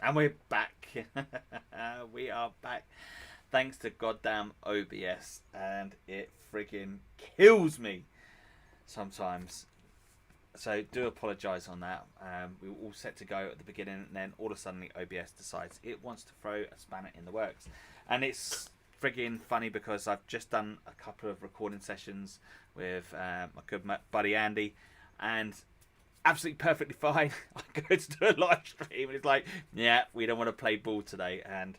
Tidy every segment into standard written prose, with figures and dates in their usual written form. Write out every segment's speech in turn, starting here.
And we're back. We are back. Thanks to goddamn OBS. And it friggin' kills me sometimes. So do apologise on that. We were all set to go at the beginning, and then all of a sudden OBS decides it wants to throw a spanner in the works. And it's friggin' funny because I've just done a couple of recording sessions with my good buddy Andy, and absolutely perfectly fine. I go to do a live stream and it's like, yeah, we don't want to play ball today. And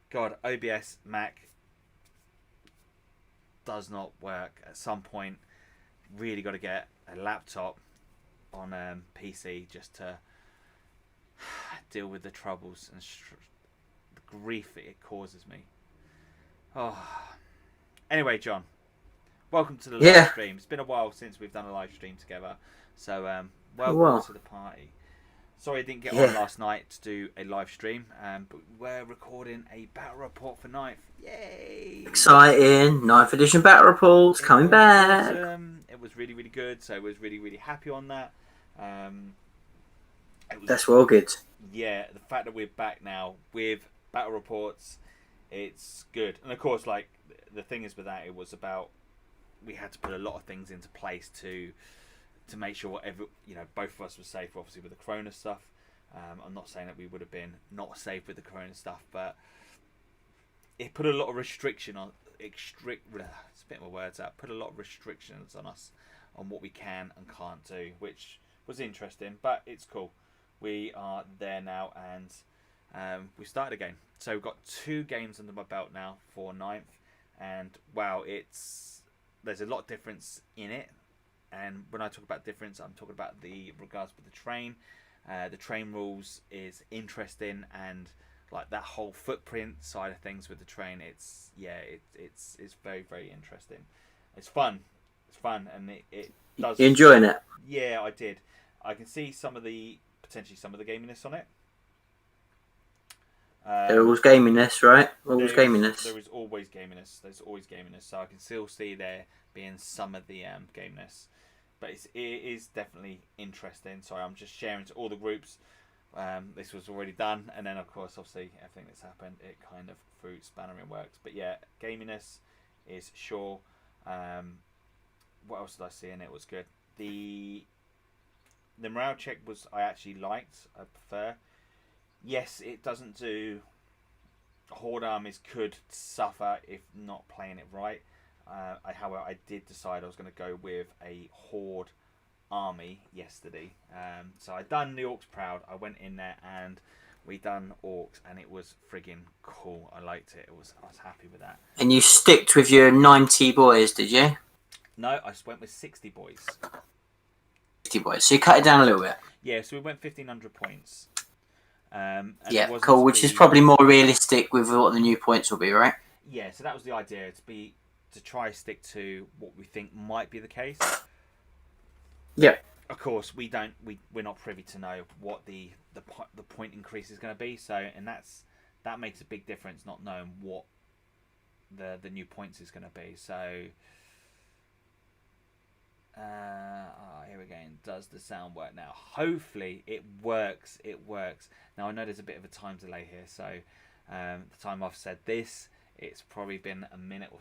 God, OBS Mac does not work. At some point, really got to get a laptop on PC just to deal with the troubles and the grief that it causes me. Oh, anyway, John, welcome to the live Yeah. stream. It's been a while since we've done a live stream together, so welcome Well, to the party. Sorry I didn't get on yeah. last night to do a live stream, but we're recording a battle report for Ninth. Yay! Exciting. Ninth edition battle reports It coming was back. awesome. It was really, really good. So I was really, really happy on that. Um, it was, That's well good. yeah, the fact that we're back now with battle reports, it's good. And of course, like the thing is with that, it was about we had to put a lot of things into place to make sure both of us were safe. Obviously, with the Corona stuff. I'm not saying that we would have been not safe with the Corona stuff, but it put a lot of restriction on spit my words out. Put a lot of restrictions on us on what we can and can't do, which was interesting, but it's cool. We are there now, and we started again. So we've got 2 games under my belt now for Ninth, and wow, there's a lot of difference in it. And when I talk about difference, I'm talking about the regards with the train. The train rules is interesting, and like that whole footprint side of things with the train, it's very, very interesting. It's fun, and it does. You enjoying it? Yeah, I did. I can see potentially some of the gaminess on it. There Um, was gaminess, right? Always gaminess. there is always gaminess. There's always gaminess, so I can still see there being some of the gaminess, but it is definitely interesting. Sorry, I'm just sharing to all the groups. This was already done, and then of course, obviously, everything that's happened, it kind of threw spanner in works. But yeah, gaminess is sure. What else did I see in it? Was good. The morale check I actually liked. I prefer. Yes, it doesn't do. Horde armies could suffer if not playing it right. However, I did decide I was going to go with a Horde army yesterday. So I done the Orcs proud. I went in there and we done Orcs, and it was friggin' cool. I liked it. I was happy with that. And you sticked with your 90 boys, did you? No, I just went with 60 boys. 60 boys. So you cut it down a little bit. Yeah, so we went 1,500 points. And Yeah, cool. Which is probably more realistic with what the new points will be, right? Yeah, so that was the idea, to try stick to what we think might be the case. Yeah. Of course, we're not privy to know what the point increase is going to be. So, and that makes a big difference, not knowing what the new points is going to be. So, here again, does the sound work now? Hopefully, it works. It works. Now I know there's a bit of a time delay here, so the time I've said this, it's probably been a minute or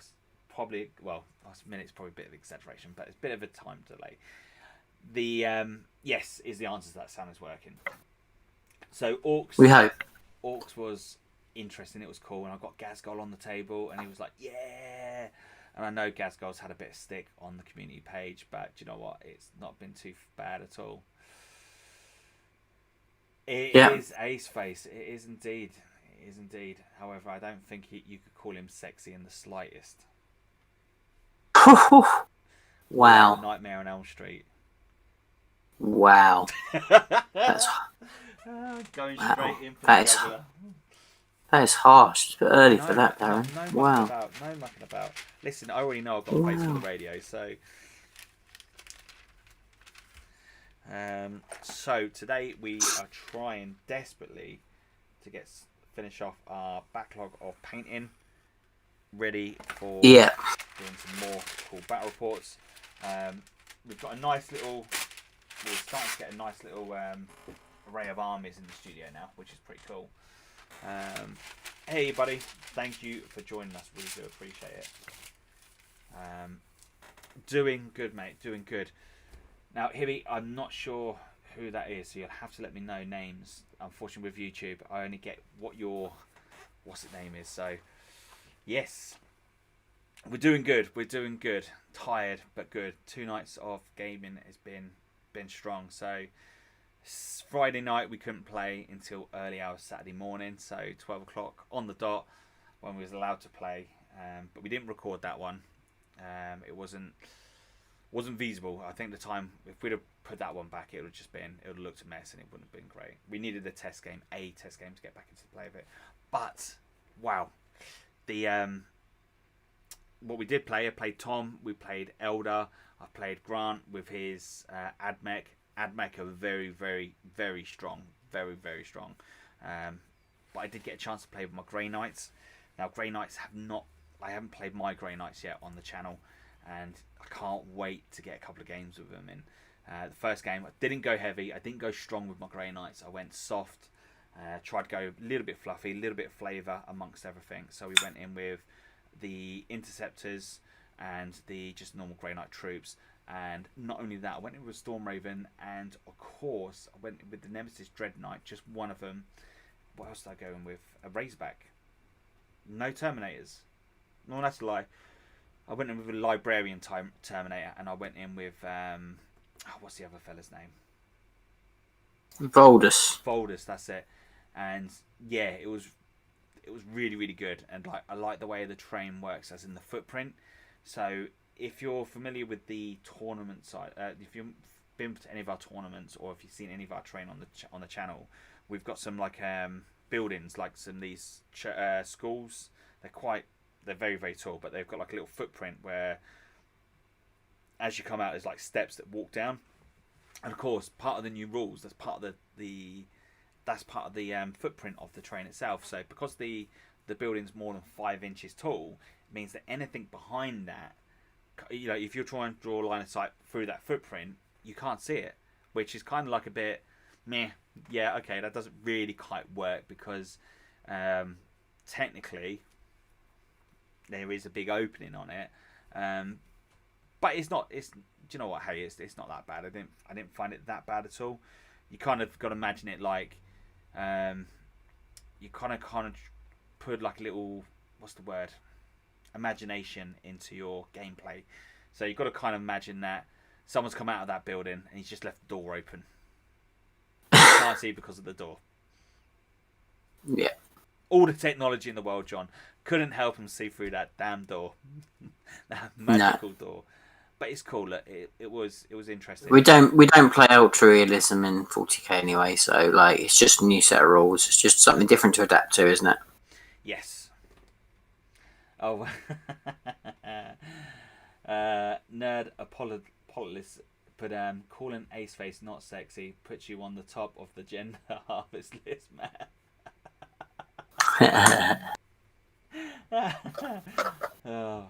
probably a minute's probably a bit of exaggeration, but it's a bit of a time delay. The yes is the answer to that. Sound is working. So Orcs. We hope. Orcs was interesting. It was cool, and I got Gazgol on the table, and he was like, "Yeah." And I know Gazgol's had a bit of stick on the community page, but do you know what? It's not been too bad at all. It is Ace Face. It is indeed. It is indeed. However, I don't think you could call him sexy in the slightest. Wow. Nightmare on Elm Street. Wow. That's Going wow. straight in for That the is jugular. that is harsh. It's a bit early No, for that, no Darren. mucking Wow. about. No mucking about. Listen, I already know I've got a face for the radio, so. So today we are trying desperately to finish off our backlog of painting, ready for Yeah. doing some more cool battle reports. We've got a nice little. We're starting to get a nice little array of armies in the studio now, which is pretty cool. Hey, buddy. Thank you for joining us. Really do appreciate it. Doing good, mate. Doing good. Now, Hibby, I'm not sure who that is, so you'll have to let me know names. Unfortunately, with YouTube, I only get what your name is. So, yes, we're doing good. We're doing good. Tired, but good. 2 nights of gaming has been strong. So, Friday night we couldn't play until early hours Saturday morning. So 12 o'clock on the dot when we was allowed to play. But we didn't record that one. It wasn't feasible. I think the time, if we'd have put that one back, it would have looked a mess and it wouldn't have been great. We needed a test game to get back into the play of it. But wow, what we did play, I played Tom, we played Elder, I played Grant with his Admech. Admech are very, very, very strong, very, very strong. But I did get a chance to play with my Grey Knights. Now Grey Knights I haven't played my Grey Knights yet on the channel, and I can't wait to get a couple of games with them in. The first game, I didn't go heavy. I didn't go strong with my Grey Knights. I went soft. Tried to go a little bit fluffy, a little bit of flavour amongst everything. So we went in with the Interceptors and the just normal Grey Knight troops. And not only that, I went in with Storm Raven, and of course I went with the Nemesis Dread Knight, just one of them. What else did I go in with? A Razorback. No Terminators. No, that's a lie. I went in with a Librarian Terminator, and I went in with what's the other fella's name? Voldus, that's it. And yeah, it was really, really good. And I like the way the train works, as in the footprint. So if you're familiar with the tournament side, if you've been to any of our tournaments, or if you've seen any of our train on the channel, we've got some buildings, like some of these schools. They're very, very tall, but they've got like a little footprint where, as you come out, there's like steps that walk down. And of course, part of the new rules, that's part of the footprint of the train itself. So because the building's more than 5 inches tall, it means that anything behind that, if you're trying to draw a line of sight through that footprint, you can't see it, which is kind of like a bit meh. Yeah, okay, that doesn't really quite work, because technically there is a big opening on it, but it's not. Do you know what, Harry? It's not that bad. I didn't find it that bad at all. You kind of got to imagine it like, you kind of put like a little, what's the word, imagination into your gameplay. So you've got to kind of imagine that someone's come out of that building and he's just left the door open. You can't see because of the door. Yeah. All the technology in the world, John, couldn't help him see through that damn door. That magical door. But it's cool. Look, it was interesting. We don't play ultra realism in 40k anyway, so like it's just a new set of rules. It's just something different to adapt to, isn't it? Yes. Oh, nerd apologist, but calling Ace Face not sexy puts you on the top of the gender harvest list, man. Oh.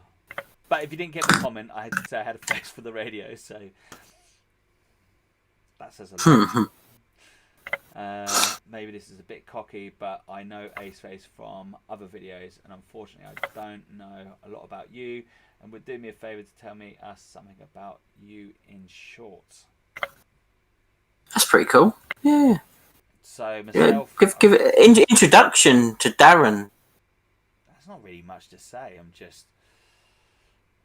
But if you didn't get the comment, I had to say I had a face for the radio, so that says a lot. Maybe this is a bit cocky, but I know Ace Face from other videos, and unfortunately I don't know a lot about you, and would do me a favour to tell me something about you in short. That's pretty cool. Yeah. So myself, give it introduction to Darren. That's not really much to say. I'm just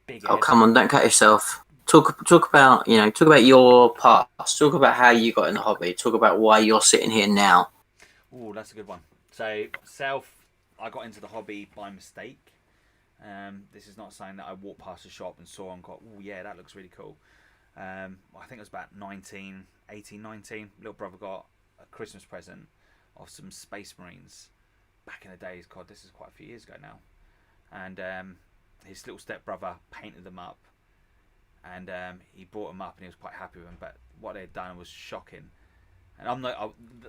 big. Oh, come on! Don't cut yourself. Talk about your past. Talk about how you got in the hobby. Talk about why you're sitting here now. Oh, that's a good one. So I got into the hobby by mistake. This is not something that I walked past the shop and saw and got, oh yeah, that looks really cool. I think it was about 18, 19. Little brother got a Christmas present of some Space Marines back in the days. God, this is quite a few years ago now. And his little stepbrother painted them up. And he brought them up and he was quite happy with them. But what they had done was shocking. And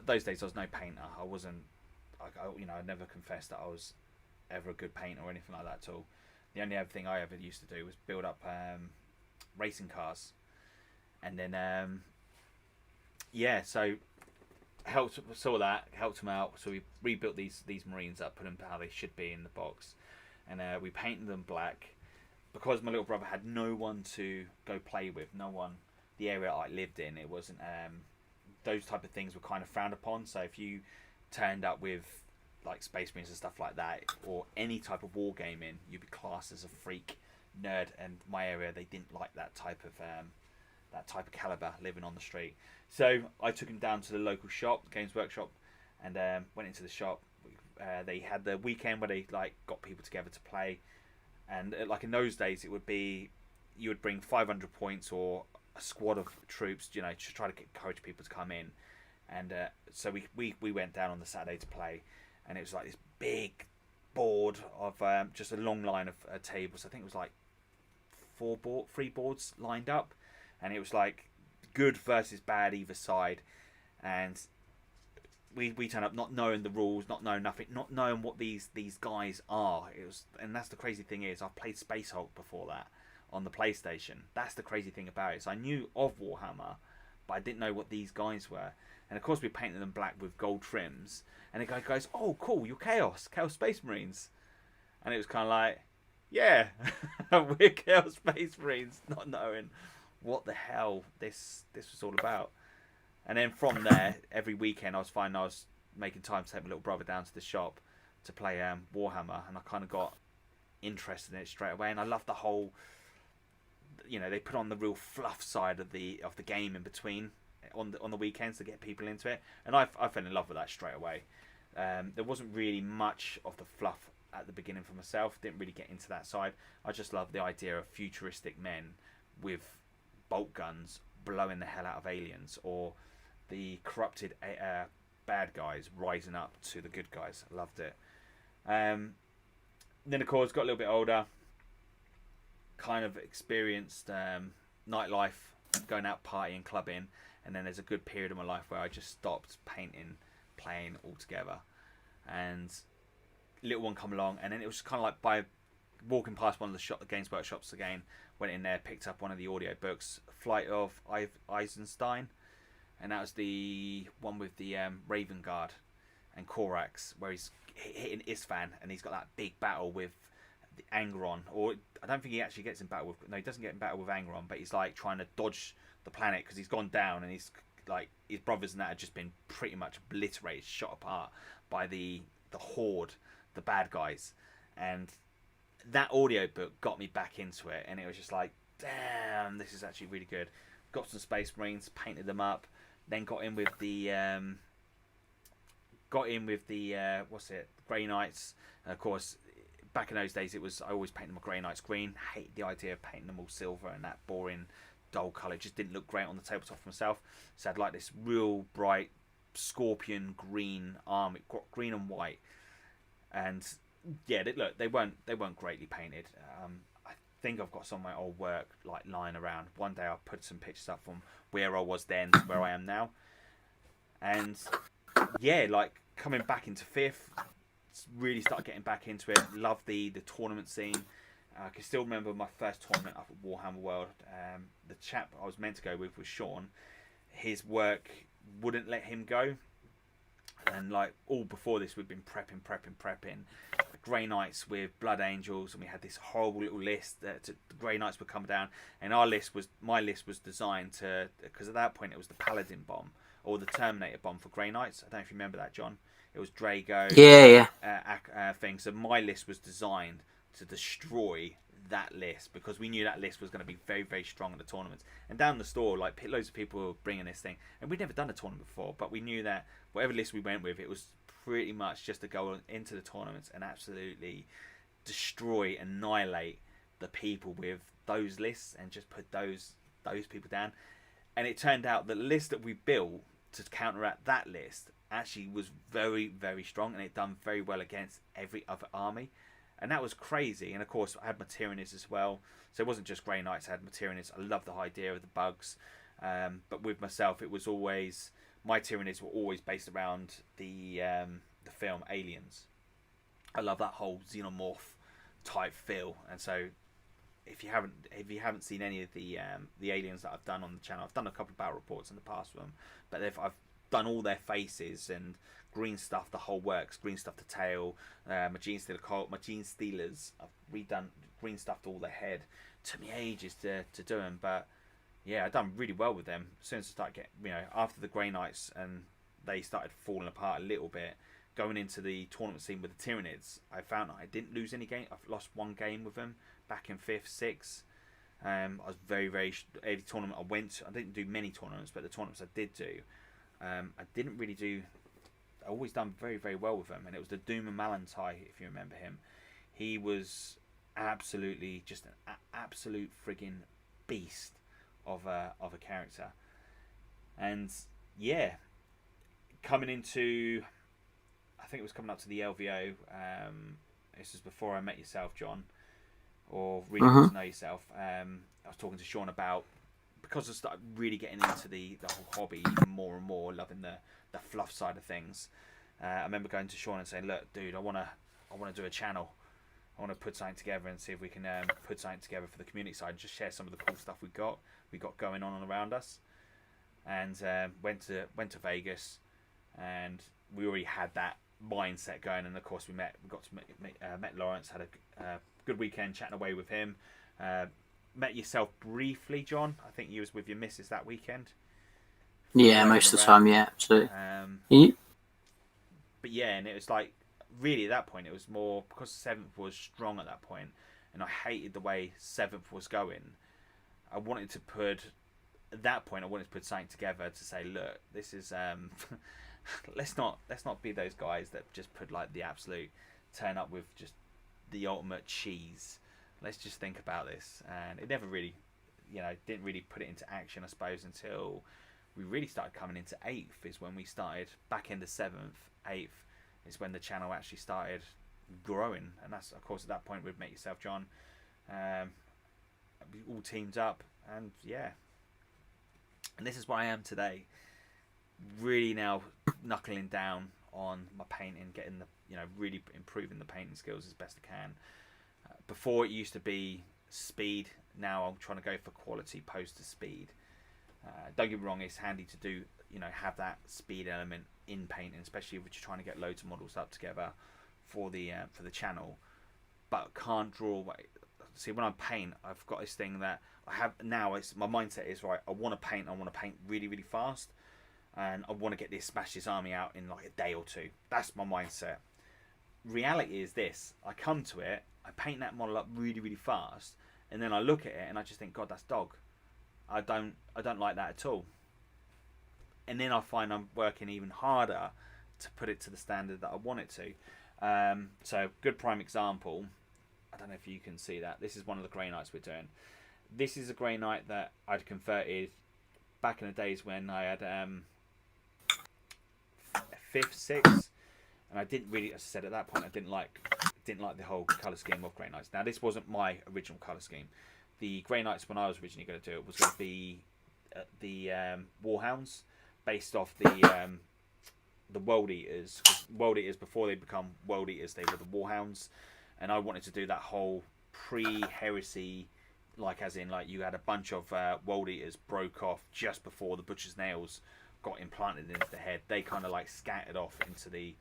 those days I was no painter. I wasn't, I never confessed that I was ever a good painter or anything like that at all. The only other thing I ever used to do was build up racing cars. And then, so saw that, helped them out. So we rebuilt these Marines up, put them how they should be in the box, and we painted them black because my little brother had no one to go play with, no one. The area I lived in, it wasn't those type of things were kind of frowned upon. So if you turned up with like Space Marines and stuff like that, or any type of wargaming, you'd be classed as a freak nerd. And my area, they didn't like that type of caliber living on the street. So I took him down to the local shop, Games Workshop, and went into the shop. They had the weekend where they like got people together to play, and like in those days, it would be you would bring 500 points or a squad of troops, to try to encourage people to come in. And so we went down on the Saturday to play, and it was like this big board of just a long line of tables. I think it was like 3 boards lined up, and it was like good versus bad either side. And we turned up not knowing the rules, not knowing nothing, not knowing what these guys are. And that's the crazy thing is I've played Space Hulk before that on the PlayStation. That's the crazy thing about it. So I knew of Warhammer, but I didn't know what these guys were. And of course we painted them black with gold trims. And the guy goes, "Oh, cool, you're Chaos Space Marines." And it was kind of like, yeah, we're Chaos Space Marines, not knowing what the hell this was all about. And then from there, every weekend I was making time to take my little brother down to the shop to play Warhammer, and I kind of got interested in it straight away. And I love the whole, they put on the real fluff side of the game in between on the weekends to get people into it, and I fell in love with that straight away. There wasn't really much of the fluff at the beginning for myself. Didn't really get into that side. I just love the idea of futuristic men with bolt guns blowing the hell out of aliens, or the corrupted bad guys rising up to the good guys. I loved it. Then of course got a little bit older, kind of experienced nightlife, going out partying, clubbing, and then there's a good period of my life where I just stopped painting, playing altogether. And little one come along, and then it was kind of like by walking past one of the Games Workshops again, went in there, picked up one of the audio books, Flight of Eisenstein, and that was the one with the Raven Guard and Korax, where he's hitting Isfan, and he's got that big battle with the Angron, or I don't think he actually gets in battle with. No, he doesn't get in battle with Angron, but he's like trying to dodge the planet because he's gone down, and he's like his brothers and that have just been pretty much obliterated, shot apart by the Horde, the bad guys. And that audio book got me back into it, and it was just like, damn, this is actually really good. Got some Space Marines, painted them up, then got in with the Grey Knights. And of course, back in those days, I always painted my Grey Knights green. Hated the idea of painting them all silver and that boring, dull colour. It just didn't look great on the tabletop for myself. So I'd like this real bright scorpion green army, green and white. And yeah, they weren't greatly painted. I think I've got some of my old work like lying around. One day I'll put some pictures up from where I was then to where I am now. And yeah, like coming back into 5th, really started getting back into it. Love the tournament scene. I can still remember my first tournament up at Warhammer World. The chap I was meant to go with was Sean. His work wouldn't let him go. And like all before this, we'd been prepping. The Grey Knights with Blood Angels, and we had this horrible little list that the Grey Knights would come down. And my list was designed to, because at that point it was the Paladin bomb or the Terminator bomb for Grey Knights. I don't know if you remember that, John. It was Drago. Yeah. Thing. So my list was designed to destroy that list, because we knew that list was going to be very, very strong in the tournaments. And down the store, like loads of people were bringing this thing, and we'd never done a tournament before, but we knew that whatever list we went with, it was pretty much just to go into the tournaments and absolutely destroy, annihilate the people with those lists, and just put those people down. And it turned out that the list that we built to counteract that list actually was very, very strong, and it done very well against every other army. And that was crazy. And of course, I had my Tyranids as well. So it wasn't just Grey Knights, I had my Tyranids. I love the idea of the bugs. But with myself, it was always, my Tyranids were always based around the film Aliens. I love that whole xenomorph type feel. And so if you haven't seen any of the aliens that I've done on the channel, I've done a couple of battle reports in the past for them, but done all their faces and green stuff the whole works, green stuff the tail, my gene stealers, I've redone green stuff to all their head. Took me ages to do them, but yeah, I've done really well with them. As soon as I started getting, after the Grey Knights and they started falling apart a little bit, going into the tournament scene with the Tyranids, I found that I didn't lose any game. I've lost one game with them back in 5th, 6th. I was very every tournament I went to, I didn't do many tournaments, but the tournaments I did do, I didn't really do. I always done very well with them, and it was the Doom and Malantai, if you remember him. He was absolutely just an absolute friggin' beast of a character, and yeah, coming into, I think it was coming up to the LVO. This was before I met yourself, John, or really got to know yourself. I was talking to Sean about, because I started really getting into the whole hobby even more and more, loving the fluff side of things. I remember going to Sean and saying, "Look, dude, I wanna do a channel. I want to put something together and see if we can put something together for the community side and just share some of the cool stuff we got going on around us." And went to Vegas, and we already had that mindset going. And of course, we got to met Lawrence, had a good weekend chatting away with him. Met yourself briefly, John. I think you was with your missus that weekend. Yeah, most of the time, yeah, absolutely. But yeah, and it was like, really at that point, it was more because 7th was strong at that point, and I hated the way 7th was going. I wanted to put something together to say, look, this is let's not be those guys that just put like the absolute turn up with just the ultimate cheese. Let's just think about this. And it never really, didn't really put it into action, I suppose, until we really started coming into 8th, is when we started back into 7th. 8th is when the channel actually started growing, and that's, of course, at that point we'd met yourself, John. We all teamed up, and yeah, and this is where I am today, really now knuckling down on my painting, getting really improving the painting skills as best I can. Before it used to be speed, now I'm trying to go for quality opposed to speed. Don't get me wrong, it's handy to do, have that speed element in painting, especially if you're trying to get loads of models up together for the channel. But can't draw away. See, when I paint, I've got this thing that I have now. It's my mindset is, right, I want to paint really fast, and I want to get smash this army out in like a day or two. That's my mindset. Reality is this: I come to it, I paint that model up really fast, and then I look at it and I just think, God, that's dog. I don't like that at all. And then I find I'm working even harder to put it to the standard that I want it to. So, good prime example. I don't know if you can see that. This is one of the Grey Knights we're doing. This is a Grey Knight that I'd converted back in the days when I had 5th, 6th, and I didn't really, as I said at that point, I didn't like the whole colour scheme of Grey Knights. Now, this wasn't my original colour scheme. The Grey Knights, when I was originally going to do it, was going to be the Warhounds, based off the World Eaters. World Eaters, before they become World Eaters, they were the Warhounds, and I wanted to do that whole pre-heresy, like as in like you had a bunch of World Eaters broke off just before the Butcher's Nails got implanted into the head. They kind of like scattered off into the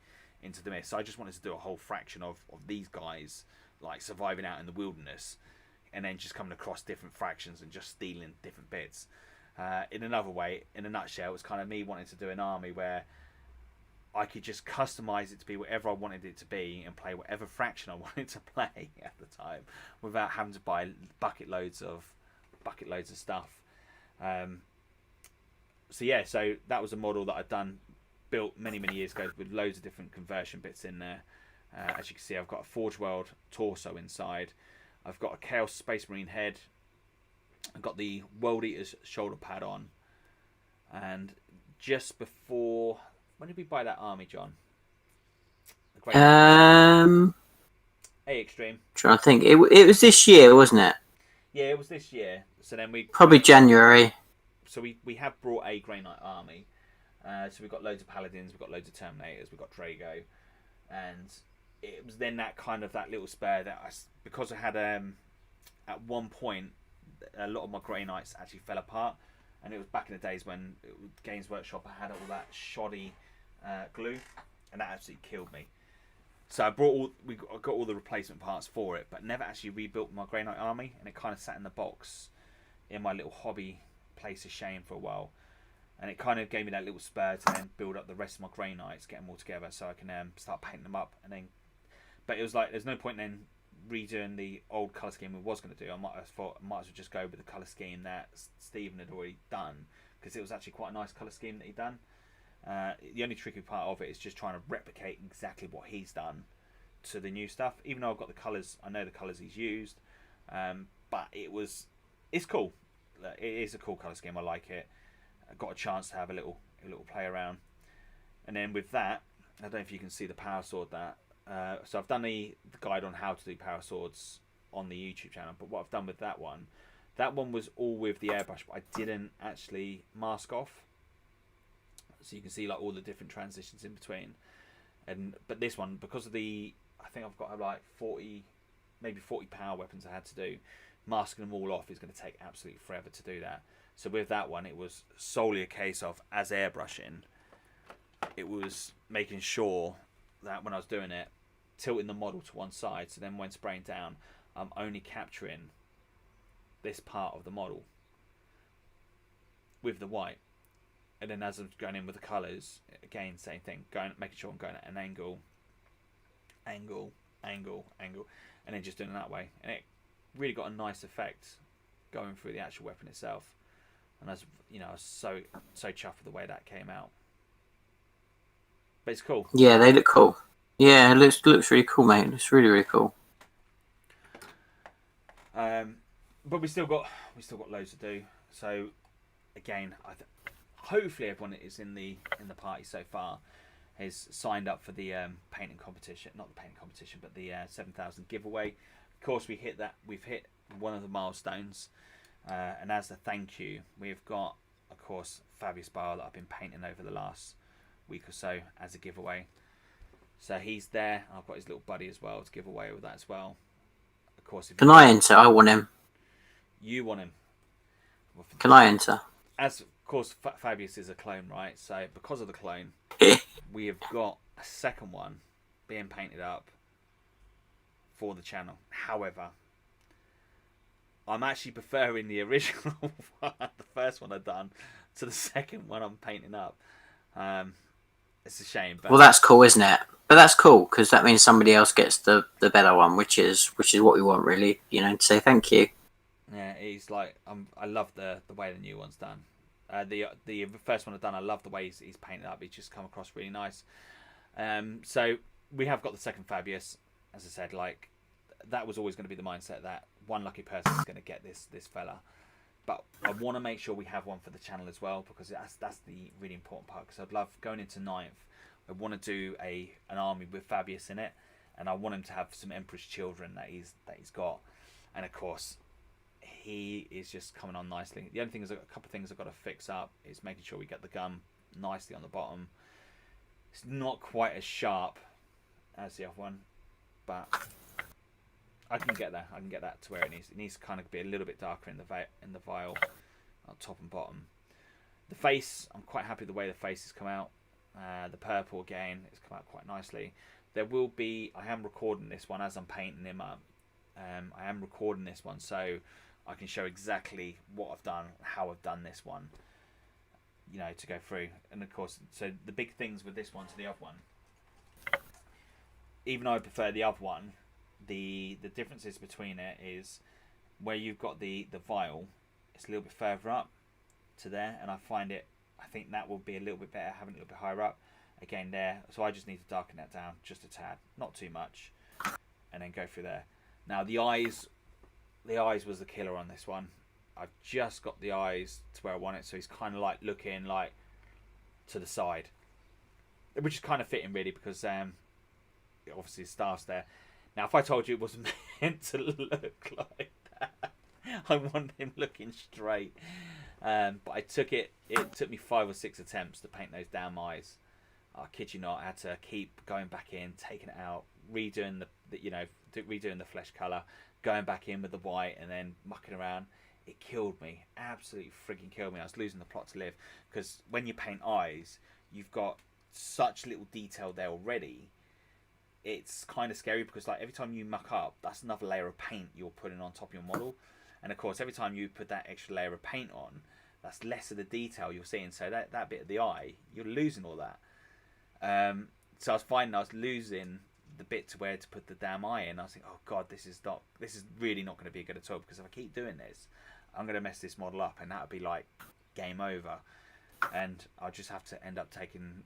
mist. So I just wanted to do a whole fraction of these guys like surviving out in the wilderness, and then just coming across different fractions and just stealing different bits. In another way, in a nutshell, it was kind of me wanting to do an army where I could just customize it to be whatever I wanted it to be and play whatever fraction I wanted to play at the time, without having to buy bucket loads of stuff. So yeah, so that was a model that I'd built many years ago with loads of different conversion bits in there. As you can see, I've got a Forge World torso inside. I've got a Chaos Space Marine head. I've got the World Eater's shoulder pad on. And just before... When did we buy that army, John? A Extreme. Trying to think. It was this year, wasn't it? Yeah, it was this year. So then probably January. So we have brought a Grey Knight army. So we've got loads of Paladins, we've got loads of Terminators, we've got Drago. And it was then that little spare that because I had at one point a lot of my Grey Knights actually fell apart. and it was back in the days when Games Workshop had all that shoddy glue, and that absolutely killed me. So I got all the replacement parts for it, but never actually rebuilt my Grey Knight army, and it kind of sat in the box in my little hobby place of shame for a while, and it kind of gave me that little spur to then build up the rest of my Grey Knights, get them all together, so I can start painting them up, and then. But it was like there's no point then redoing the old colour scheme we was going to do. I might as well just go with the colour scheme that Stephen had already done, because it was actually quite a nice colour scheme that he'd done. The only tricky part of it is just trying to replicate exactly what he's done to the new stuff. Even though I've got the colours, I know the colours he's used, but it's cool. It is a cool colour scheme. I like it. I got a chance to have a little play around, and then with that, I don't know if you can see the power sword that. So I've done the guide on how to do power swords on the YouTube channel, but what I've done with that one was all with the airbrush, but I didn't actually mask off, so you can see like all the different transitions in between. But this one, because of I think I've got like 40 power weapons I had to do, masking them all off is going to take absolutely forever to do that. So with that one, it was solely a case of, as airbrushing, it was making sure that when I was doing it, tilting the model to one side, so then when spraying down, I'm only capturing this part of the model with the white, and then as I'm going in with the colours, again same thing, making sure I'm going at an angle, and then just doing it that way, and it really got a nice effect going through the actual weapon itself. And I was so chuffed with the way that came out. But it's cool. Yeah, they look cool. Yeah, it looks really cool, mate. It looks really, really cool. But we still got loads to do. So again, hopefully everyone that is in the party so far has signed up for the painting competition. Not the painting competition, but the 7,000 giveaway. Of course, we've hit one of the milestones. And as a thank you, we've got, of course, Fabius Bar that I've been painting over the last week or so as a giveaway. So he's there. I've got his little buddy as well to give away with that as well. Of course, can I enter? I want him. You want him? Can I enter? As of course, Fabius is a clone, right? So because of the clone, we have got a second one being painted up for the channel. However, I'm actually preferring the original one, the first one I've done, to the second one I'm painting up. It's a shame. But... Well, that's cool, isn't it? But that's cool, because that means somebody else gets the better one, which is what we want, really. To say thank you. Yeah, he's like, I love the way the new one's done. The first one I've done, I love the way he's painted up. He's just come across really nice. So we have got the second Fabius. As I said, like, that was always going to be the mindset that one lucky person is going to get this fella. But I want to make sure we have one for the channel as well, because that's the really important part. Because I'd love, going into 9th, I want to do an army with Fabius in it, and I want him to have some Emperor's Children that he's got. And of course, he is just coming on nicely. The only thing is, a couple of things I've got to fix up is making sure we get the gum nicely on the bottom. It's not quite as sharp as the other one, but I can get there. I can get that to where it needs. It needs to kind of be a little bit darker in the vial, on top and bottom. The face, I'm quite happy the way the face has come out. The purple again, it's come out quite nicely. There will be. I am recording this one as I'm painting him up. I am recording this one so I can show exactly what I've done, how I've done this one. To go through. And of course, so the big things with this one to the other one. Even though I prefer the other one, the differences between it is where you've got the vial, it's a little bit further up to there, and I think that will be a little bit better having it a little bit higher up again there. So I just need to darken that down just a tad, not too much, and then go through there. Now the eyes was the killer on this one. I've just got the eyes to where I want it, so he's kind of like looking like to the side, which is kind of fitting really, because obviously his staff's there. Now, if I told you it wasn't meant to look like that, I want him looking straight. But I took it. It took me 5 or 6 attempts to paint those damn eyes. I kid you not. I had to keep going back in, taking it out, redoing the flesh color, going back in with the white, and then mucking around. it killed me. Absolutely freaking killed me. I was losing the plot to live, because when you paint eyes, you've got such little detail there already. It's kind of scary, because like every time you muck up, that's another layer of paint you're putting on top of your model. And of course, every time you put that extra layer of paint on, that's less of the detail you're seeing. So that bit of the eye, you're losing all that. So I was finding I was losing the bit to where to put the damn eye in. I was thinking, oh god, this is really not going to be good at all, because if I keep doing this, I'm going to mess this model up, and that would be like game over. And I'll just have to end up putting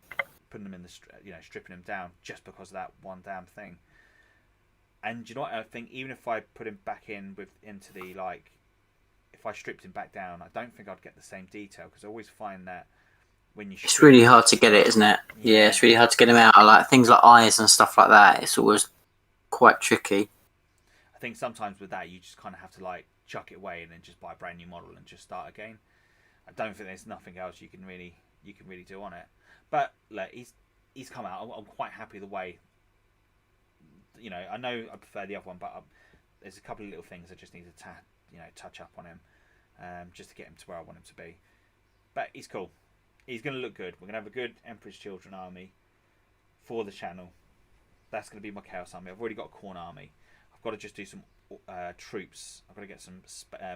them in the, stripping them down just because of that one damn thing. And you know what? I think even if I put him back into the, like, if I stripped him back down, I don't think I'd get the same detail, because I always find that when you it's really hard to get it, isn't it? Yeah, it's really hard to get them out. I like things like eyes and stuff like that. It's always quite tricky. I think sometimes with that, you just kind of have to like chuck it away and then just buy a brand new model and just start again. I don't think there's nothing else you can really do on it. But look, he's come out. I'm quite happy the way. I know I prefer the other one, but there's a couple of little things I just need to touch up on him, just to get him to where I want him to be. But he's cool. He's going to look good. We're going to have a good Emperor's Children army for the channel. That's going to be my Chaos army. I've already got a Khorne army. I've got to just do some troops. I've got to get some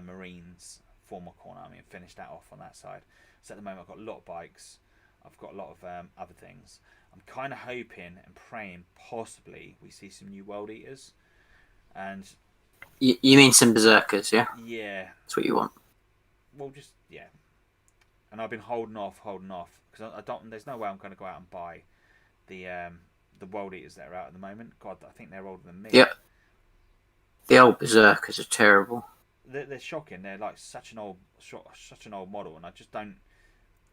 Marines for my Khorne army and finish that off on that side. So at the moment I've got a lot of bikes. I've got a lot of other things. I'm kind of hoping and praying possibly we see some new World Eaters. And you mean some Berserkers, yeah? Yeah. That's what you want. Well, just, yeah. And I've been holding off, because I don't. There's no way I'm going to go out and buy the World Eaters that are out at the moment. God, I think they're older than me. Yep. The old Berserkers are terrible. They're shocking. They're like such an old model, and I just don't.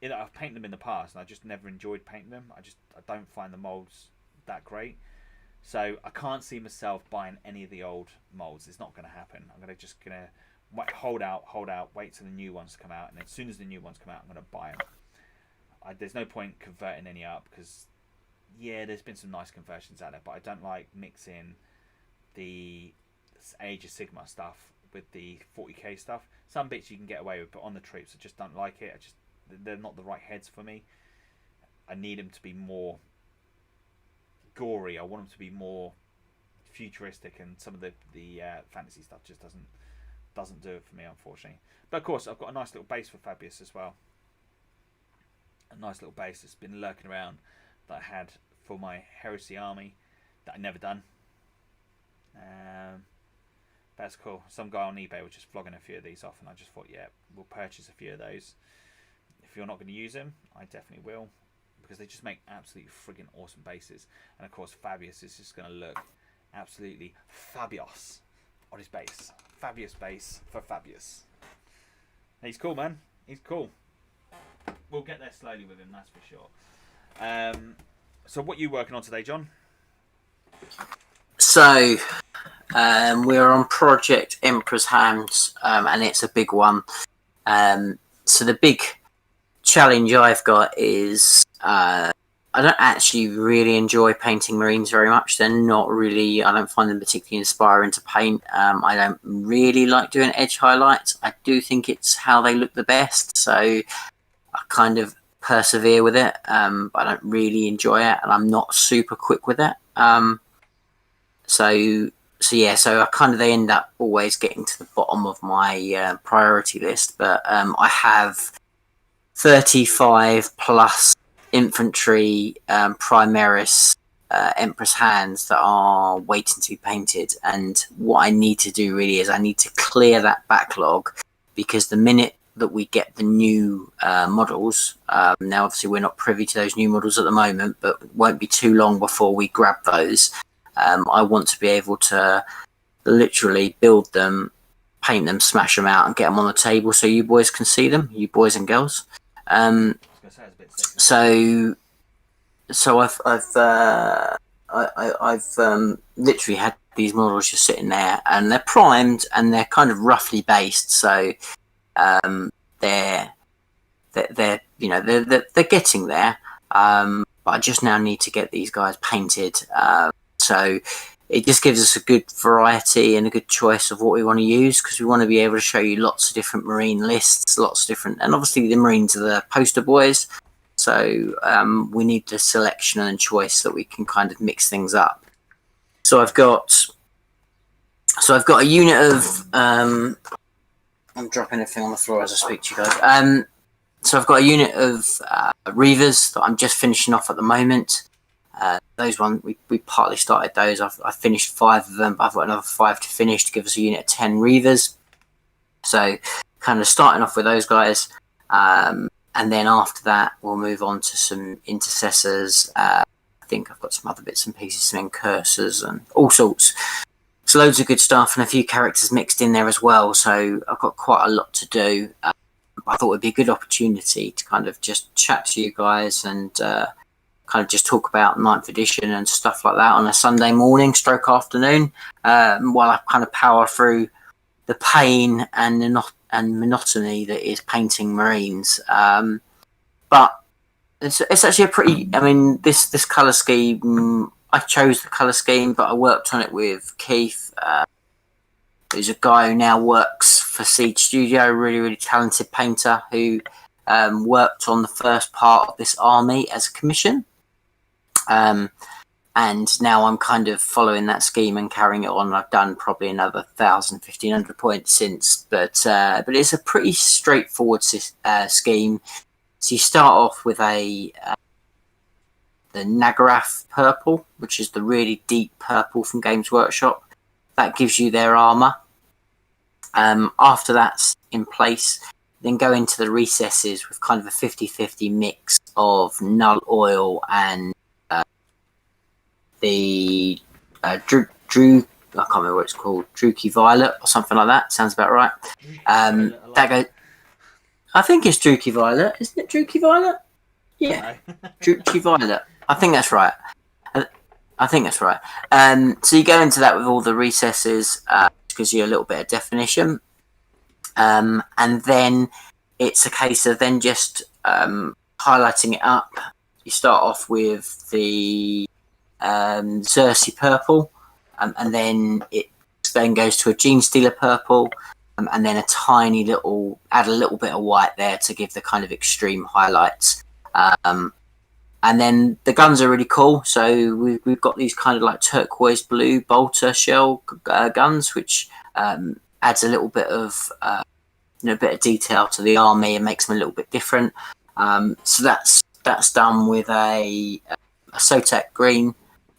I've painted them in the past, and I just never enjoyed painting them. I don't find the molds that great. So I can't see myself buying any of the old molds. It's not going to happen. I'm just going to hold out, wait till the new ones come out, and as soon as the new ones come out, I'm going to buy them. There's no point converting any up, because there's been some nice conversions out there, but I don't like mixing the Age of Sigma stuff with the 40k stuff. Some bits you can get away with, but on the troops I just don't like it. They're not the right heads for me. I need them to be more gory. I want them to be more futuristic, and some of the fantasy stuff just doesn't do it for me, unfortunately. But of course, I've got a nice little base for Fabius as well. A nice little base that's been lurking around that I had for my Heresy army that I never done. That's cool. Some guy on eBay was just flogging a few of these off, and I just thought, yeah, we'll purchase a few of those. If you're not going to use them, I definitely will, because they just make absolutely friggin' awesome bases. And of course, Fabius is just going to look absolutely fabulous on his base. Fabius base for Fabius. He's cool, man. He's cool. We'll get there slowly with him, that's for sure. So what are you working on today, John? So we're on Project Emperor's Hands, and it's a big one. So the big challenge I've got is I don't actually really enjoy painting Marines very much. They're not really, I don't find them particularly inspiring to paint. I don't really like doing edge highlights. I do think it's how they look the best, so I kind of persevere with it, but I don't really enjoy it, and I'm not super quick with it. So I kind of, they end up always getting to the bottom of my priority list. But I have 35 plus infantry Primaris Empress hands that are waiting to be painted. And what I need to do really is I need to clear that backlog, because the minute that we get the new models, now obviously we're not privy to those new models at the moment, but it won't be too long before we grab those. I want to be able to literally build them, paint them, smash them out, and get them on the table so you boys can see them, you boys and girls. So I've literally had these models just sitting there, and they're primed and they're kind of roughly based. So they're getting there. But I just now need to get these guys painted. So it just gives us a good variety and a good choice of what we want to use, because we want to be able to show you lots of different marine lists, lots of different, and obviously the Marines are the poster boys, so we need the selection and choice that we can kind of mix things up. So I've got a unit of I'm dropping everything on the floor as I speak to you guys. So I've got a unit of Reavers that I'm just finishing off at the moment. Those ones, we partly started those. I've finished 5 of them, but I've got another 5 to finish to give us a unit of 10 Reavers. So kind of starting off with those guys. And then after that, we'll move on to some intercessors. I think I've got some other bits and pieces, some incursors and all sorts. So loads of good stuff and a few characters mixed in there as well. So I've got quite a lot to do. I thought it would be a good opportunity to kind of just chat to you guys and kind of just talk about 9th edition and stuff like that on a Sunday morning stroke afternoon, while I kind of power through the pain and monotony that is painting Marines. But it's actually a pretty, I mean, this colour scheme, I chose the colour scheme, but I worked on it with Keith, who's a guy who now works for Siege Studio, a really, really talented painter who worked on the first part of this army as a commission. And now I'm kind of following that scheme and carrying it on. I've done probably another 1,000, 1,500 points since, but it's a pretty straightforward scheme. So you start off with the Nagarath purple, which is the really deep purple from Games Workshop. That gives you their armour. After that's in place, then go into the recesses with kind of a 50-50 mix of Null Oil and the Drew, I can't remember what it's called, Druki Violet or something like that. Sounds about right. That goes. I think it's Druki Violet, isn't it? Druki Violet? Yeah, Druki Violet. I think that's right. So you go into that with all the recesses, which gives you a little bit of definition, and then it's a case of then just highlighting it up. You start off with the Xerxes purple, and then it then goes to a Gene Stealer purple, and then add a little bit of white there to give the kind of extreme highlights. And then the guns are really cool. So we've got these kind of like turquoise blue bolter shell guns, which adds a little bit of bit of detail to the army and makes them a little bit different. So that's done with a Sotek green.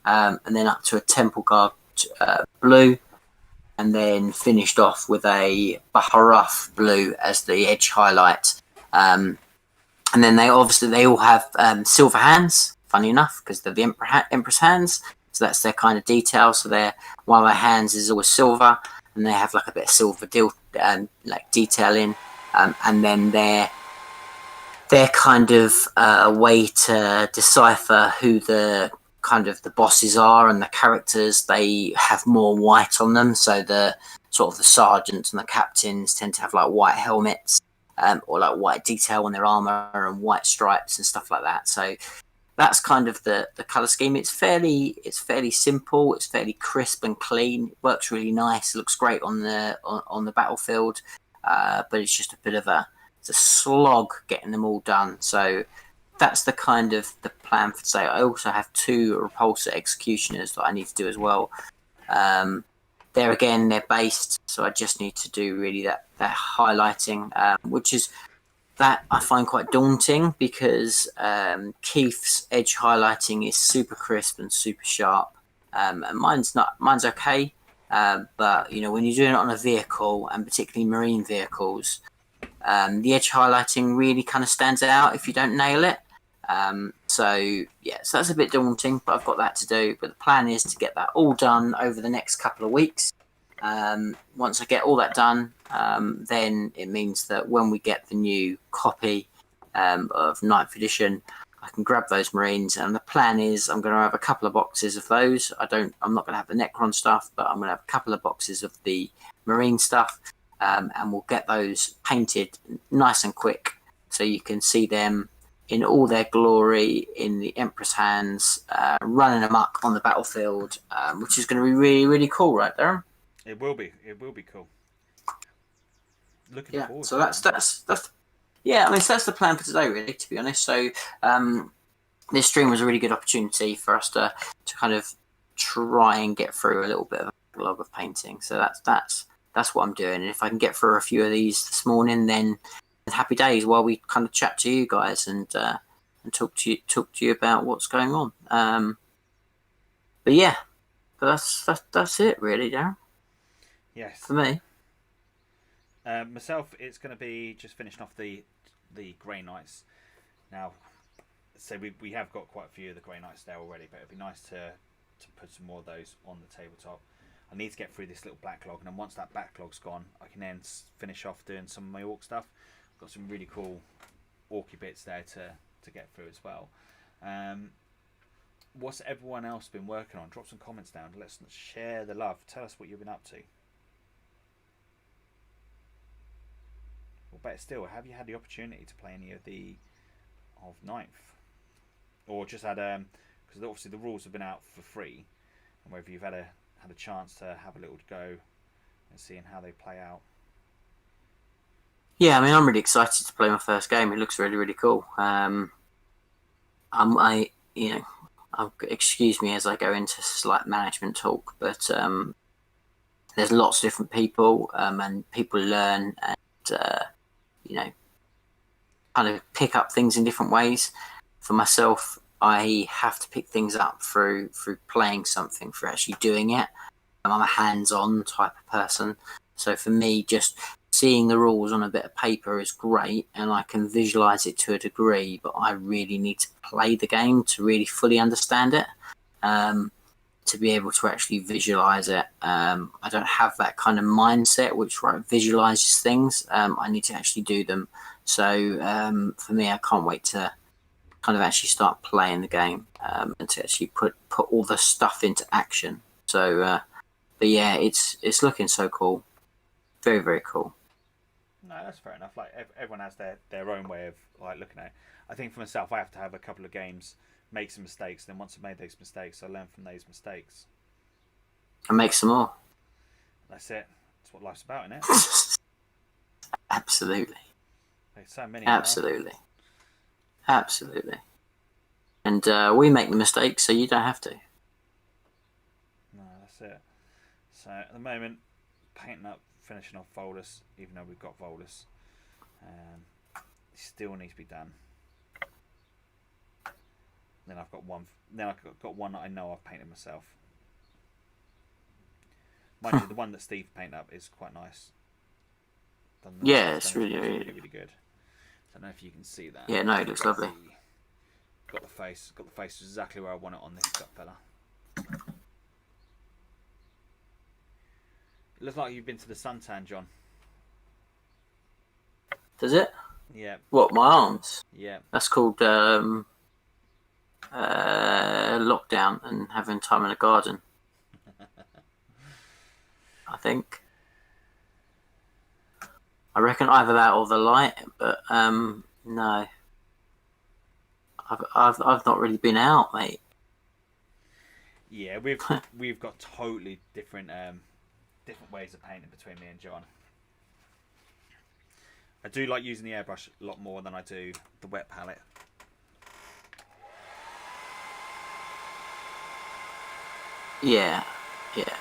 And then up to a Temple Guard blue, and then finished off with a Baharaf blue as the edge highlight. And then they all have silver hands, funny enough, because they're the Empress hands. So that's their kind of detail. So one of their hands is always silver, and they have like a bit of silver detailing. And then they're kind of a way to decipher who the kind of the bosses are and the characters. They have more white on them, so the sort of the sergeants and the captains tend to have like white helmets, or like white detail on their armor and white stripes and stuff like that. So that's kind of the color scheme. It's fairly simple. It's fairly crisp and clean. It works really nice. It looks great on the battlefield, but it's just a bit of a slog getting them all done. So that's the kind of the plan for today. I also have 2 Repulsor Executioners that I need to do as well. They're based, so I just need to do really that highlighting, which is that I find quite daunting, because Keith's edge highlighting is super crisp and super sharp, and mine's okay. But when you're doing it on a vehicle, and particularly marine vehicles, the edge highlighting really kind of stands out if you don't nail it. So that's a bit daunting, but I've got that to do. But the plan is to get that all done over the next couple of weeks. Once I get all that done, then it means that when we get the new copy of 9th edition, I can grab those Marines. And the plan is I'm going to have a couple of boxes of those. I'm not going to have the Necron stuff, but I'm going to have a couple of boxes of the Marine stuff, and we'll get those painted nice and quick, so you can see them in all their glory in the Emperor's hands, running amok on the battlefield, which is going to be really, really cool, right, Darren? It will be. It will be cool. Looking Yeah. forward So to it. that's yeah. I mean, so that's the plan for today, really. To be honest, so this stream was a really good opportunity for us to kind of try and get through a little bit of a backlog of painting. So that's what I'm doing. And if I can get through a few of these this morning, then happy days while we kind of chat to you guys and talk to you about what's going on. But yeah, that's it really, Darren. Yes. For me. Myself, it's going to be just finishing off the Grey Knights. Now, so we have got quite a few of the Grey Knights there already, but it'd be nice to put some more of those on the tabletop. I need to get through this little backlog, and then once that backlog's gone, I can then finish off doing some of my Orc stuff. I've got some really cool Orky bits there to get through as well. What's everyone else been working on? Drop some comments down. Let's share the love. Tell us what you've been up to. Or better still, have you had the opportunity to play any of the ninth, or just had because obviously the rules have been out for free, and whether you've had a chance to have a little go and seeing how they play out. Yeah, I mean, I'm really excited to play my first game. It looks really, really cool. Excuse me as I go into slight management talk, but there's lots of different people, and people learn and kind of pick up things in different ways. For myself, I have to pick things up through playing something, for actually doing it. I'm a hands-on type of person, so for me, just seeing the rules on a bit of paper is great, and I can visualize it to a degree, but I really need to play the game to really fully understand it, to be able to actually visualize it. I don't have that kind of mindset which visualizes things. I need to actually do them. So for me, I can't wait to kind of actually start playing the game, and to actually put all the stuff into action. So but yeah, it's looking so cool. Very, very cool. No, that's fair enough. Like everyone has their own way of like looking at it. I think for myself, I have to have a couple of games, make some mistakes. Then once I've made those mistakes, I learn from those mistakes And make some more. That's it. That's what life's about, isn't it? Absolutely. There's so many. Absolutely. Absolutely. And we make the mistakes, so you don't have to. No, that's it. So at the moment, painting up, finishing off Volus, even though we've got Volus, it still needs to be done. Then I've got one. Then I've got one that I know I've painted myself. Mind you, the one that Steve painted up is quite nice. Yeah, it's really, really good. I don't know if you can see that. Yeah, no, it looks lovely. Got the face exactly where I want it on this fella. It looks like you've been to the suntan, John. Does it? Yeah. What, my arms? Yeah. That's called lockdown and having time in the garden. I think. I reckon either that or the light, but no. I've not really been out, mate. Yeah, we've got totally different ways of painting between me and John. I do like using the airbrush a lot more than I do the wet palette. Yeah.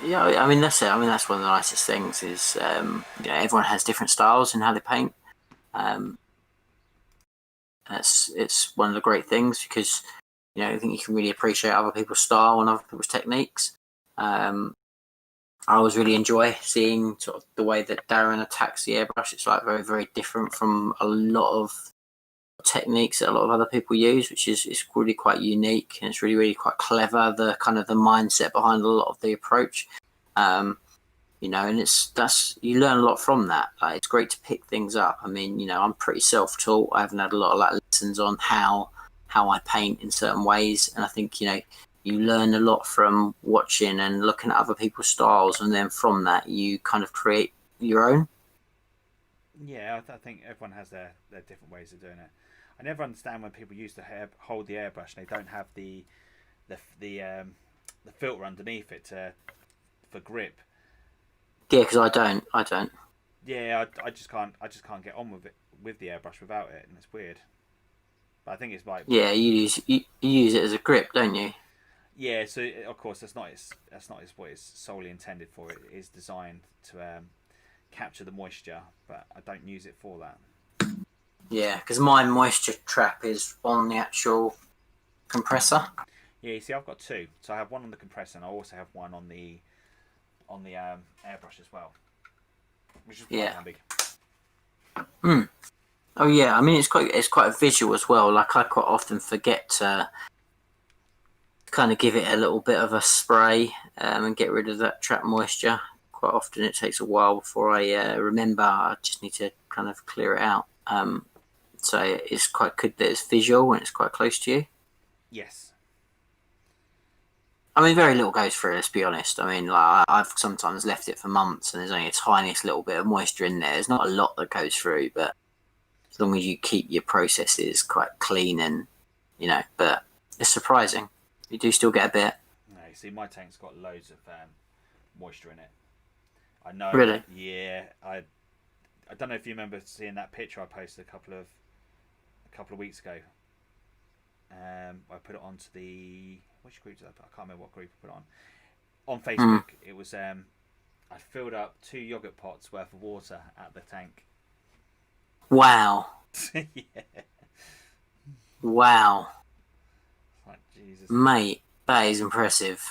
I mean, that's it. I mean, that's one of the nicest things is everyone has different styles in how they paint. It's one of the great things because I think you can really appreciate other people's style and other people's techniques. I always really enjoy seeing sort of the way that Darren attacks the airbrush. It's like very, very different from a lot of techniques that a lot of other people use, which is really quite unique, and it's really, really quite clever. The kind of the mindset behind a lot of the approach, and you learn a lot from that. Like, it's great to pick things up. I mean, I'm pretty self-taught. I haven't had a lot of lessons on how I paint in certain ways, and I think you learn a lot from watching and looking at other people's styles, and then from that you kind of create your own. Yeah, I think everyone has their different ways of doing it. I never understand when people use hold the airbrush and they don't have the filter underneath it for grip. Yeah, because I don't. Yeah, I just can't get on with it with the airbrush without it, and it's weird. But I think it's like Yeah, you use it as a grip, don't you? yeah. So of course that's not what it's solely intended for. It is designed to capture the moisture, but I don't use it for that. Yeah, because my moisture trap is on the actual compressor. Yeah, you see, I've got two. So I have one on the compressor, and I also have one on the airbrush as well, which is quite Yeah. handy. Hmm. Oh yeah, I mean it's quite a visual as well. Like I quite often forget to kind of give it a little bit of a spray and get rid of that trapped moisture. Quite often it takes a while before I remember. I just need to kind of clear it out. So it's quite good that it's visual and it's quite close to you. Yes. I mean, very little goes through. Let's be honest. I mean, like I've sometimes left it for months, and there's only a tiniest little bit of moisture in there. There's not a lot that goes through, but as long as you keep your processes quite clean and but it's surprising. You do still get a bit. No, you see, my tank's got loads of moisture in it. I know. Really? Yeah, I don't know if you remember seeing that picture I posted a couple of weeks ago. I put it onto which group did I put? I can't remember what group I put it on Facebook. It was I filled up 2 yogurt pots worth of water at the tank. Wow. Yeah. Wow. Like Jesus. Mate, that is impressive.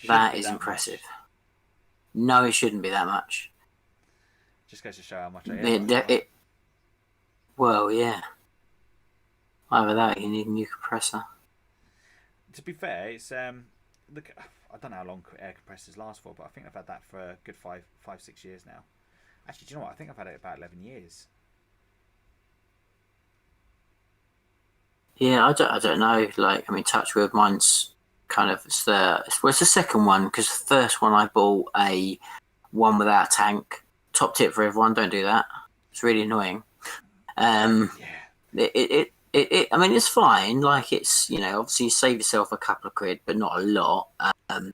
That is impressive. Much. No, it shouldn't be that much. Just goes to show how much I am. Well, yeah. Either that, or you need a new compressor. To be fair, it's look, I don't know how long air compressors last for, but I think I've had that for a good 5-6 years now. Actually, do you know what? I think I've had it about 11 years. Yeah, I don't know. Like, I mean, Touchwood, mine's kind of it's the second one because the first one I bought a one without a tank. Top tip for everyone: don't do that. It's really annoying. Yeah. I mean, it's fine. Like, it's obviously you save yourself a couple of quid, but not a lot. And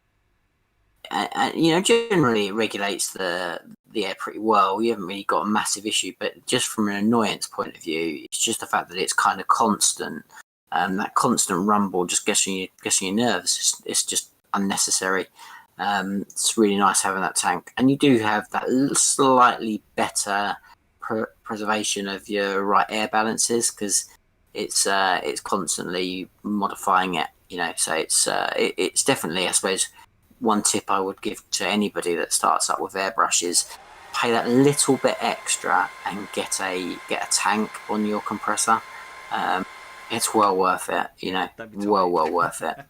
generally it regulates the air pretty well. You haven't really got a massive issue, but just from an annoyance point of view, it's just the fact that it's kind of constant. That constant rumble just gets on your nerves. It's just unnecessary. It's really nice having that tank, and you do have that slightly better preservation of your right air balances because it's constantly modifying it. So it's definitely, I suppose, one tip I would give to anybody that starts up with airbrush is pay that little bit extra and get a tank on your compressor. It's well worth it, well worth it.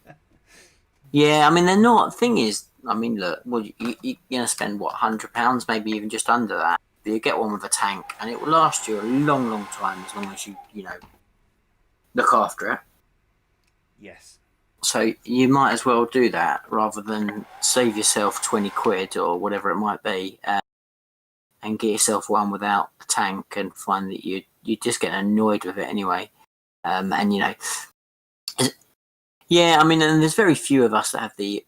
Yeah, I mean, they're not. Thing is, I mean, look, well, you're gonna spend what £100, maybe even just under that. But you get one with a tank, and it will last you a long, long time as long as you look after it. Yes. So you might as well do that rather than save yourself 20 quid or whatever it might be, and get yourself one without a tank and find that you just get annoyed with it anyway. And yeah, I mean, and there's very few of us that have the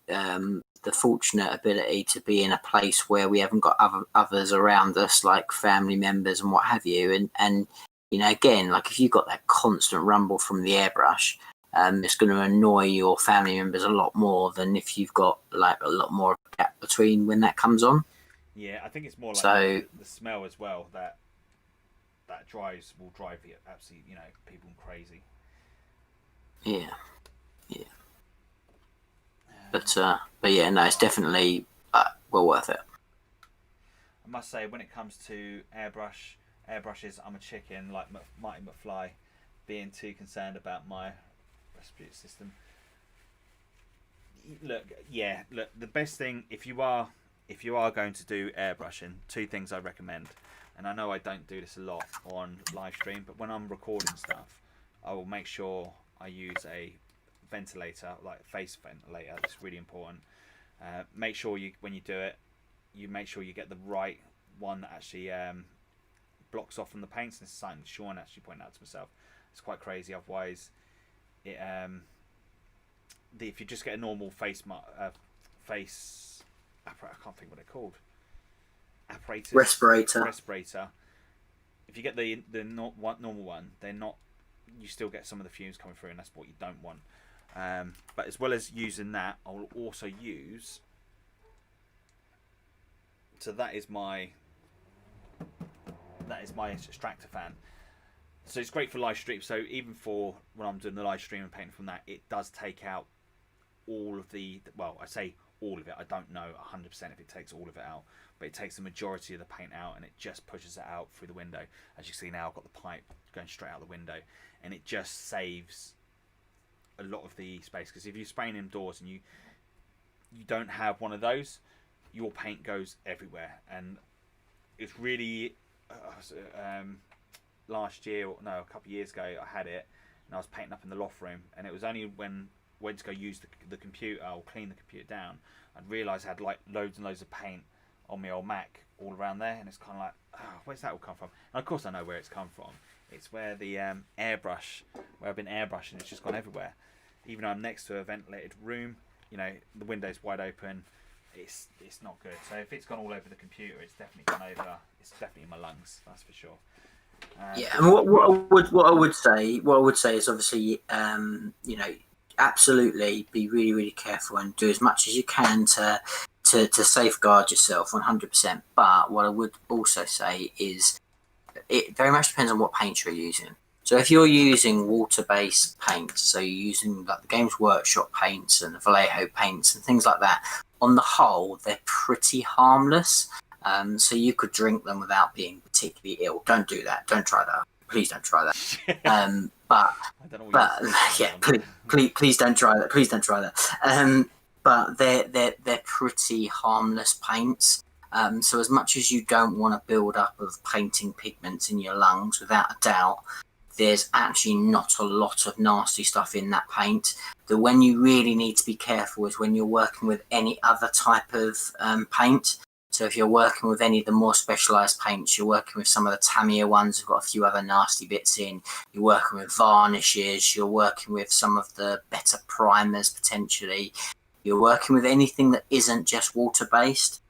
fortunate ability to be in a place where we haven't got others around us, like family members and what have you. And again, like if you've got that constant rumble from the airbrush, it's going to annoy your family members a lot more than if you've got like a lot more gap between when that comes on. Yeah, I think it's more like the smell as well that will drive the absolutely people crazy. Yeah. But yeah, no, it's definitely well worth it. I must say, when it comes to airbrushes, I'm a chicken like Marty McFly, being too concerned about my respiratory system. Look, the best thing if you are going to do airbrushing, 2 things I recommend. And I know I don't do this a lot on live stream, but when I'm recording stuff, I will make sure I use a ventilator, like a face ventilator. That's really important. Make sure when you do it, you make sure you get the right one that actually blocks off from the paints. This is something Sean actually pointed out to myself. It's quite crazy. Otherwise, it if you just get a normal face I can't think what they're called. Apparatus. Respirator. If you get the normal one, they're not. You still get some of the fumes coming through, and that's what you don't want. But as well as using that, I'll also use. So that is my extractor fan. So it's great for live stream. So even for when I'm doing the live stream and painting from that, it does take out all of the. Well, I say all of it. I don't know 100% if it takes all of it out, but it takes the majority of the paint out, and it just pushes it out through the window. As you see now, I've got the pipe going straight out the window, and it just saves a lot of the space. Because if you're spraying indoors and you don't have one of those, your paint goes everywhere. And it's really last year, or no, a couple of years ago, I had it, and I was painting up in the loft room, and it was only when I went to go use the computer or clean the computer down, I'd realised I had like loads and loads of paint on my old Mac all around there, and it's kind of like, oh, where's that all come from? And of course I know where it's come from. It's where the airbrush, where I've been airbrushing, it's just gone everywhere. Even though I'm next to a ventilated room, you know, the window's wide open, it's not good. So if it's gone all over the computer, it's definitely gone over. It's definitely in my lungs, that's for sure. Yeah, and what I would say is obviously, you know, absolutely be really, really careful and do as much as you can to safeguard yourself 100%. But what I would also say is it very much depends on what paint you're using. So if you're using water-based paints, so you're using like the Games Workshop paints and the Vallejo paints and things like that, on the whole, they're pretty harmless. So you could drink them without being particularly ill. Don't do that. Don't try that. Please don't try that. But yeah, please don't try that. Please don't try that. But they're pretty harmless paints. So as much as you don't want to build up of painting pigments in your lungs, without a doubt, there's actually not a lot of nasty stuff in that paint. The when you really need to be careful is when you're working with any other type of paint. So if you're working with any of the more specialised paints, you're working with some of the Tamiya ones who've got a few other nasty bits in, you're working with varnishes, you're working with some of the better primers potentially, you're working with anything that isn't just water-based,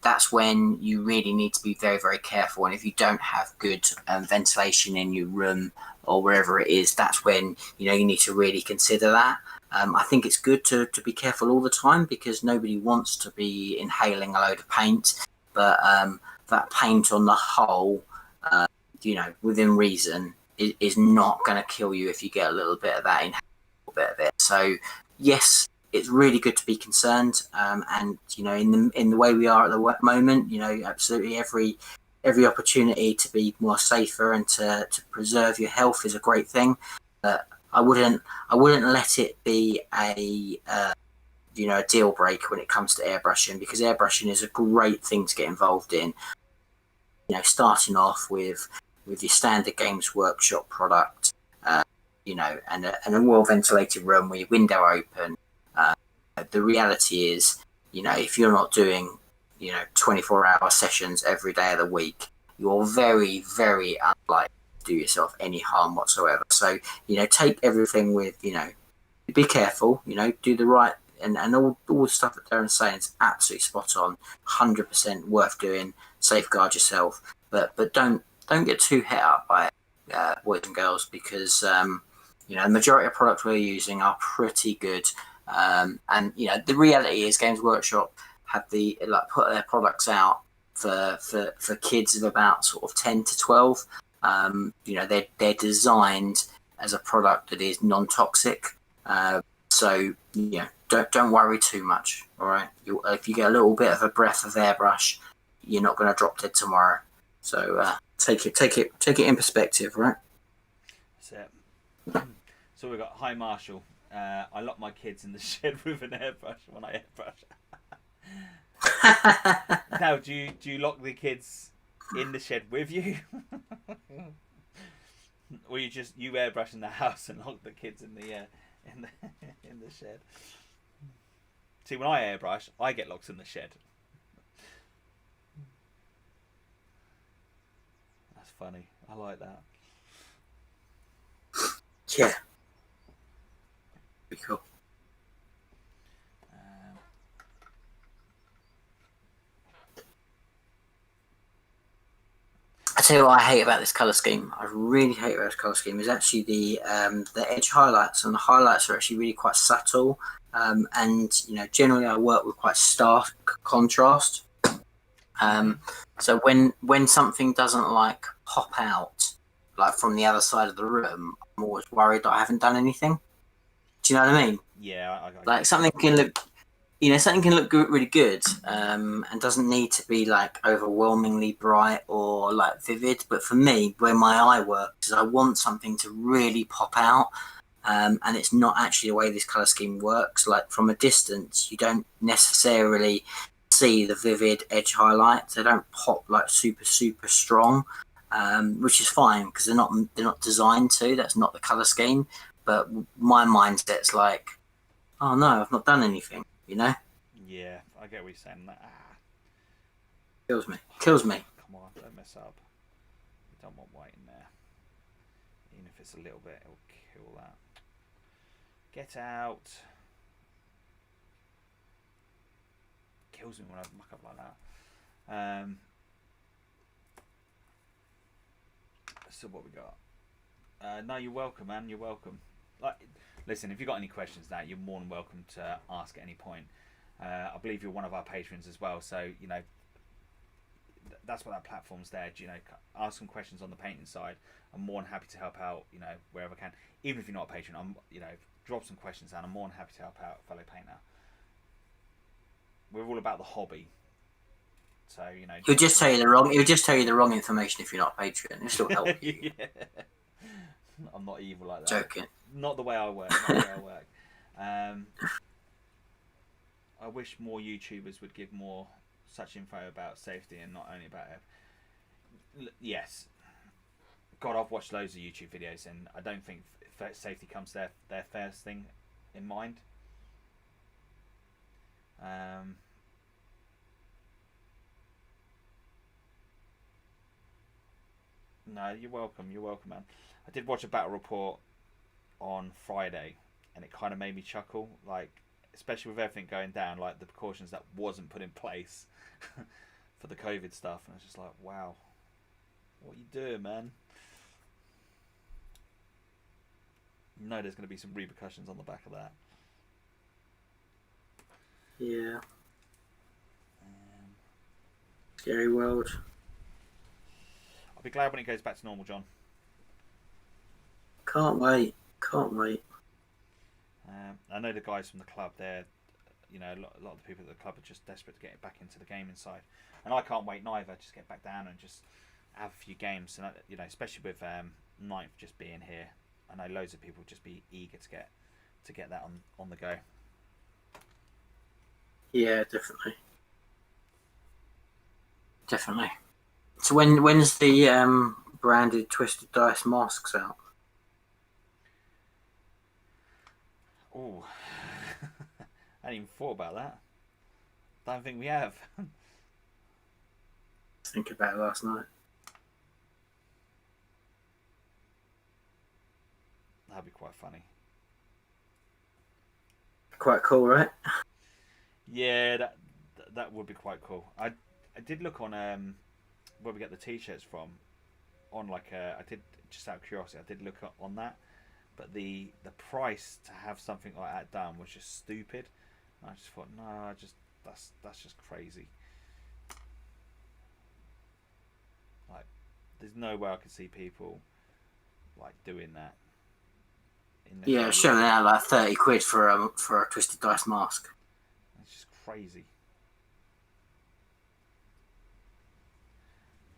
that's when you really need to be very, very careful. And if you don't have good ventilation in your room or wherever it is, that's when, you know, you need to really consider that. I think it's good to be careful all the time because nobody wants to be inhaling a load of paint. But that paint on the whole, you know, within reason, is not going to kill you if you get a little bit of that in, a little bit of it. So yes, it's really good to be concerned. And you know, in the way we are at the moment, you know, absolutely every opportunity to be more safer and to preserve your health is a great thing. But I wouldn't let it be a a deal breaker when it comes to airbrushing, because airbrushing is a great thing to get involved in. You know, starting off with your standard Games Workshop product, you know, and a well ventilated room with your window open. The reality is, you know, if you're not doing, you know, 24-hour sessions every day of the week, you're very, very unlikely to do yourself any harm whatsoever. So, you know, take everything with, you know, be careful, you know, do the right, and all the stuff that Darren's saying is absolutely spot on, 100% worth doing, safeguard yourself, but don't get too hit up by it, boys and girls, because, you know, the majority of products we're using are pretty good. And you know, the reality is Games Workshop have put their products out for kids of about sort of 10 to 12. You know, they're designed as a product that is non-toxic. So you know, don't worry too much. All right, if you get a little bit of a breath of airbrush, you're not going to drop dead tomorrow. So take it in perspective, right? That's it. So we've got Hi Marshall. I lock my kids in the shed with an airbrush when I airbrush. Now, do you lock the kids in the shed with you, or you airbrush in the house and lock the kids in the shed? See, when I airbrush, I get locked in the shed. That's funny. I like that. Yeah. Be cool. I tell you what I hate about this colour scheme. I really hate about this colour scheme is actually the edge highlights, and the highlights are actually really quite subtle. And generally I work with quite stark contrast. So when something doesn't like pop out like from the other side of the room, I'm always worried that I haven't done anything. Do you know what I mean? Yeah, I Like something can look, something can look good, really good, and doesn't need to be like overwhelmingly bright or like vivid. But for me, where my eye works, is I want something to really pop out. And it's not actually the way this color scheme works. Like from a distance, you don't necessarily see the vivid edge highlights. They don't pop like super strong, which is fine because they're not designed to. That's not the color scheme. But my mindset's like, oh no, I've not done anything. Yeah, I get what you're saying. Kills me. Come on, don't mess up. You don't want white in there. Even if it's a little bit, it'll kill that. Get out. Kills me when I muck up like that. So what we got? No, you're welcome, man. You're welcome. Listen, if you've got any questions now, you're more than welcome to ask at any point. I believe you're one of our patrons as well, so that's what that platform's there. Ask some questions on the painting side. I'm more than happy to help out. Wherever I can. Even if you're not a patron, drop some questions down. I'm more than happy to help out a fellow painter. We're all about the hobby. So he'll just tell you the wrong information if you're not a patron. It'll still help you. Yeah. I'm not evil like that. Joking. Not the way I work. I wish more YouTubers would give more such info about safety and not only about it. Yes. God, I've watched loads of YouTube videos and I don't think safety comes their first thing in mind. No, you're welcome, man. I did watch a battle report on Friday and it kind of made me chuckle, like especially with everything going down, like the precautions that wasn't put in place for the COVID stuff, and I was just like, wow, what are you doing, man? No, there's going to be some repercussions on the back of that. Yeah. Scary world. I'll be glad when it goes back to normal, John. Can't wait. I know the guys from the club, they're, a lot of the people at the club are just desperate to get back into the gaming side. And I can't wait neither, just get back down and just have a few games. And, especially with Ninth just being here, I know loads of people just be eager to get that on the go. Yeah, definitely. So when's the branded Twisted Dice masks out? Oh, I hadn't even thought about that. Don't think we have. Think about it last night. That'd be quite funny. Quite cool, right? Yeah, that would be quite cool. I did look on where we get the t-shirts from. On I did, just out of curiosity, I did look on that. But the price to have something like that done was just stupid. And I just thought, no, that's just crazy. Like, there's no way I could see people like doing that. Yeah, shelling out like 30 quid for a Twisted Dice mask. It's just crazy.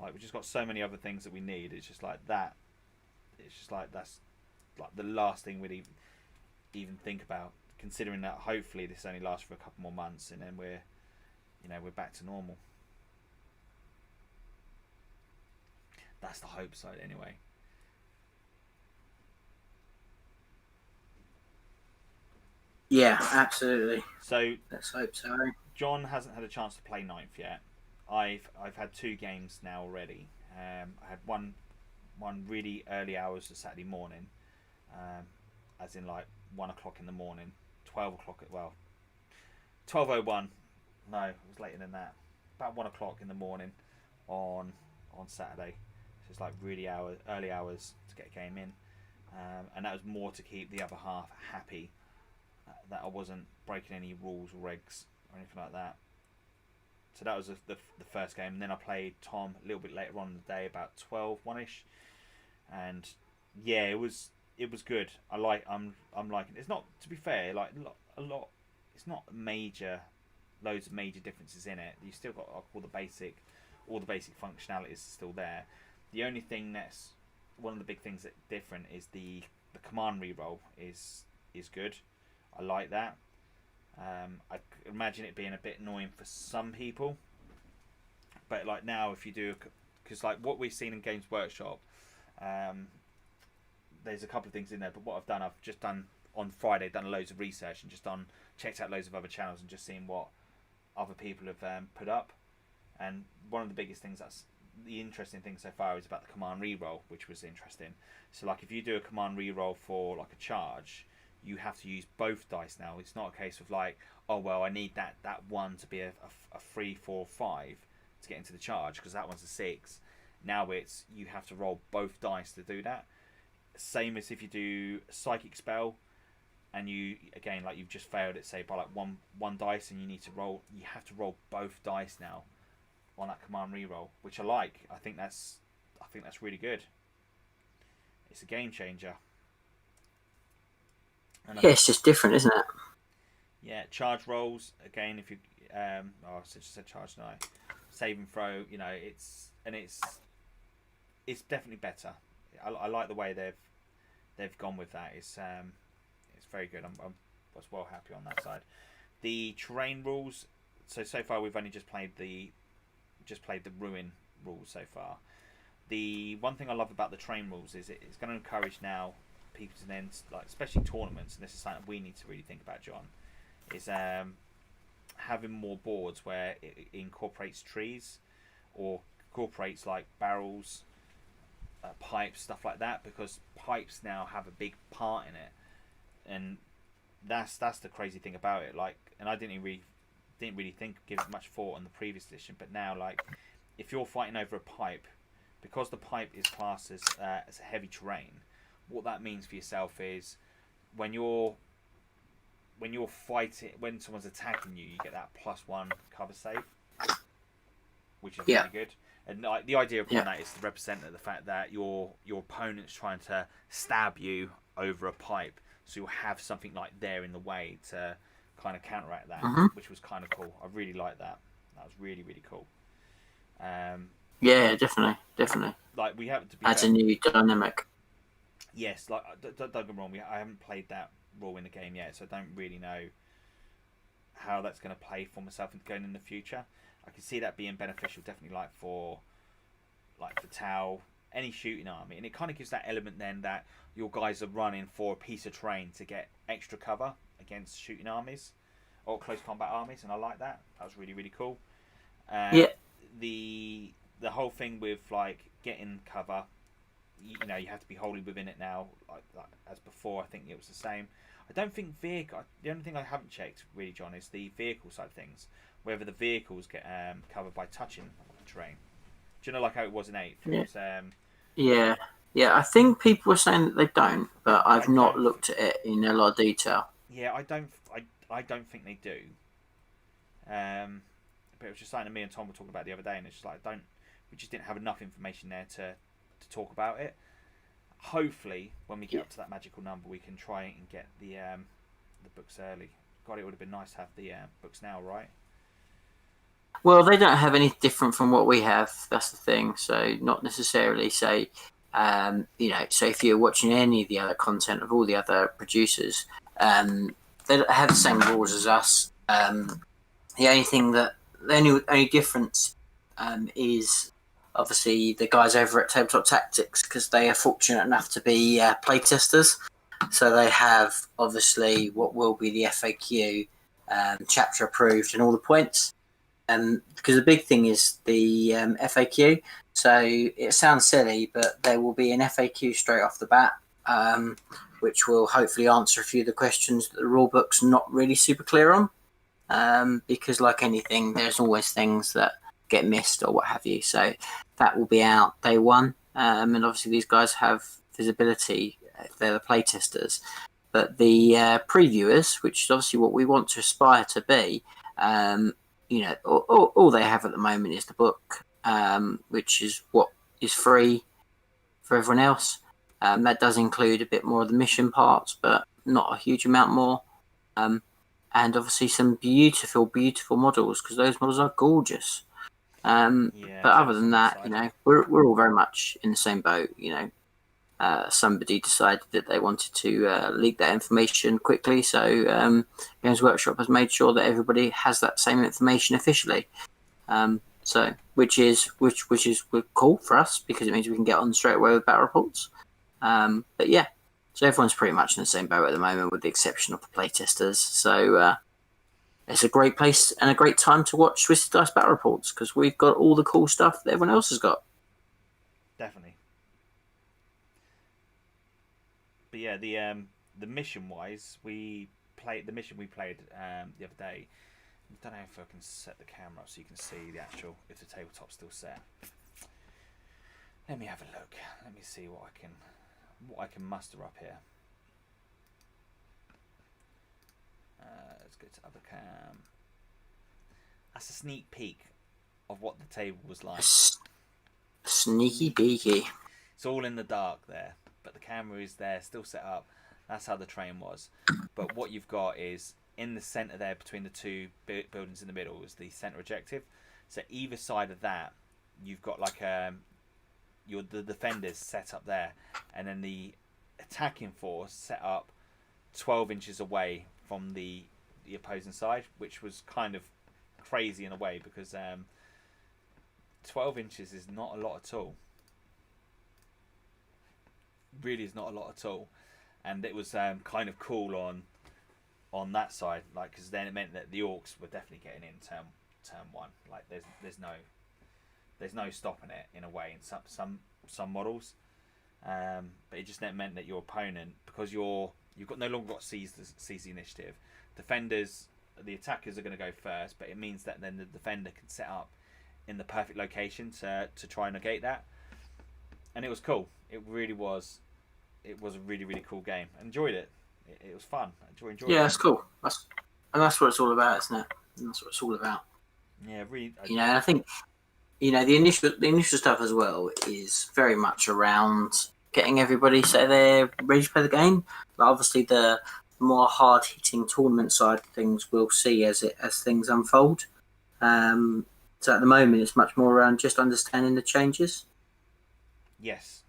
Like, we've just got so many other things that we need. It's just like that. It's just like that's like the last thing we'd even think about, considering that hopefully this only lasts for a couple more months and then we're back to normal. That's the hope side anyway. Yeah, absolutely. So let's hope so. John hasn't had a chance to play Ninth yet. I've had 2 games now already. I had one really early hours of Saturday morning, as in like 1 o'clock in the morning, 12 o'clock. Well, 12:01. No, it was later than that. About 1 o'clock in the morning on Saturday. So it's like really early hours to get a game in, and that was more to keep the other half happy that I wasn't breaking any rules or regs or anything like that. So that was the first game, and then I played Tom a little bit later on in the day, about 1ish, and yeah, it was good. I'm liking it. It's not, to be fair, like a lot. It's not loads of major differences in it. You still got all the basic functionalities still there. The only thing that's one of the big things that's different is the command reroll is good. I like that. I imagine it being a bit annoying for some people, but like now, if you do, because like what we've seen in Games Workshop, there's a couple of things in there. But what I've just done on Friday, done loads of research and checked out loads of other channels and just seen what other people have put up. And one of the biggest things, that's the interesting thing so far, is about the command reroll, which was interesting. So like if you do a command reroll for like a charge, you have to use both dice now. It's not a case of like, oh well, I need that one to be a 3, 4, 5 to get into the charge because that one's a 6. Now it's you have to roll both dice to do that. Same as if you do a psychic spell, and you again like you've just failed it, say by like one dice, and you need to roll. You have to roll both dice now on that command reroll, which I like. I think that's really good. It's a game changer. Yeah, it's just different, isn't it? Yeah, charge rolls again. If you I just said charge now. Save and throw. You know, it's definitely better. I like the way they've gone with that. It's very good. I was well happy on that side. The terrain rules. So far we've only just played the ruin rules so far. The one thing I love about the terrain rules is it's going to encourage now people to then, like, especially tournaments, and this is something we need to really think about, John, is having more boards where it incorporates trees or incorporates like barrels, pipes, stuff like that, because pipes now have a big part in it, and that's the crazy thing about it. Like, and I didn't really give it much thought on the previous edition, but now, like, if you're fighting over a pipe, because the pipe is classed as a heavy terrain, what that means for yourself is when you're fighting, when someone's attacking you, you get that +1 cover save, which is really good. And like the idea of that is to represent the fact that your opponent's trying to stab you over a pipe, so you'll have something like there in the way to kind of counteract that, which was kind of cool. I really like that. That was really, really cool. Yeah, definitely. Like we have to be adds a new dynamic. Yes, like don't get me wrong. I haven't played that rule in the game yet, so I don't really know how that's going to play for myself going in the future. I can see that being beneficial, definitely, like for Tau, any shooting army, and it kind of gives that element then that your guys are running for a piece of terrain to get extra cover against shooting armies or close combat armies, and I like that. That was really, really cool. The whole thing with like getting cover, you know, you have to be wholly within it now, like as before. I think it was the same. I don't think vehicle. The only thing I haven't checked really, John, is the vehicle side of things. Whether the vehicles get covered by touching the terrain. Do you know like how it was in 8th? Yeah. I think people were saying that they don't, but I've not looked at it in a lot of detail. Yeah, I don't think they do. But it was just something that me and Tom were talking about the other day, and it's just like we just didn't have enough information there to talk about it. Hopefully, when we get up to that magical number, we can try and get the books early. God, it would have been nice to have the books now, right? Well, they don't have any different from what we have. That's the thing. So not necessarily say, so if you're watching any of the other content of all the other producers, they don't have the same rules as us. The only difference is obviously the guys over at Tabletop Tactics, because they are fortunate enough to be playtesters. So they have obviously what will be the FAQ, chapter approved, and all the points. Because the big thing is the FAQ. So it sounds silly, but there will be an FAQ straight off the bat, which will hopefully answer a few of the questions that the rulebook's not really super clear on. Because like anything, there's always things that get missed or what have you. So that will be out day one. And obviously these guys have visibility if they're the playtesters. But the previewers, which is obviously what we want to aspire to be, all they have at the moment is the book, which is what is free for everyone else. That does include a bit more of the mission parts, but not a huge amount more. And obviously some beautiful, beautiful models, because those models are gorgeous. But other than that, we're all very much in the same boat. Somebody decided that they wanted to leak that information quickly, so Games Workshop has made sure that everybody has that same information officially. Which is cool for us, because it means we can get on straight away with battle reports. But yeah, so everyone's pretty much in the same boat at the moment, with the exception of the playtesters. So it's a great place and a great time to watch Twisted Dice battle reports, because we've got all the cool stuff that everyone else has got. Definitely. But yeah, the mission wise, the mission we played the other day. I don't know if I can set the camera up so you can see the actual, if the tabletop's still set. Let me have a look. Let me see what I can muster up here. Let's go to other cam. That's a sneak peek of what the table was like. Sneaky beaky. It's all in the dark there, but the camera is there, still set up. That's how the train was. But what you've got is, in the centre there, between the two buildings in the middle, is the centre objective. So either side of that, you've got like the defenders set up there, and then the attacking force set up 12 inches away from the opposing side, which was kind of crazy in a way, because 12 inches is not a lot at all. Really is not a lot at all. And it was kind of cool on that side, like, because then it meant that the orcs were definitely getting in turn one. Like there's no stopping it in a way in some models. But it just meant that your opponent, because you've no longer got seize the initiative. Defenders, the attackers are going to go first, but it means that then the defender can set up in the perfect location to try and negate that. And it was cool. It really was. It was a really, really cool game. I enjoyed it. It was fun. I enjoyed it. Yeah, it's cool. That's what it's all about, isn't it? And that's what it's all about. Yeah, really. I think the initial stuff as well is very much around getting everybody so they're ready to play the game. But obviously, the more hard hitting tournament side of things we'll see as things unfold. So at the moment, it's much more around just understanding the changes. Yes,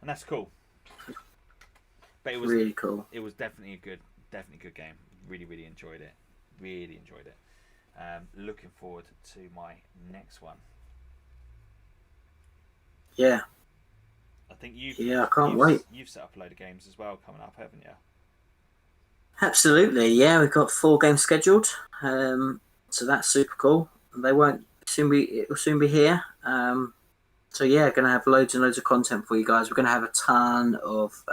and that's cool. But it was really cool. It was definitely a good game. Really, really enjoyed it. Really enjoyed it. Looking forward to my next one. Yeah. I think I can't wait. You've set up a load of games as well coming up, haven't you? Absolutely. Yeah, we've got 4 games scheduled. So that's super cool. It will soon be here. So yeah, going to have loads and loads of content for you guys. We're going to have a ton of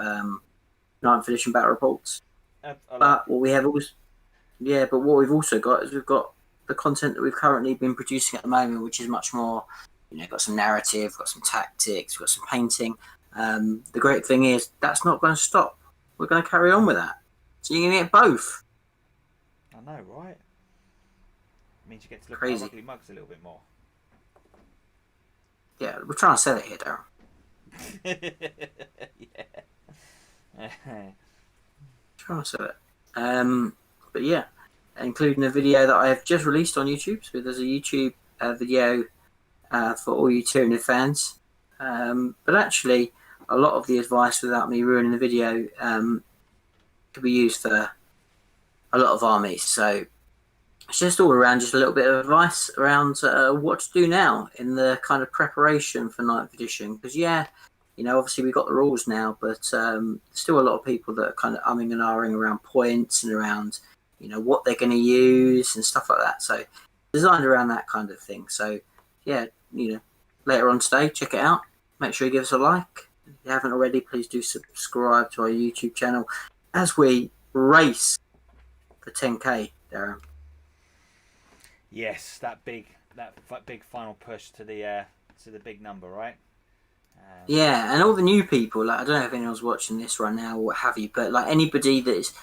9th edition battle reports. But what we've also got is we've got the content that we've currently been producing at the moment, which is much more, got some narrative, got some tactics, got some painting. The great thing is that's not going to stop. We're going to carry on with that. So you're going to get both. I know, right? It means you get to look Crazy. at Ugly Mugs a little bit more. Yeah, we're trying to sell it here, Darren. Yeah. Trying to sell it. But yeah, including a video that I have just released on YouTube. So there's a YouTube video for all you Tyranid fans. But actually, a lot of the advice, without me ruining the video, could be used for a lot of armies. So it's just all around, just a little bit of advice around what to do now in the kind of preparation for 9th edition. Because obviously we've got the rules now, but still a lot of people that are kind of umming and ahhing around points and around, what they're going to use and stuff like that. So designed around that kind of thing. So yeah, later on today, check it out. Make sure you give us a like, you haven't already, please do subscribe to our YouTube channel as we race for 10k, Darren. Yes, that big final push to the big number, right? Yeah, and all the new people, like I don't know if anyone's watching this right now or what have you, but like anybody that's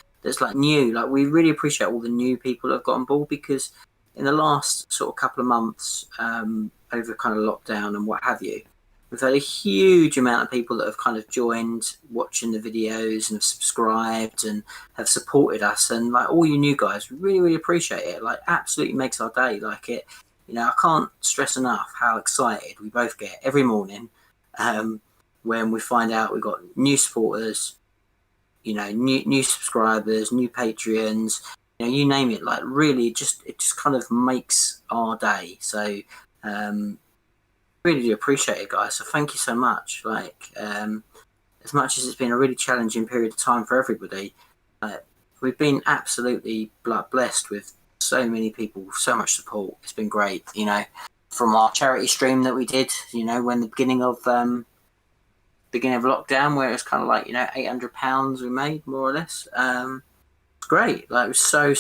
like new, like we really appreciate all the new people that have got on board, because in the last sort of couple of months, over kind of lockdown and what have you, we've had a huge amount of people that have kind of joined watching the videos and have subscribed and have supported us, and like all you new guys, really, really appreciate it. Like absolutely makes our day. Like it, you know, I can't stress enough how excited we both get every morning when we find out we've got new supporters, you know, new subscribers, new Patreons, you know, you name it. Like really, it just kind of makes our day. So really do appreciate it, guys. So thank you so much. Like as much as it's been a really challenging period of time for everybody, we've been absolutely blessed with so many people, so much support. It's been great, you know, from our charity stream that we did, you know, when the beginning of lockdown, where it was kind of like, you know, £800 we made, more or less. It's great. Like, we're so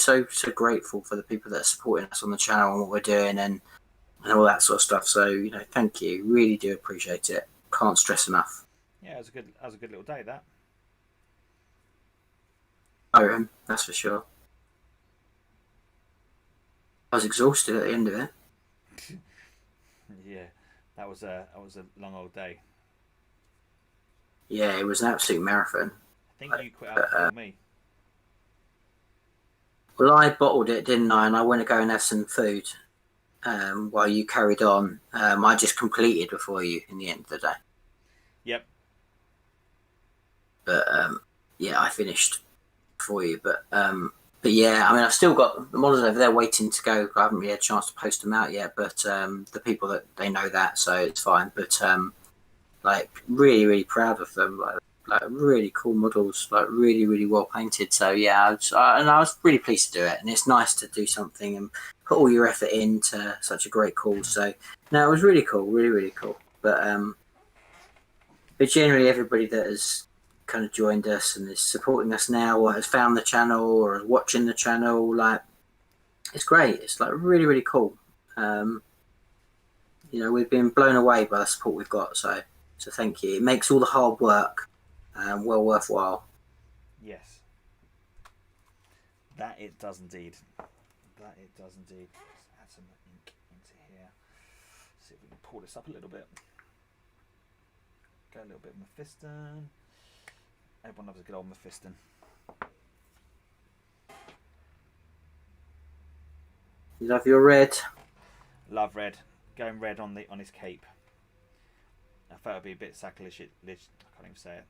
grateful for the people that are supporting us on the channel and what we're doing and all that sort of stuff. So, you know, thank you. Really do appreciate it. Can't stress enough. Yeah, it was a good little day, that. Oh, that's for sure. I was exhausted at the end of it. Yeah, that was a long old day. Yeah, it was an absolute marathon. I think you quit out before me. Well, I bottled it, didn't I? And I went to go and have some food while you carried on. I just completed before you in the end of the day. Yep. But yeah, I finished for you. But yeah, I mean, I've still got the models over there waiting to go. I haven't really had a chance to post them out yet, but the people that they know that, so it's fine. But like, really proud of them. Like really cool models, like really well painted. So yeah, I was really pleased to do it, and it's nice to do something and put all your effort into such a great cause. So no, it was really cool, really cool. But generally, everybody that has kind of joined us and is supporting us now, or has found the channel, or is watching the channel, like it's great. It's like really cool. You know, we've been blown away by the support we've got. So thank you. It makes all the hard work well worthwhile. Yes. That it does indeed. That it does indeed. Let's add some ink into here. See if we can pull this up a little bit. Go a little bit Mephiston. Everyone loves a good old Mephiston. You love your red? Love red. Going red on his cape. I thought it'd be a bit sacrilegious. I can't even say it.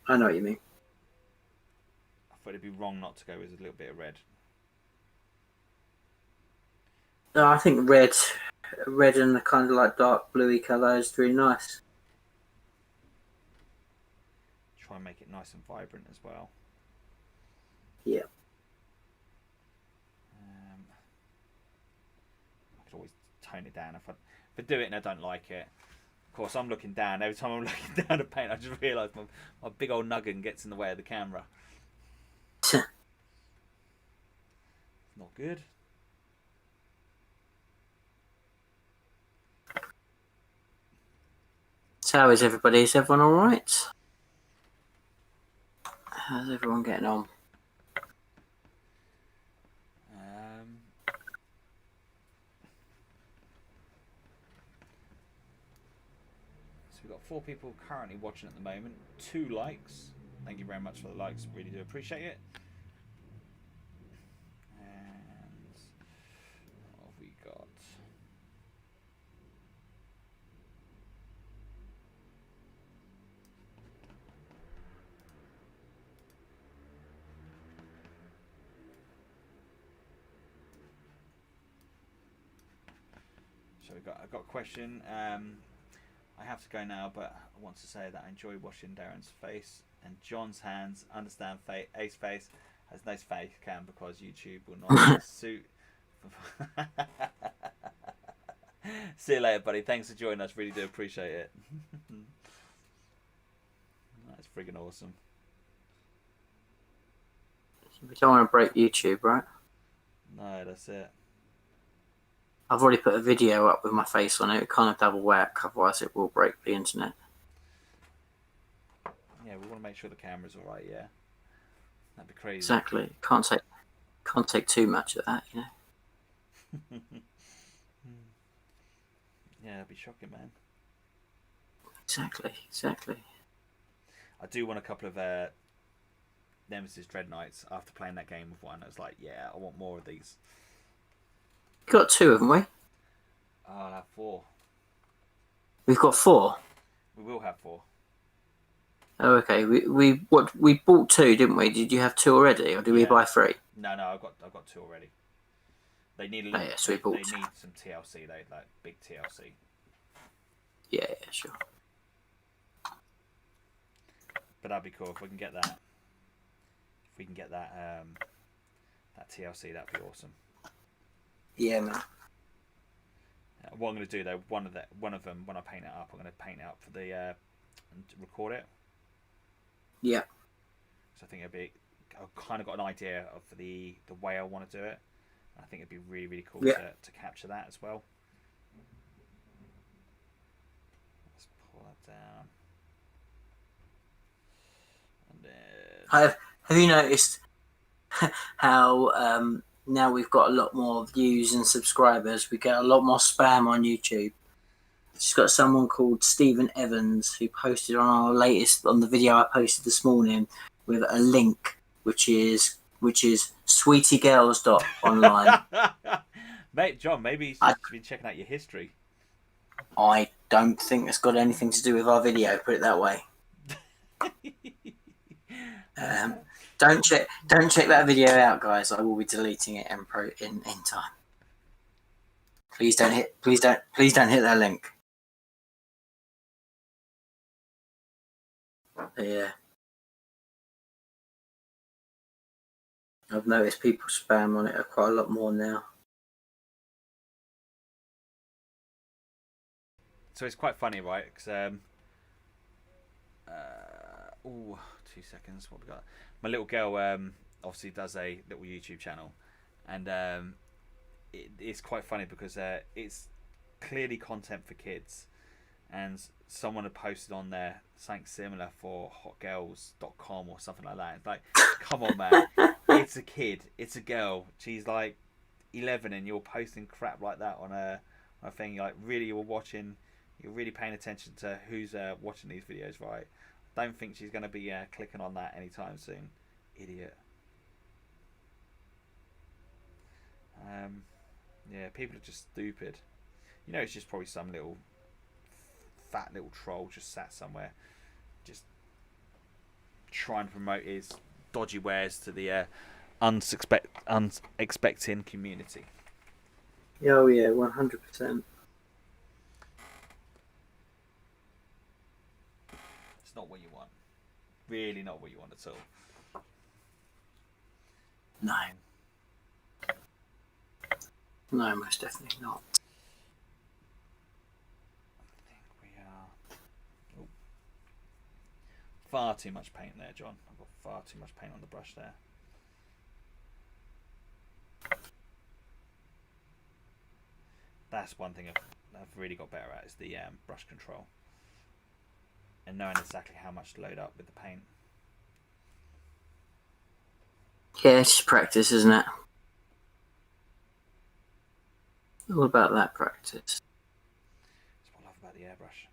I know what you mean. I thought it'd be wrong not to go with a little bit of red. No, I think red and the kind of like dark bluey colour is really nice. Try and make it nice and vibrant as well. Yeah. I could always tone it down if I do it and I don't like it. Of course, I'm looking down. Every time I'm looking down at paint, I just realise my big old noggin gets in the way of the camera. Not good. So how is everybody? Is everyone alright? How's everyone getting on? So we've got 4 people currently watching at the moment. 2 likes. Thank you very much for the likes. Really do appreciate it. And what have we got? So I've got a question. I have to go now, but I want to say that I enjoy watching Darren's face and John's hands. Understand Ace face has no face cam because YouTube will not suit. See you later, buddy. Thanks for joining us. Really do appreciate it. friggin' awesome. We don't want to break YouTube, right? No, that's it. I've already put a video up with my face on it. It kind of double whack, otherwise it will break the internet. Yeah, we want to make sure the camera's all right. Yeah, that'd be crazy. Exactly. Can't take too much of that, you know. Yeah, that'd be shocking, man. Exactly. I do want a couple of Nemesis Dread Knights after playing that game with one. I was like, yeah, I want more of these. Got 2, haven't we? I'll have 4. We've got 4. We will have 4. Oh, okay. We bought 2, didn't we? Did you have 2 already, or did we buy 3? No, I've got 2 already. They need a little. So we bought they need some TLC. They like big TLC. Yeah, sure. But that'd be cool if we can get that. If we can get that that TLC, that'd be awesome. Yeah, man. What I'm going to do though, one of them, when I paint it up, I'm going to paint it up for the and record it. Yeah. So I think I've kind of got an idea of the way I want to do it. I think it'd be really, really cool to capture that as well. Let's pull that down. And then... Have you noticed how now we've got a lot more views and subscribers? We get a lot more spam on YouTube. Just got someone called Stephen Evans who posted on the video I posted this morning with a link which is sweetiegirls.online. Mate, John, maybe he's just been checking out your history. I don't think it's got anything to do with our video, put it that way. Don't check that video out, guys. I will be deleting it in time. Please don't hit that link. Yeah. I've noticed people spam on it quite a lot more now. So it's quite funny, right? Because 2 seconds. What we got? My little girl obviously does a little YouTube channel, and it's quite funny because it's clearly content for kids, and someone had posted on there something similar for hotgirls.com or something like that. It's like, come on, man. It's a kid. It's a girl. She's like 11 and you're posting crap like that on a thing. You're like, really, you're really paying attention to who's watching these videos, right? Don't think she's going to be clicking on that anytime soon. Idiot. Yeah, people are just stupid. You know, it's just probably some little fat little troll just sat somewhere, just trying to promote his dodgy wares to the unexpecting community. Oh yeah, 100%. It's not what you want. Really not what you want at all. No. No, most definitely not. I think we are... Oh. Far too much paint there, John. I've got far too much paint on the brush there. That's one thing I've really got better at, is the brush control. And knowing exactly how much to load up with the paint. Yeah, it's just practice, isn't it? All about that practice. That's what I love about the airbrush.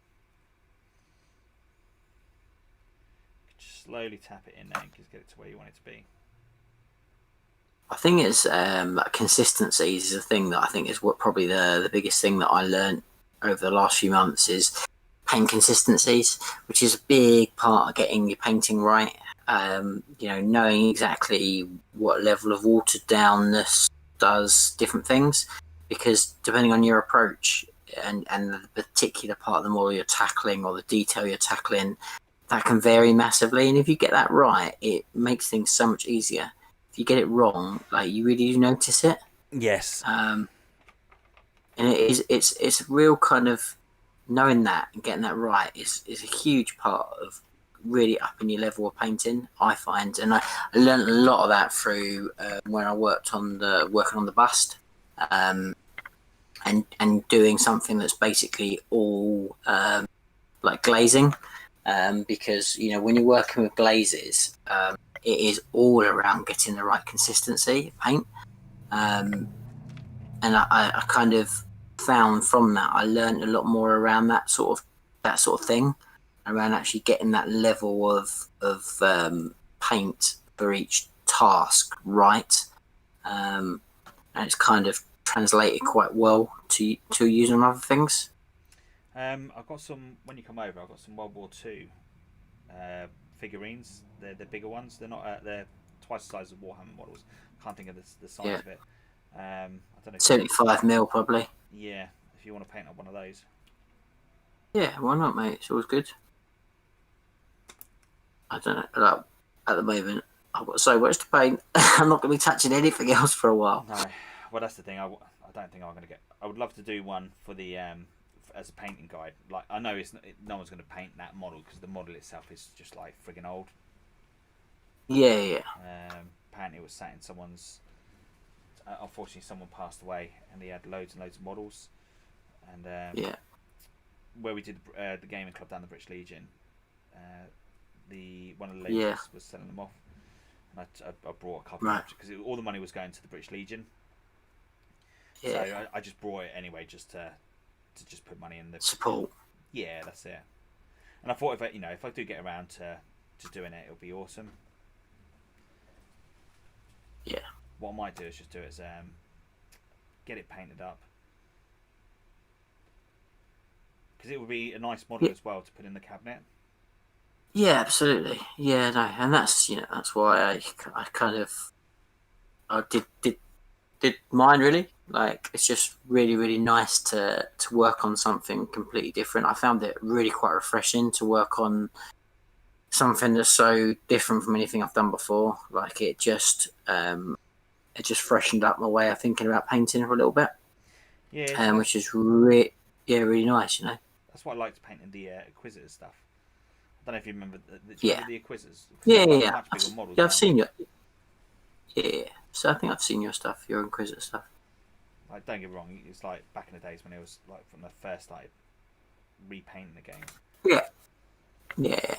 You can just slowly tap it in there and just get it to where you want it to be. I think it's consistency is a thing that I think is what probably the biggest thing that I learned over the last few months is paint consistencies, which is a big part of getting your painting right. Knowing exactly what level of watered downness does different things, because depending on your approach and the particular part of the model you're tackling or the detail you're tackling, that can vary massively. And if you get that right, it makes things so much easier. If you get it wrong, like, you really do notice it. Yes. And it's real kind of knowing that and getting that right is a huge part of really upping your level of painting, I find. And I learned a lot of that through when I working on the bust, and doing something that's basically all like glazing, because when you're working with glazes, it is all around getting the right consistency of paint. And I kind of found from that I learned a lot more around that sort of thing, around actually getting that level of paint for each task right, and it's kind of translated quite well to use on other things. I've got some. When you come over, I've got some World War Two figurines. They're the bigger ones. They're not. They're twice the size of Warhammer models. Can't think of the size of it. I don't know. 75 mil probably. Yeah, if you want to paint up one of those. Yeah, why not, mate? It's always good. I don't know. Like, at the moment, I've got so much to paint. I'm not going to be touching anything else for a while. No, well, that's the thing. I don't think I'm going to get. I would love to do one for the as a painting guide. Like, I know no one's going to paint that model because the model itself is just like friggin' old. Yeah. Apparently, it was sat in someone's. Unfortunately, someone passed away, and he had loads and loads of models. And where we did the gaming club down the British Legion, one of the ladies was selling them off, and I brought a couple because all the money was going to the British Legion. Yeah. So I just brought it anyway, just to just put money in the support. Yeah, that's it. And I thought if I do get around to doing it, it'll be awesome. Yeah. What I might do is just do it as get it painted up, because it would be a nice model as well to put in the cabinet. Yeah, absolutely. Yeah, no, and that's why I kind of did mine really. Like, it's just really, really nice to work on something completely different. I found it really quite refreshing to work on something that's so different from anything I've done before. Like, it just freshened up my way of thinking about painting for a little bit. Yeah, which is really nice, That's what I liked painting the Inquisitor stuff. I don't know if you remember the Inquisitors. Yeah. Much bigger models, I've seen your. Yeah, so I think I've seen your stuff, your Inquisitor stuff. Like, don't get me wrong, it's like back in the days when it was like from the first started repainting the game. Yeah.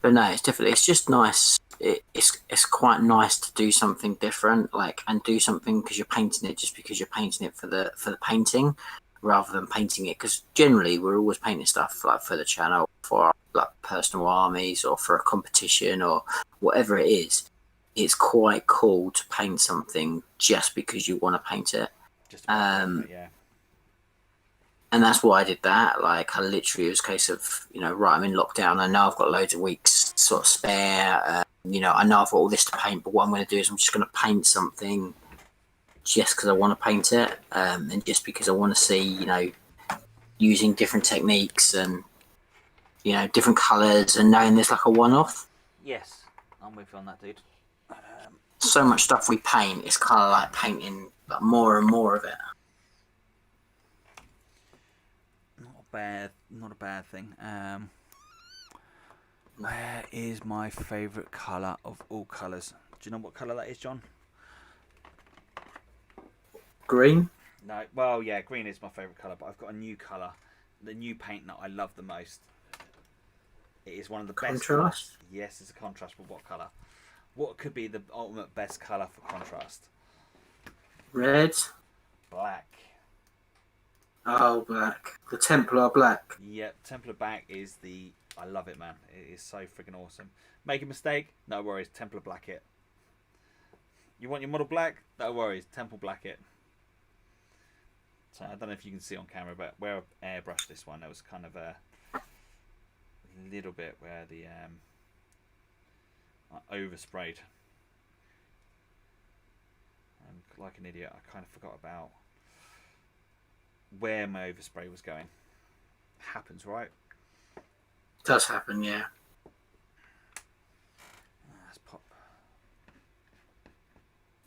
But no, it's just nice. It's quite nice to do something different, like, and do something because you're painting it just because you're painting it for the painting, rather than painting it because generally we're always painting stuff like for the channel, for like personal armies, or for a competition, or whatever it is. It's quite cool to paint something just because you want to paint it. Yeah. And that's why I did that. Like, I literally, it was a case of, right, I'm in lockdown. I know I've got loads of weeks sort of spare. I know I've got all this to paint, but what I'm going to do is I'm just going to paint something just because I want to paint it, and just because I want to see, using different techniques and, different colours, and knowing there's like a one-off. Yes, I'm with you on that, dude. So much stuff we paint, it's kind of like painting like more and more of it. Not a bad thing. Where is my favourite colour of all colours? Do you know what colour that is, John? Green? No, well, yeah, green is my favourite colour, but I've got a new colour, the new paint that I love the most. It is one of the best. Contrast? Yes, it's a contrast, but what colour? What could be the ultimate best colour for contrast? Red? Black. Oh, black. The Templar black. Yep, Templar black is I love it, man. It is so freaking awesome. Make a mistake? No worries, Templar black it. You want your model black? No worries, Templar black it. So I don't know if you can see on camera, but where I airbrushed this one, there was kind of a little bit where the I oversprayed. And like an idiot, I kind of forgot about where my overspray was going. Happens, right? Does happen, yeah. Let's pop.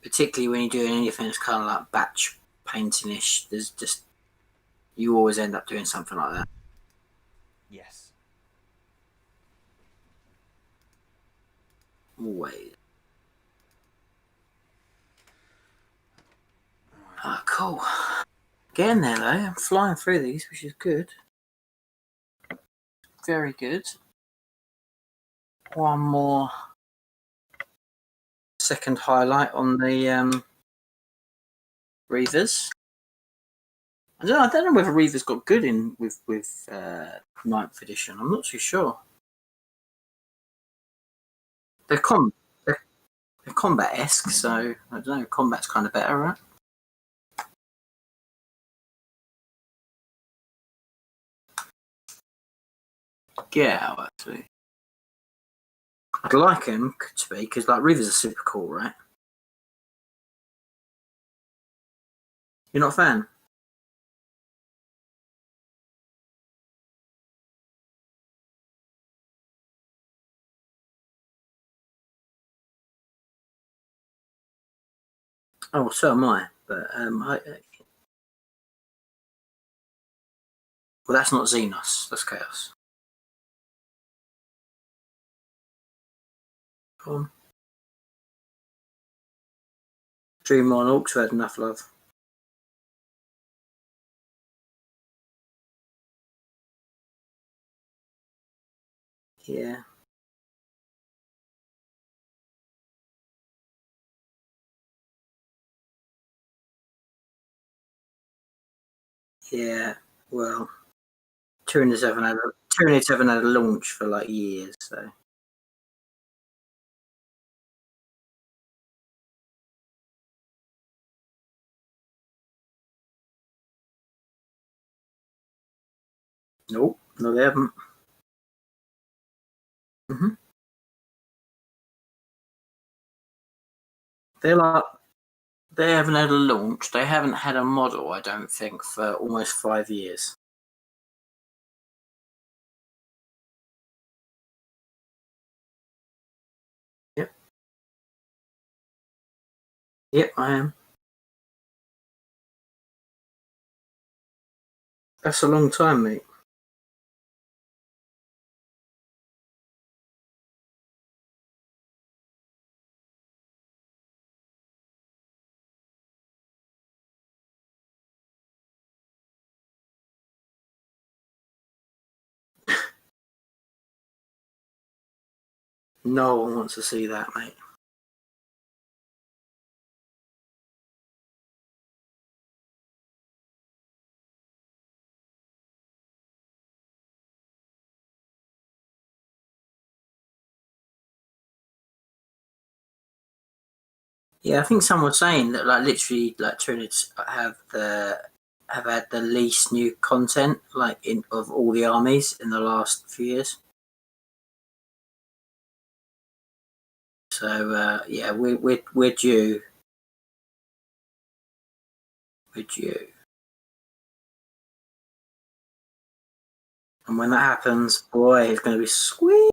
Particularly when you're doing anything that's kind of like batch painting-ish, there's just, you always end up doing something like that. Yes. Always. Ah, cool. Getting there though. I'm flying through these, which is good. Very good. One more second highlight on the Reavers. I don't know whether Reavers got good in with 9th edition. I'm not too sure. They're combat-esque, so I don't know. Combat's kind of better, right? Yeah, actually. I'd like them to be, because like Reavers are super cool, right? You're not a fan? Oh, so am I. But well, that's not Xenos. That's Chaos. Go on. Dream Monarchs who had enough love. Yeah. Yeah. Well, Tyranids haven't had a launch for like years, so. Nope, no, they haven't. Mm-hmm. They haven't had a launch. They haven't had a model, I don't think, for almost 5 years. Yep. Yep, I am. That's a long time, mate. No one wants to see that, mate. Yeah, I think someone was saying that, like, literally, like, Tyranids have had the least new content, like, of all the armies in the last few years. So yeah, we're due. We're due. And when that happens, boy, it's going to be sweet.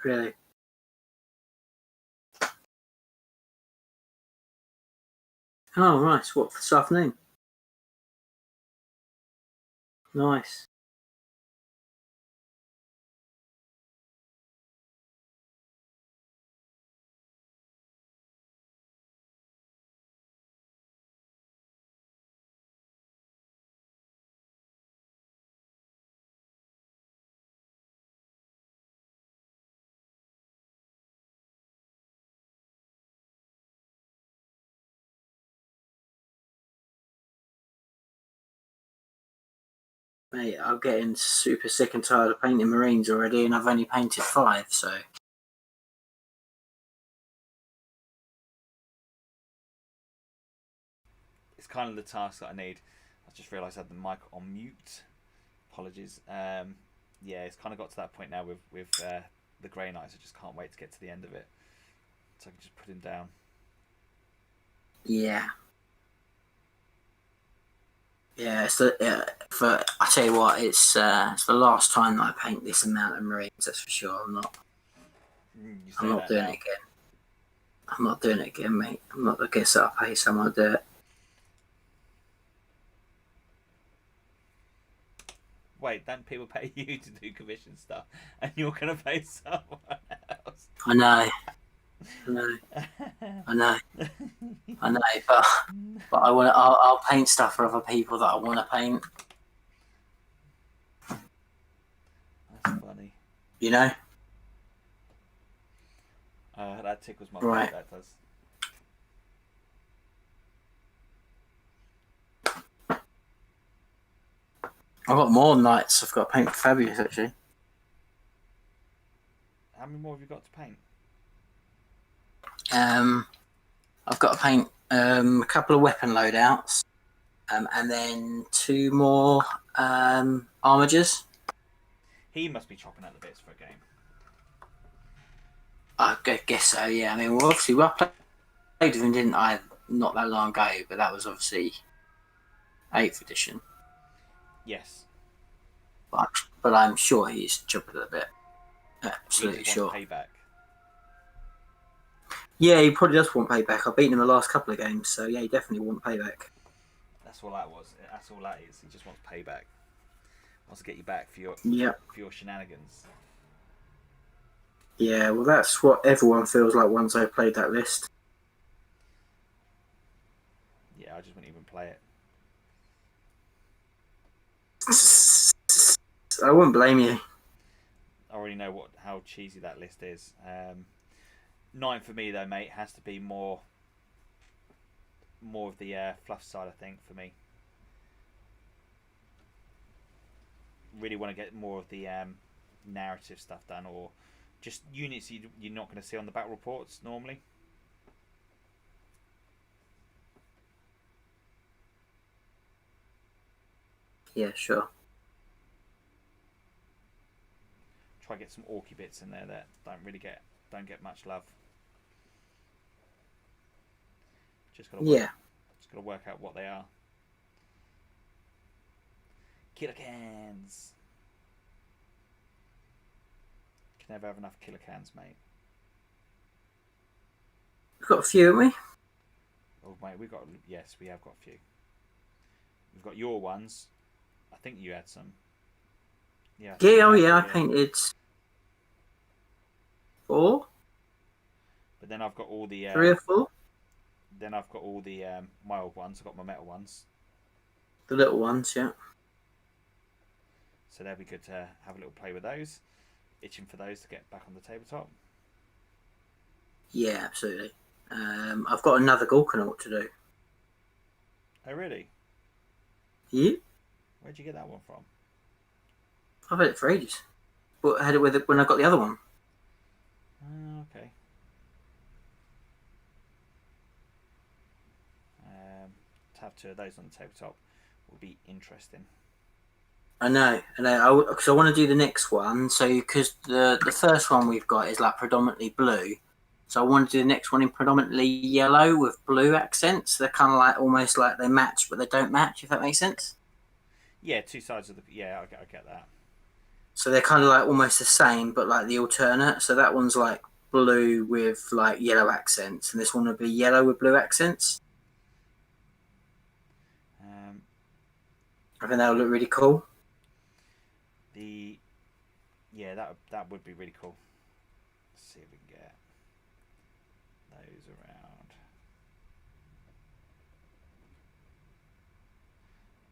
Really. Oh, nice. What, this afternoon? Nice. Mate, I'm getting super sick and tired of painting Marines already, and I've only painted 5, so. it's kind of the task that I need. I just realised I had the mic on mute. Apologies. Yeah, it's kind of got to that point now with the Grey Knights. I just can't wait to get to the end of it, so I can just put him down. Yeah. Yeah, I tell you what, it's the last time that I paint this amount of Marines. That's for sure. I'm not doing it again. I'm not doing it again, mate. I'm not gonna get up, pay someone to do it. Wait, don't people pay you to do commission stuff, and you're gonna pay someone else? I know, but I want. I'll paint stuff for other people that I want to paint. That's funny. You know. That tickles my right. That does. I've got more knights. I've got to paint for Fabius actually. How many more have you got to paint? I've got to paint a couple of weapon loadouts, and then 2 more armigers. He must be chopping at the bits for a game. I guess so. Yeah. I mean, well, obviously, I played with him, didn't I? Not that long ago, but that was obviously 8th edition. Yes. But I'm sure he's chopping a bit. Absolutely sure. Payback. Yeah, he probably does want payback. I've beaten him the last couple of games, so yeah, he definitely wants payback. That's all that was. That's all that is. He just wants payback. Wants to get you back for your shenanigans. Yeah, well, that's what everyone feels like once they played that list. Yeah, I just wouldn't even play it. I wouldn't blame you. I already know how cheesy that list is. 9 for me though, mate, has to be more of the fluff side, I think, for me. Really want to get more of the narrative stuff done, or just units you're not going to see on the battle reports normally. Yeah, sure. Try to get some orky bits in there that don't get much love. Just gotta work out what they are. Killer cans. Can never have enough killer cans, mate. We've got a few, haven't we? Oh, mate, we have got a few. We've got your ones. I think you had some. Yeah. I painted 4. But then I've got all the 3 or 4. Then I've got all the my old ones. I've got my metal ones. The little ones, yeah. So that'd be good to have a little play with those. Itching for those to get back on the tabletop. Yeah, absolutely. I've got another Gorkanaut to do. Oh, really? Yeah. Where'd you get that one from? I've had it for ages. But I had it with when I got the other one. Oh, okay. To have 2 of those on the tabletop will be interesting. I know, because I want to do the next one. So, because the first one we've got is like predominantly blue, so I want to do the next one in predominantly yellow with blue accents. They're kind of like almost like they match, but they don't match. If that makes sense. Yeah, 2 sides of the. Yeah, I get that. So they're kind of like almost the same, but like the alternate. So that one's like blue with like yellow accents, and this one would be yellow with blue accents. I think that would look really cool. That would be really cool. Let's see if we can get those around.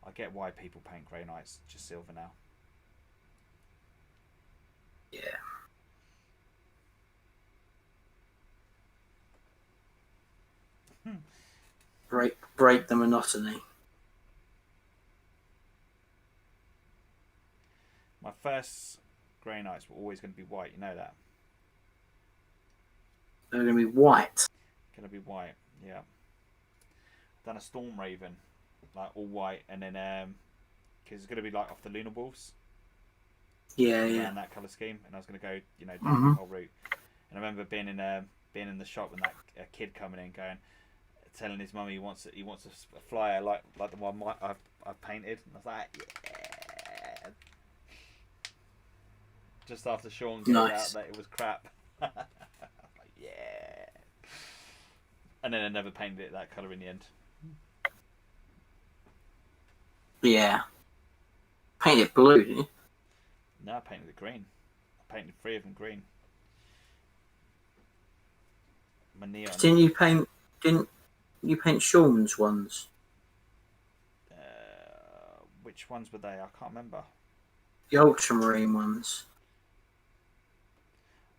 I get why people paint Grey Knights just silver now. Yeah. Break the monotony. My first Grey Knights were always going to be white. You know that. They're going to be white. Going to be white. Yeah. done a Storm Raven, like all white, and then because it's going to be like off the Lunar Wolves. Yeah, around that colour scheme, and I was going to go, down Mhm. the whole route. And I remember being in the shop when that a kid coming in, telling his mum he wants a flyer like the one I've painted. And I was like, yeah. Just after Sean gave out Nice. that it was crap. I was like, yeah. And then I never painted it that colour in the end. Yeah. Paint it blue, didn't you? No, I painted it green. I painted 3 of them green. My neon. Didn't you paint Sean's ones? Which ones were they? I can't remember. The ultramarine ones.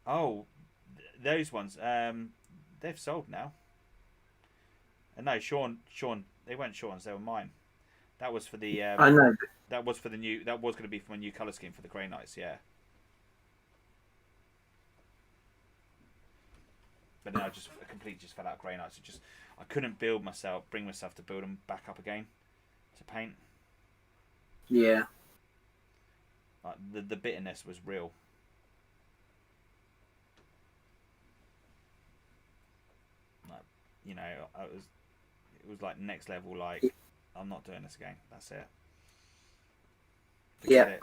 Oh, those ones. They've sold now. No, Sean. They weren't Sean's. They were mine. That was for the. I know. That was for the new. That was going to be for my new color scheme for the Grey Knights. Yeah. But then I completely fell out of Grey Knights. I couldn't bring myself to build them back up again, to paint. Yeah. Like the bitterness was real. Like, it was like next level. Like, I'm not doing this again. That's it. Forget it.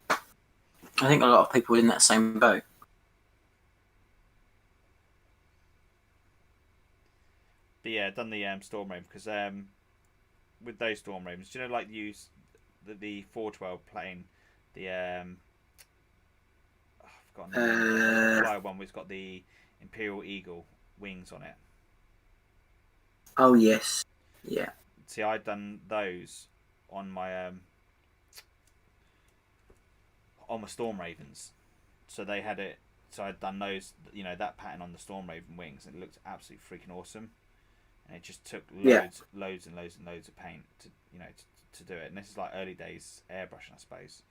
I think a lot of people in that same boat. But yeah, done the Storm Raven because with those Storm Ravens, do you know, like use the 412 plane, the I've forgotten the name of it. The flyer one which got the Imperial Eagle wings on it. Oh yes, yeah. See, I'd done those on my Storm Ravens, so they had it. So I'd done those, that pattern on the Storm Raven wings, and it looked absolutely freaking awesome. And it just took loads of paint to do it. And this is like early days airbrushing, I suppose.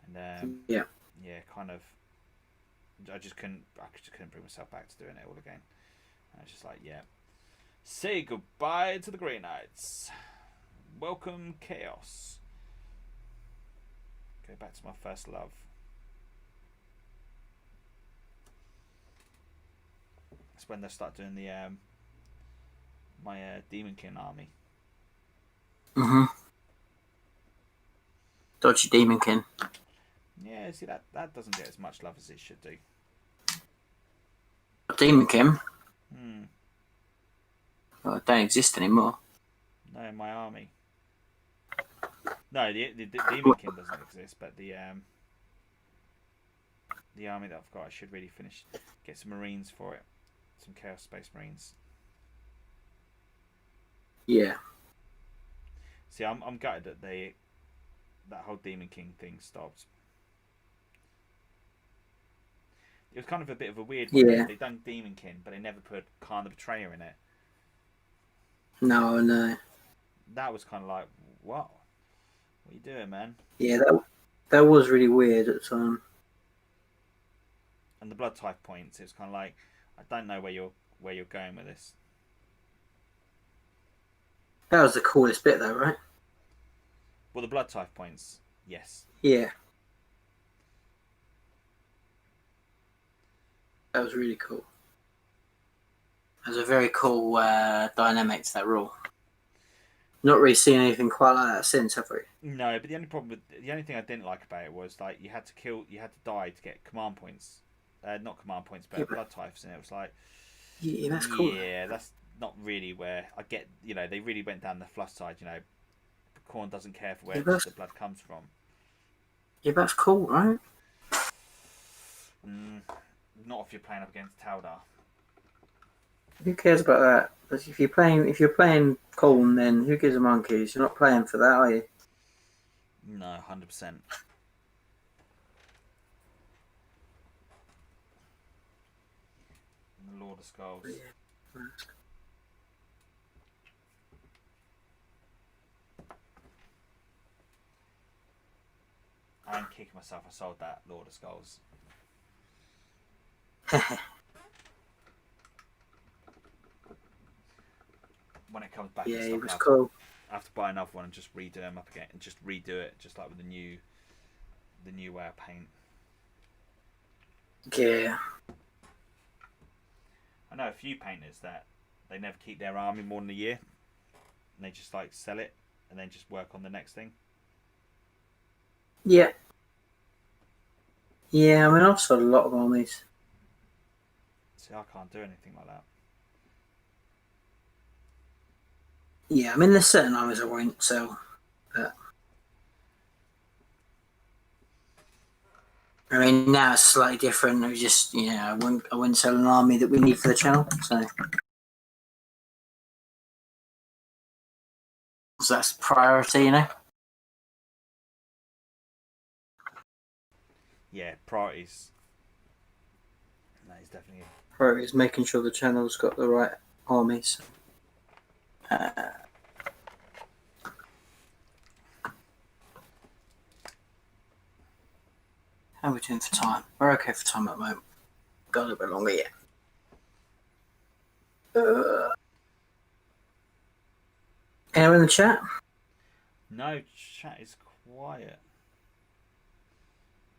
And yeah, kind of. I just couldn't bring myself back to doing it all again. And I was just like, yeah. Say goodbye to the Grey Knights. Welcome chaos. Go back to my first love. That's when they start doing the my Demonkin army. Dodgy Demonkin. Yeah, see that doesn't get as much love as it should do. Demonkin? Well, it don't exist anymore. No, my army. No, the Demonkin doesn't exist, but the army that I've got, I should really get some Marines for it, some Chaos Space Marines. Yeah. See, I'm gutted that that whole Demon King thing stopped. It was kind of a bit of a weird one. Yeah. They done Demon King, but they never put Khan the Betrayer in it. No. That was kind of like, what? What are you doing, man? Yeah, that was really weird at the time. And the blood type points, it was kind of like, I don't know where you're going with this. That was the coolest bit, though, right? Well, the blood type points, yes. Yeah. That was really cool. There's a very cool dynamic to that rule. Not really seen anything quite like that since, have we? No, but the only thing I didn't like about it was like you had to die to get command points. Not command points, but blood types, and it was like, yeah, that's cool. Yeah, that's not really where I get. They really went down the flush side. Khorne doesn't care for where the blood comes from. Yeah, that's cool, right? Not if you're playing up against Taldar. Who cares about that? Because if you're playing Khorne, then who gives a monkeys? You're not playing for that, are you? No, 100%. The Lord of Skulls. Yeah. I'm kicking myself. I sold that Lord of Skulls. when it comes back Yeah, and he stuff, was cool. I have to buy another one and just redo them up again and just redo it, just like with the new way of paint. Yeah. I know a few painters that they never keep their army more than a year, and they just like sell it and then just work on the next thing. Yeah. Yeah, I mean, I've sold a lot of armies. See, I can't do anything like that. Yeah, I mean, there's certain armies I won't sell, but I mean, now it's slightly different. I just, I wouldn't sell an army that we need for the channel. So that's priority, Yeah, priorities. That is definitely. Priority is making sure the channel's got the right armies. How are we doing for time? We're okay for time at the moment. Got a little bit longer yet. Anyone in the chat? No, chat is quiet.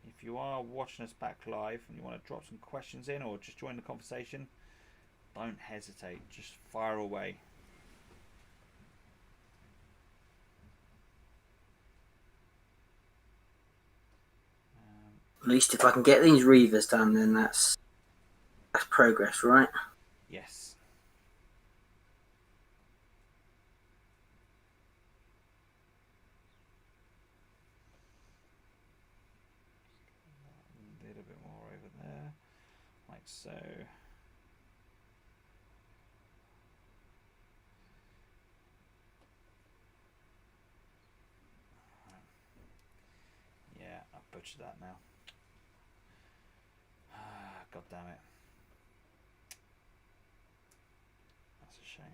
If you are watching us back live and you want to drop some questions in or just join the conversation, don't hesitate. Just fire away. At least if I can get these Reavers done, then that's progress, right? Yes. A little bit more over there, like so. Yeah, I butchered that now. God damn it. That's a shame.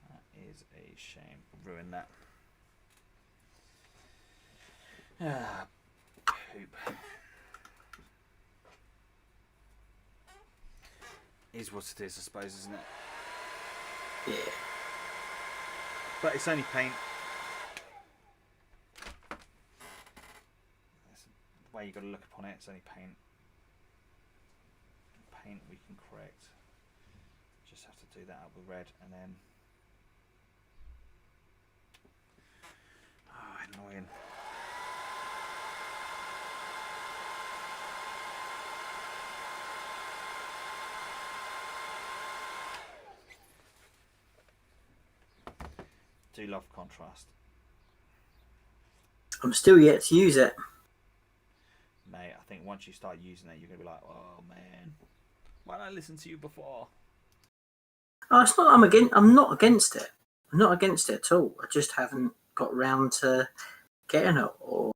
That is a shame. Ruined that. Poop. Is what it is, I suppose, isn't it? Yeah. But it's only paint. That's the way you got to look upon it. It's only paint. Paint we can correct. Just have to do that up with red and then. Oh, annoying. Do love contrast. I'm still yet to use it. Mate, I think once you start using it, you're going to be like, oh man, why didn't I listen to you before? Oh, it's not. I'm not against it. I'm not against it at all. I just haven't got round to getting it, or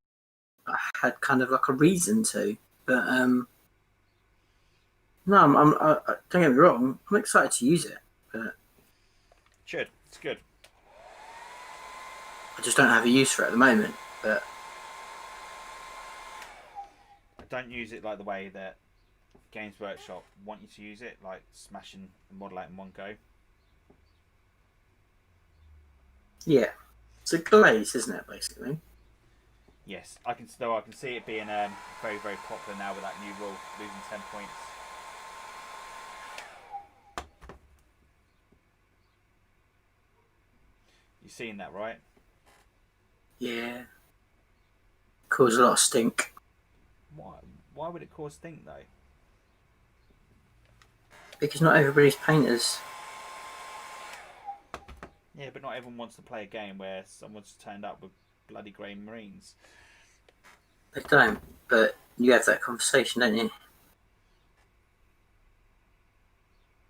I had kind of like a reason to. But no, don't get me wrong. I'm excited to use it, but Should. It's good. I just don't have a use for it at the moment. But I don't use it like the way that Games Workshop want you to use it, like smashing the model out in one go. yeah, it's a glaze, isn't it? Basically. Yes, I can see it being very, very popular now with that new rule, losing 10 points. You've seen that, right? Yeah. Cause a lot of stink. Why would it cause stink though? Because not everybody's painters. Yeah, but not everyone wants to play a game where someone's turned up with bloody grey Marines. They don't, but you have that conversation, don't you?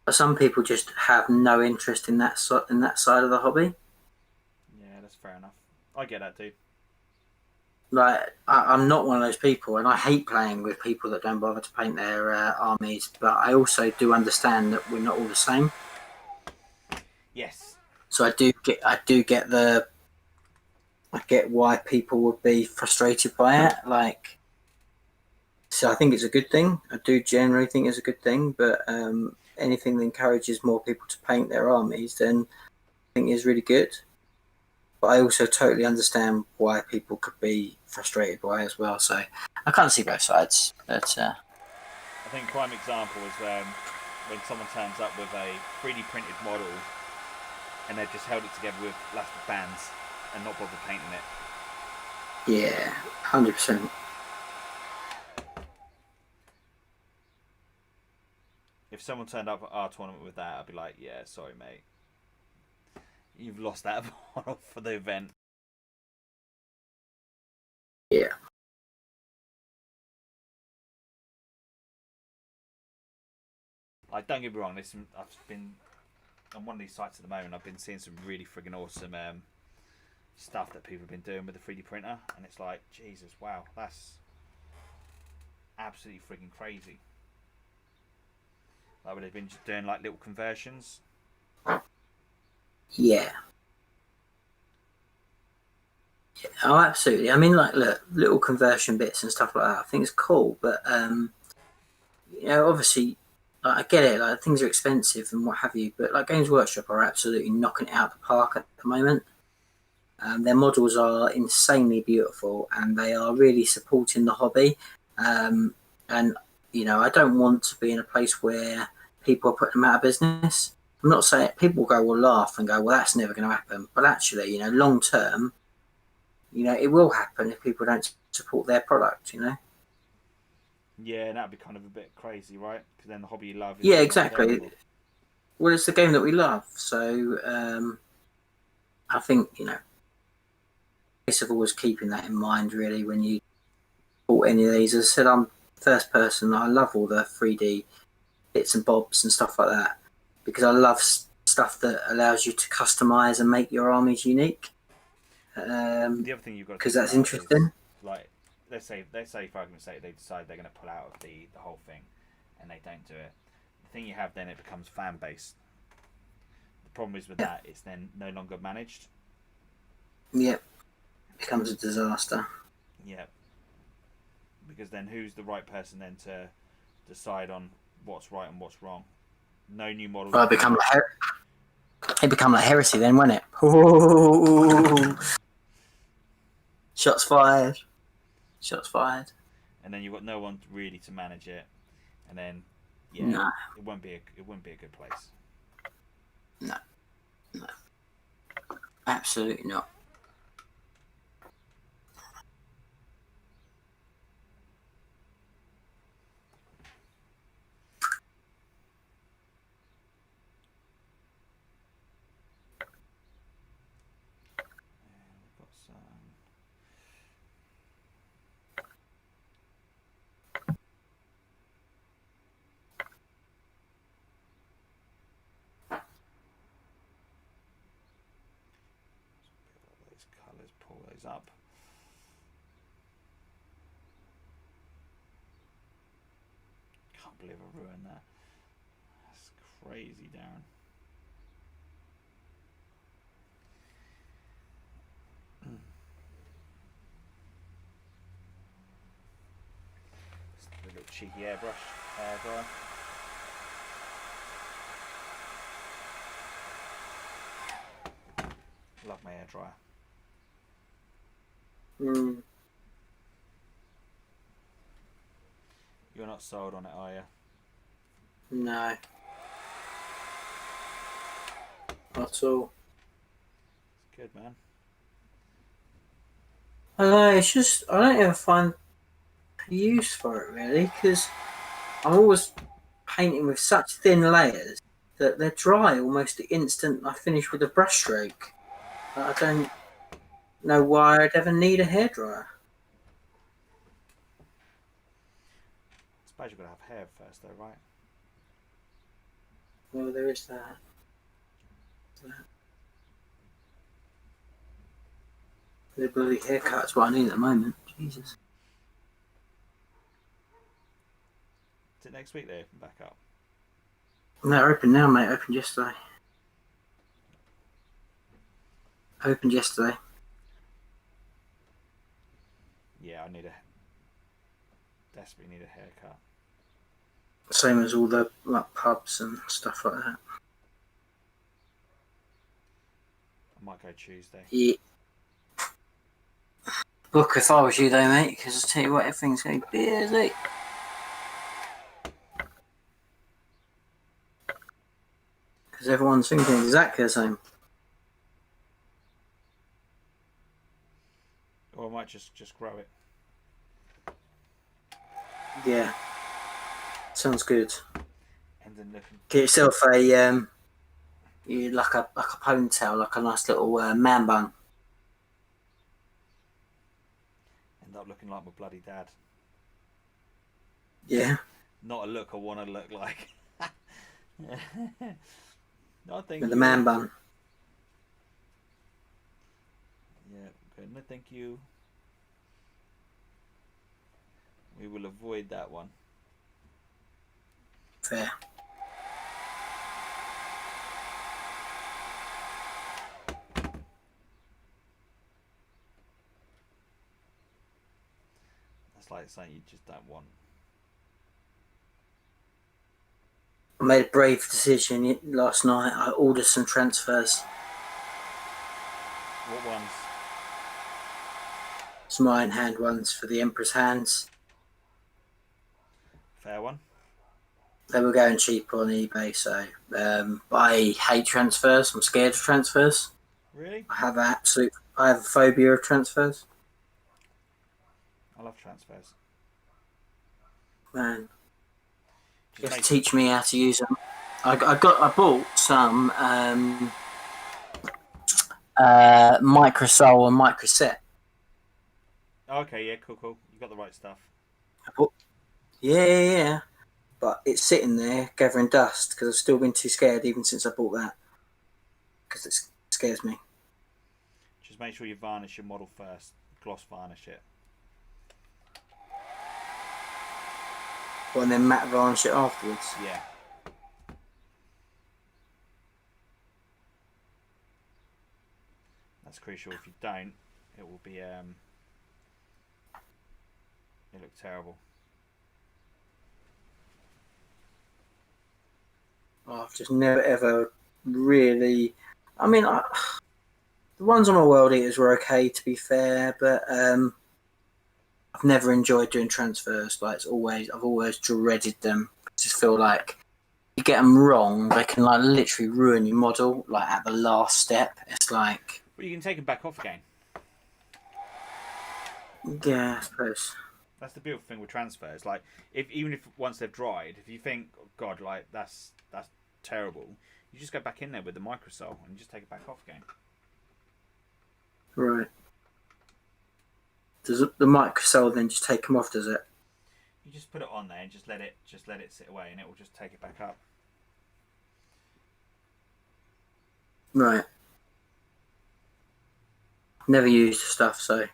But some people just have no interest in that side of the hobby. Yeah, that's fair enough. I get that too. Like, I'm not one of those people, and I hate playing with people that don't bother to paint their armies. But I also do understand that we're not all the same. Yes. So I get why people would be frustrated by it. Like, So I think it's a good thing. I do generally think it's a good thing, but anything that encourages more people to paint their armies, then I think is really good. But I also totally understand why people could be frustrated by it as well. So I can't see both sides. But I think prime example is when someone turns up with a 3D printed model and they've just held it together with elastic bands and not bothered painting it. yeah, 100%. If someone turned up at our tournament with that, I'd be like, yeah, sorry, mate. You've lost that model for the event. Yeah. Like, don't get me wrong. I've been on one of these sites at the moment. I've been seeing some really friggin' awesome stuff that people have been doing with the 3D printer, and it's like, Jesus, wow, that's absolutely friggin' crazy. Like, where they've been just doing like little conversions. Yeah. Oh, absolutely. I mean, like, look, little conversion bits and stuff like that. I think it's cool, but obviously, like, I get it. Like, things are expensive and what have you, but like Games Workshop are absolutely knocking it out the park at the moment. Their models are insanely beautiful, and they are really supporting the hobby. And I don't want to be in a place where people are putting them out of business. I'm not saying people will laugh and go, "Well, that's never going to happen," but actually, long term, it will happen if people don't support their product. Yeah, and that'd be kind of a bit crazy, right? Because then the hobby you love is Yeah, not there exactly. anymore. Well, it's the game that we love, so I think case of always keeping that in mind, really, when you bought any of these. As I said, I'm first person. I love all the 3D bits and bobs and stuff like that because I love stuff that allows you to customize and make your armies unique. The other thing you've got to Because think that's about is, interesting. like, let's say for argument's sake they decide they're going to pull out of the whole thing, and they don't do it. The thing you have then, it becomes fan based. The problem is with Yeah. that, it's then no longer managed. Yep, it becomes a disaster. Yeah. Because then who's the right person then to decide on what's right and what's wrong? No new models. Well, it become like heresy then, won't it? Ooh. Shots fired. Shots fired. And then you've got no one really to manage it, and then No. it won't be a good place. No, absolutely not. We've got some. Those colours, pull those up. Can't believe I ruined that. That's crazy, Darren. A little cheeky airbrush dryer. Love my air dryer. Mm. You're not sold on it, are you? No. Not at all. It's good, man. I know, it's just, I don't ever find use for it really, because I'm always painting with such thin layers that they're dry almost the instant I finish with a brush stroke. I don't know why I'd ever need a hairdryer. I suppose you've got to have hair first, though, right? Well, there is that. The bloody haircut's what I need at the moment. Jesus. Is it next week they open back up? No, they're open now, mate. Opened yesterday. Opened yesterday. Yeah, I need a. Desperately need a haircut. Same as all the like pubs and stuff like that. I might go Tuesday. Yeah. Book if I was you though, mate, because I tell you what, everything's going to be busy. Because everyone's thinking exactly the same. Or I might just grow it. Yeah. Sounds good. And then looking. Get yourself a like a ponytail, like a nice little man bun. End up looking like my bloody dad. Yeah. Not a look I want to look like. No, thank With the you. man bun. Yeah, good. No, thank you. We will avoid that one. Fair. That's like something you just don't want. I made a brave decision last night. I ordered some transfers. What ones? Some iron hand ones for the Emperor's hands. Fair one. They were going cheap on eBay, so I hate transfers. I'm scared of transfers. Really? I have a phobia of transfers. I love transfers. Man, you Just have to teach me how to use them. I bought some microsole and microset. Okay, yeah, cool. You got the right stuff. Yeah. But it's sitting there gathering dust because I've still been too scared even since I bought that. Because it scares me. Just make sure you varnish your model first. Gloss varnish it. Well, and then matte varnish it afterwards. Yeah. That's crucial. If you don't, it will be it look terrible. I've just never ever really. I mean, the ones on my World Eaters were okay, to be fair, but I've never enjoyed doing transfers. Like I've always dreaded them. I just feel like you get them wrong, they can like literally ruin your model. Like at the last step, it's like. But you can take them back off again. Yeah, I suppose. That's the beautiful thing with transfers. Like, even if once they've dried, if you think, oh, God, like that's terrible, you just go back in there with the microsole and just take it back off again. Right. Does the microsole then just take them off? Does it? You just put it on there and just let it sit away, and it will just take it back up. Right. Never used the stuff, so.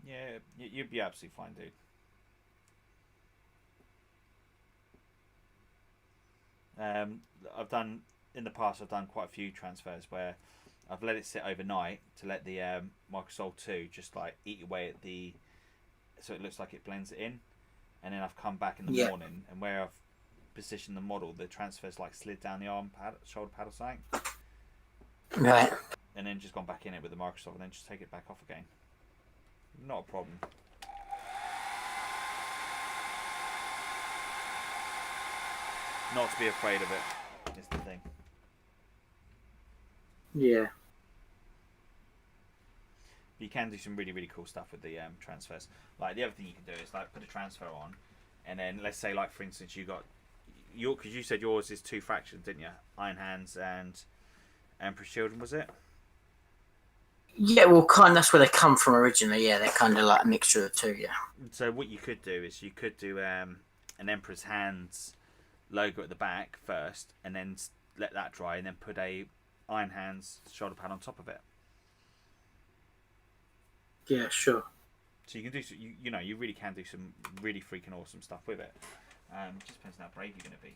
Yeah, you'd be absolutely fine, dude. I've done quite a few transfers where I've let it sit overnight to let the Microsol 2 just like eat away at so it looks like it blends it in, and then I've come back in the morning, and where I've positioned the model, the transfer's like slid down the shoulder pad or something. Right. And then just gone back in it with the Microsol and then just take it back off again. Not a problem. Not to be afraid of it is the thing. Yeah. But you can do some really, really cool stuff with the transfers. Like the other thing you can do is like put a transfer on, and then let's say like for instance because you said yours is 2 fractions, didn't you? Iron Hands and Emperor's Children, was it? Yeah, well, that's where they come from originally. Yeah, they're kind of like a mixture of the two. Yeah. So what you could do is you could do an Emperor's Hands logo at the back first, and then let that dry, and then put a Iron Hands shoulder pad on top of it. Yeah, sure. So you can do you really can do some really freaking awesome stuff with it. It just depends on how brave you're going to be.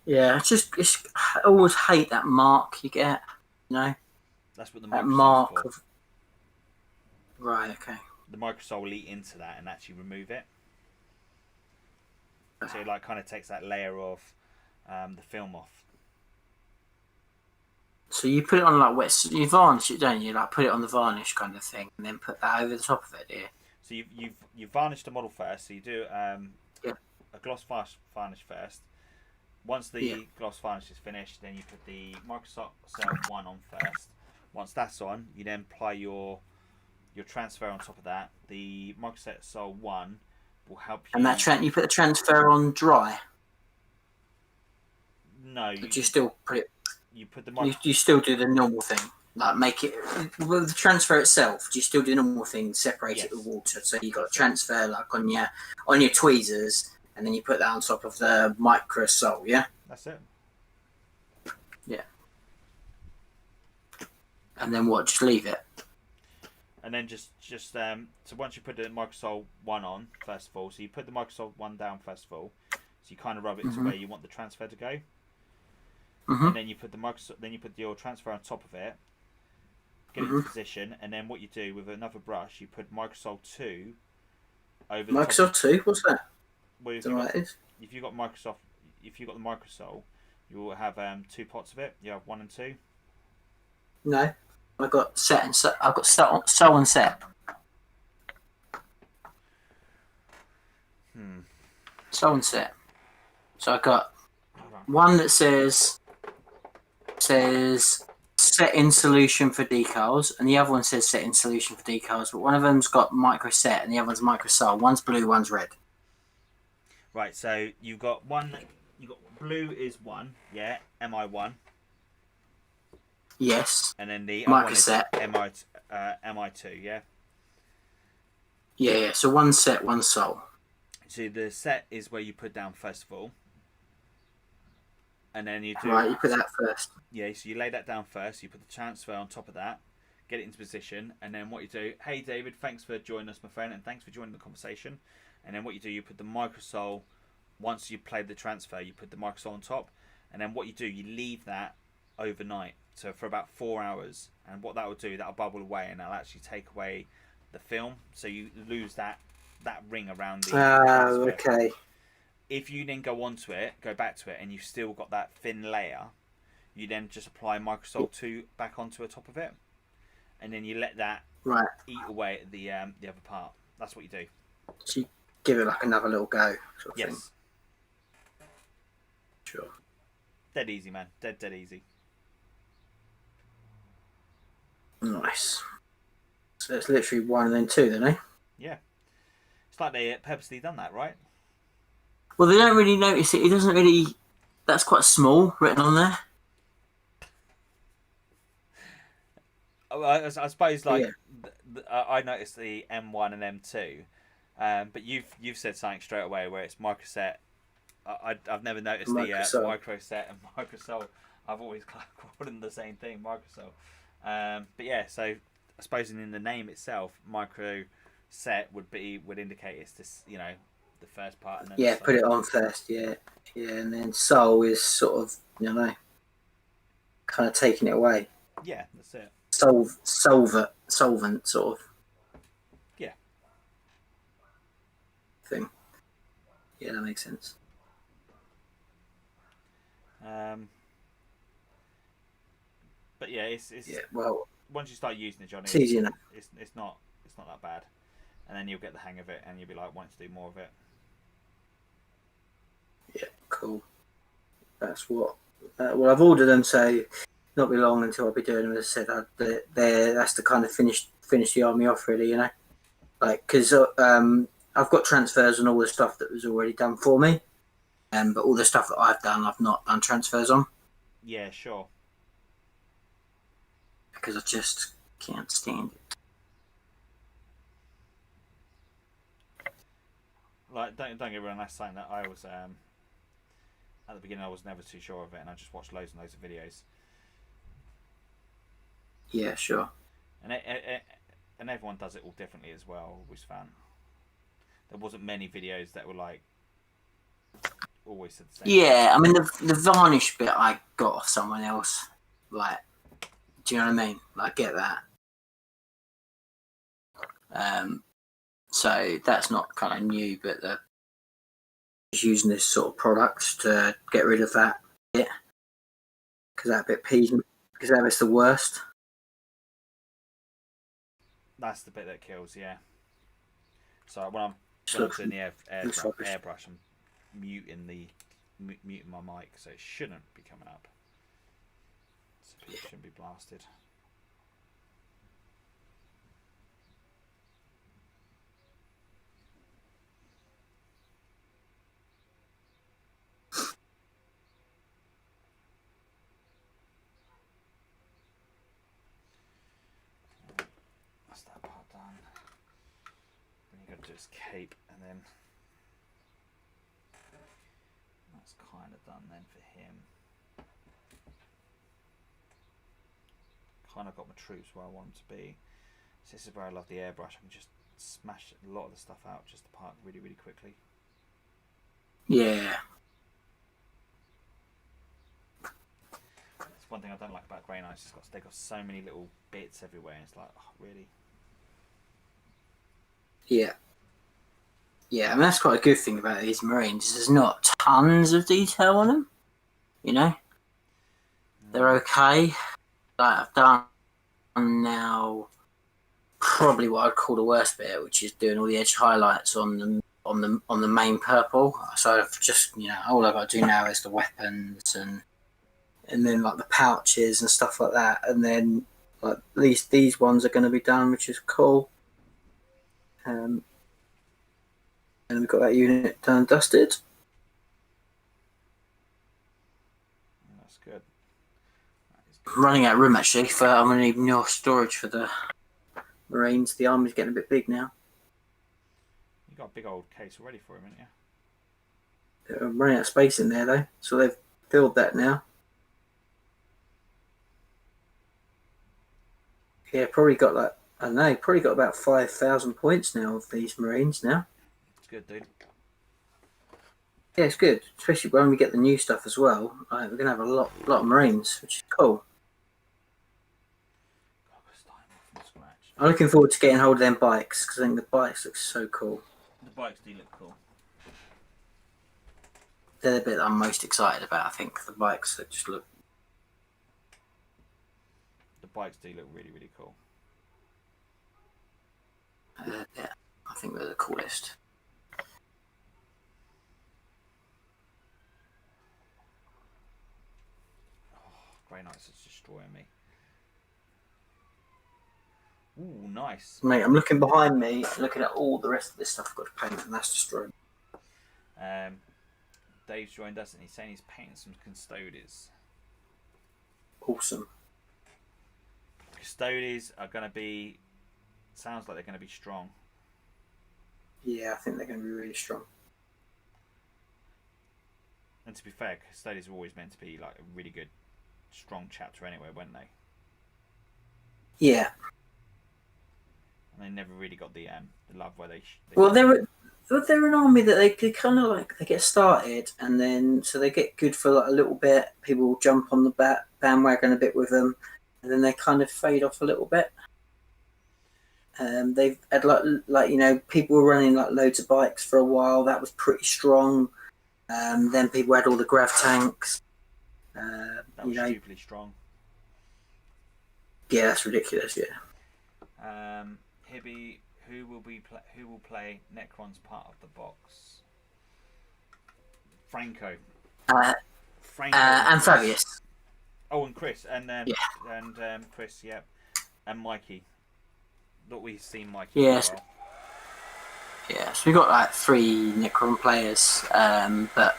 Yeah, I always hate that mark you get, you know. That's what the That microsole's mark for. of. Right. Okay. The microsole will eat into that and actually remove it. So it like kind of takes that layer of the film off. So you put it on like wet. You varnish it, don't you? Like put it on the varnish kind of thing, and then put that over the top of it. Yeah. So you've varnished the model first. So you do Yeah. a gloss varnish first. Once the gloss varnish is finished, then you put the Microsoft Cell 1 on first. Once that's on, you then apply your transfer on top of that. The Microsoft Cell 1 will help you. And that you put the transfer on dry. No, Or do you still put it? You put the you still do the normal thing, like make it with the transfer itself. Do you still do the normal thing, separate it with water? So you got transfer like on your tweezers, and then you put that on top of the microsole. Yeah. That's it. Yeah. And then what? Just leave it. And then just so once you put the microsole 1 on first of all, so you put the microsole 1 down first of all, so you kind of rub it to where you want the transfer to go. And then you put your transfer on top of it, get it into position, and then what you do with another brush, you put Microsol 2 over the Microsol 2? What's that? Well, if you got the Microsol, you will have 2 pots of it. You have 1 and 2. No, I got set and set. I've got sol and set. Sol and set. So I got one that says set in solution for decals, and the other one says set in solution for decals, but one of them's got micro set and the other one's micro sol. One's blue, one's red. Right, so you got blue is 1, yeah, MI1. Yes. And then the micro set MI2, yeah. Yeah. So one set, one sol. So the set is where you put down first of all. And then you do... Right, you put that first. Yeah, so you lay that down first. You put the transfer on top of that. Get it into position. And then what you do... Hey, David, thanks for joining us, my friend. And thanks for joining the conversation. And then what you do, you put the microsole... Once you played the transfer, you put the microsole on top. And then what you do, you leave that overnight. So for about 4 hours. And what that will do, that'll bubble away. And that'll actually take away the film. So you lose that ring around the transfer. Okay. If you then go back to it, and you've still got that thin layer, you then just apply Microsol 2 back onto the top of it, and then you let that eat away at the other part. That's what you do. So you give it like another little go, sort of thing. Sure. Dead easy, man. Dead easy. Nice. So it's literally 1 and then 2, then, eh? Yeah. It's like they purposely done that, right? Well, they don't really notice it. It doesn't really... That's quite small, written on there. I suppose, like, I noticed the M1 and M2, but you've said something straight away where it's microset. I've never noticed the microset and microsol. I've always called them the same thing, microsol. But yeah, so I suppose in the name itself, microset would indicate it's this, the first part. And then put it on first, yeah, and then sol is sort of, kind of taking it away. Yeah, that's it. Solvent sort of. Yeah. Thing. Yeah, that makes sense. But yeah, it's well, once you start using it, Johnny, it's easy enough. It's not that bad, and then you'll get the hang of it, and you'll be like wanting to do more of it. Yeah, cool. That's what. Well, I've ordered them, so not be long until I'll be doing them. As I said, that's to kind of finish the army off, really. Like because I've got transfers and all the stuff that was already done for me, but all the stuff that I've done, I've not done transfers on. Yeah, sure. Because I just can't stand it. Like, don't get me wrong. That's something that I was at the beginning. I was never too sure of it, and I just watched loads and loads of videos. Yeah, sure. And everyone does it all differently as well. Always found there wasn't many videos that were like always said the same. Yeah, I mean the varnish bit I got off someone else, like Do you know what I mean? I get that. So that's not kind of new, but they're using this sort of product to get rid of that bit, because that bit pees me, because that bit's the worst. That's the bit that kills, yeah. So when I'm doing the airbrush, I'm muting my mic, so it shouldn't be coming up. So people shouldn't be blasted. That's that part done. Then you got to do his cape, and then that's kind of done then for him. Kind of got my troops where I want them to be. So this is where I love the airbrush. I can just smash a lot of the stuff out just apart really, really quickly. Yeah. It's one thing I don't like about Grey Knights. They've got so many little bits everywhere. And it's like, oh, really? Yeah. Yeah, I mean, that's quite a good thing about these Marines. There's not tons of detail on them, you know? They're okay. Like, I've done now probably what I'd call the worst bit, which is doing all the edge highlights on the main purple. So I've just, all I've got to do now is the weapons and then like the pouches and stuff like that, and then like at least these ones are going to be done, which is cool. And we've got that unit done and dusted. That's good. I'm running out of room actually, I'm going to need more storage for the Marines. The army's getting a bit big now. You got a big old case already for him, haven't you? I'm running out of space in there though, so they've filled that now. Yeah, probably got like, I don't know, probably got about 5,000 points now of these Marines now. It's good, dude. Yeah, it's good, especially when we get the new stuff as well. We're going to have a lot of Marines, which is cool. I'm looking forward to getting hold of them bikes, because I think the bikes look so cool. The bikes do look cool. They're the bit that I'm most excited about, I think. The bikes that just look... The bikes do look really, really cool. Yeah, I think they're the coolest. Grey Knights is destroying me. Ooh, nice. Mate, I'm looking behind me, looking at all the rest of this stuff I've got to paint, and that's destroying. Dave's joined us, and he's saying he's painting some Custodes. Awesome. Custodes are going to be... Sounds like they're going to be strong. Yeah, I think they're going to be really strong. And to be fair, Custodes were always meant to be like a really good, strong chapter anyway, weren't they? Yeah. And they never really got the love where they well, they're an army that they kind of like, they get started, and then so they get good for like a little bit. People will jump on the bandwagon a bit with them, and then they kind of fade off a little bit. They've had like people were running like loads of bikes for a while. That was pretty strong. Then people had all the grav tanks. That was stupidly strong. Yeah, that's ridiculous. Yeah. Hibby, who will play Necron's part of the box? Franco. Franco and Fabius. Oh, and Chris, and Chris, yeah, and Mikey. Thought we've seen Mikey. Yes. As well. Yeah, so we've got like 3 Necron players, but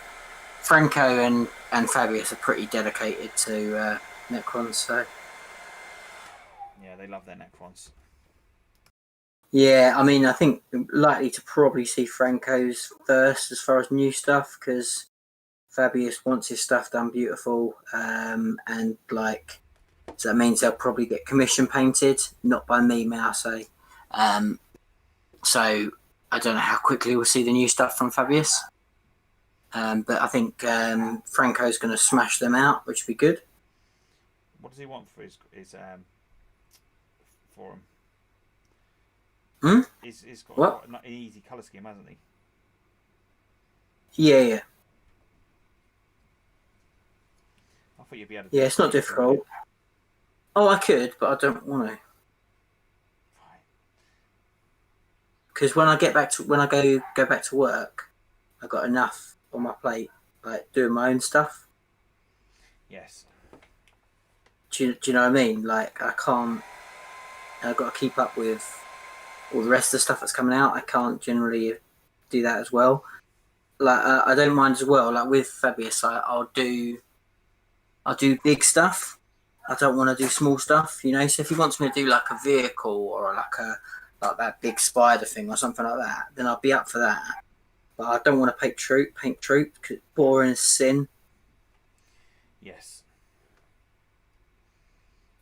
Franco and Fabius are pretty dedicated to Necrons, so... Yeah, they love their Necrons. Yeah, I mean, I think likely to probably see Franco's first as far as new stuff, because Fabius wants his stuff done beautiful, and like... So that means they'll probably get commission painted, not by me, may I say. So I don't know how quickly we'll see the new stuff from Fabius. But I think Franco's going to smash them out, which would be good. What does he want for his for him? Hmm? He's got What? quite an easy colour scheme, hasn't he? Yeah. I thought you'd be able to do Yeah, it it's not quicker, wouldn't difficult. Oh, I could, but I don't want to. you? Because when I go back to work, I've got enough on my plate, like doing my own stuff. Yes. Do you know what I mean? Like I can't. I've got to keep up with all the rest of the stuff that's coming out. I can't generally do that as well. Like I don't mind as well. Like with Fabius, I'll do big stuff. I don't want to do small stuff. You know, so if he wants me to do like a vehicle or like that big spider thing or something like that, then I'll be up for that. But I don't want to paint troop because it's boring as sin. Yes.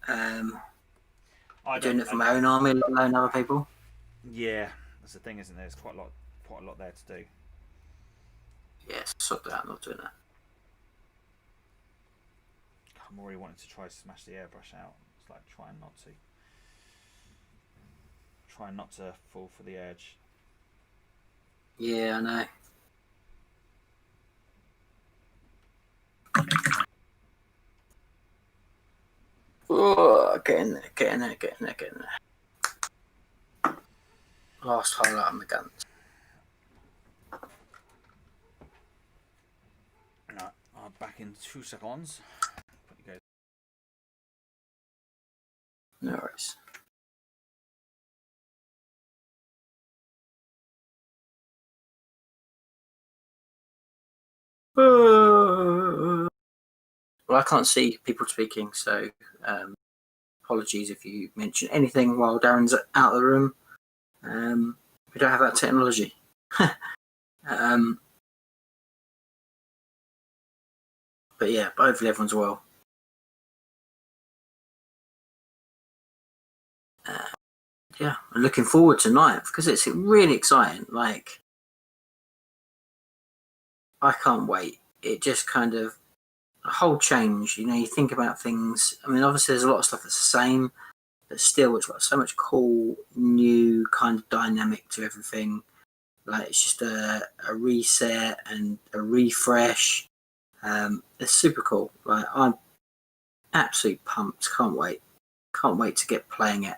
I Doing don't. it for my own army, let alone other people. Yeah, that's the thing, isn't there? There's quite a lot there to do. Yes, sort that. I'm not doing that. I'm already wanting to try to smash the airbrush out. It's like trying not to fall for the edge. Yeah, I know. Oh, getting there. Last hole out of my guns. No, I'm back in 2 seconds. Put you guys. No worries. Well, I can't see people speaking, so apologies if you mention anything while Darren's out of the room. We don't have that technology. But yeah, hopefully everyone's well. Yeah, I'm looking forward to ninth because it's really exciting. Like, I can't wait. It just kind of a whole change. You know, you think about things. I mean, obviously, there's a lot of stuff that's the same, but still, it's got so much cool, new kind of dynamic to everything. Like, it's just a reset and a refresh. It's super cool. Like, I'm absolutely pumped. Can't wait. Can't wait to get playing it.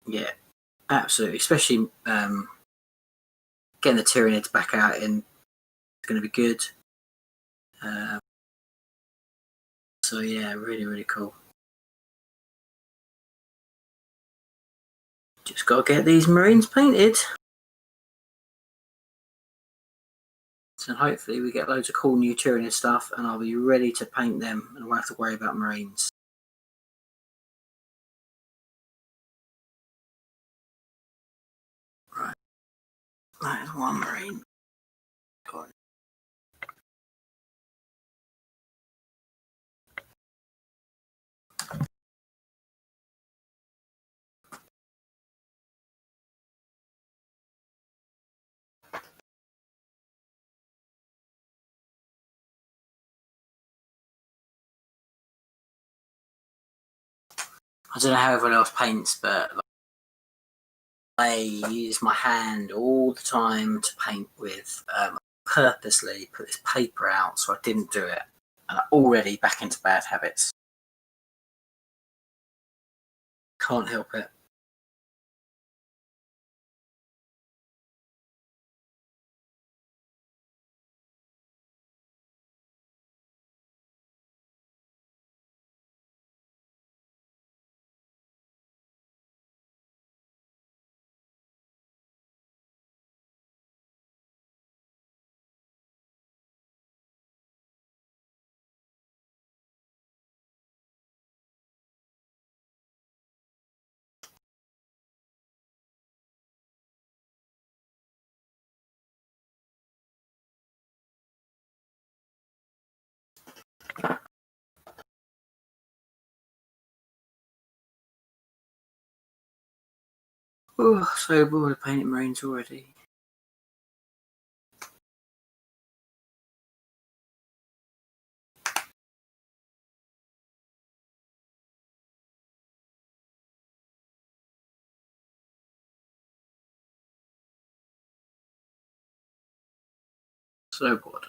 Yeah, absolutely. Especially getting the Tyranids back out in is going to be good. So yeah, really, really cool. Just got to get these Marines painted. So hopefully we get loads of cool new Tyranid stuff and I'll be ready to paint them and I won't have to worry about Marines. Right. That is one Marine. Got it. I don't know how everyone else paints, but I use my hand all the time to paint with. Purposely put this paper out so I didn't do it. And I'm already back into bad habits. Can't help it. Oh, so bored of painting Marines already. So what?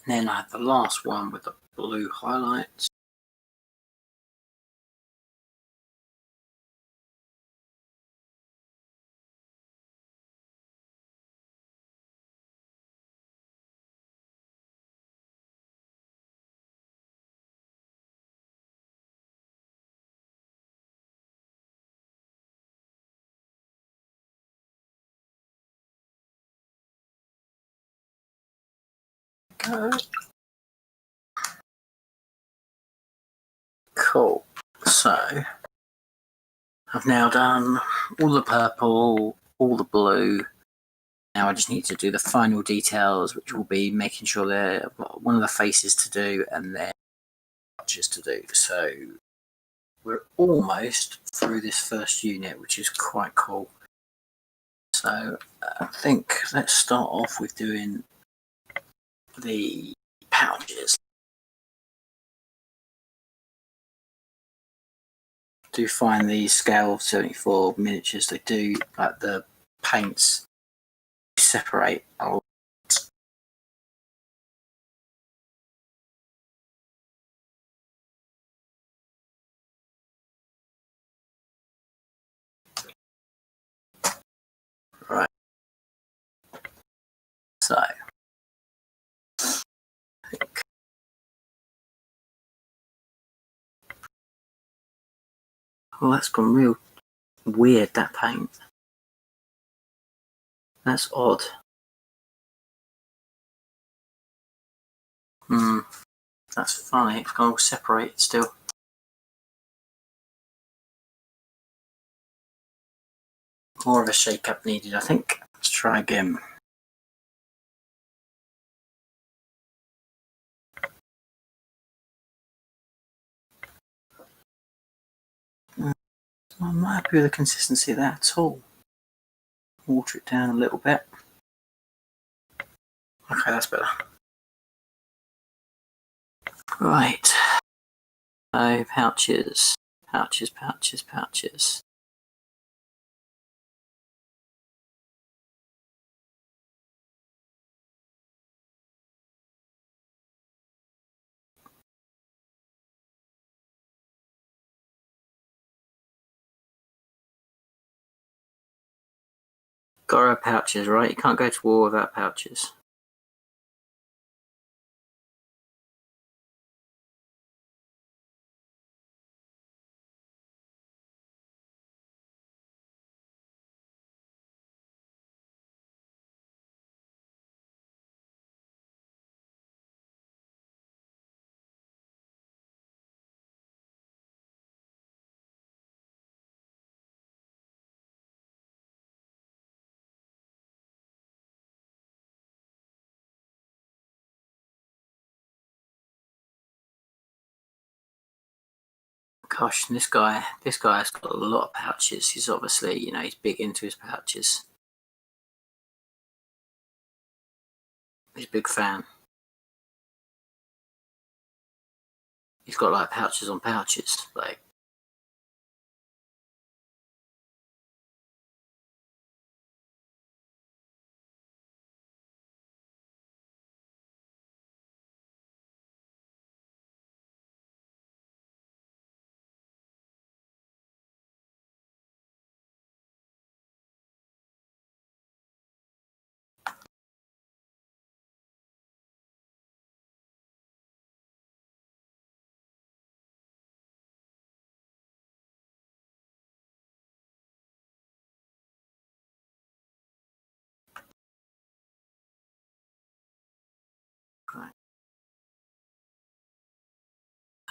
And then I have the last one with the blue highlights. Go. Cool. So I've now done all the purple, all the blue. Now I just need to do the final details, which will be making sure they're one of the faces to do and then touches to do. So we're almost through this first unit, which is quite cool. So I think let's start off with doing the pouches. Do find these scale 74 miniatures. They do, like, the paints separate a lot. Right. So oh, that's gone real weird, that paint. That's odd. That's funny. It's gone all separated still. More of a shake-up needed, I think. Let's try again. I'm not happy with the consistency of that at all. Water it down a little bit. Okay, that's better. Right. So pouches, pouches, pouches, pouches. Gotta have pouches, right? You can't go to war without pouches. Gosh, this guy's got a lot of pouches. He's obviously, he's big into his pouches. He's a big fan. He's got like pouches on pouches, like.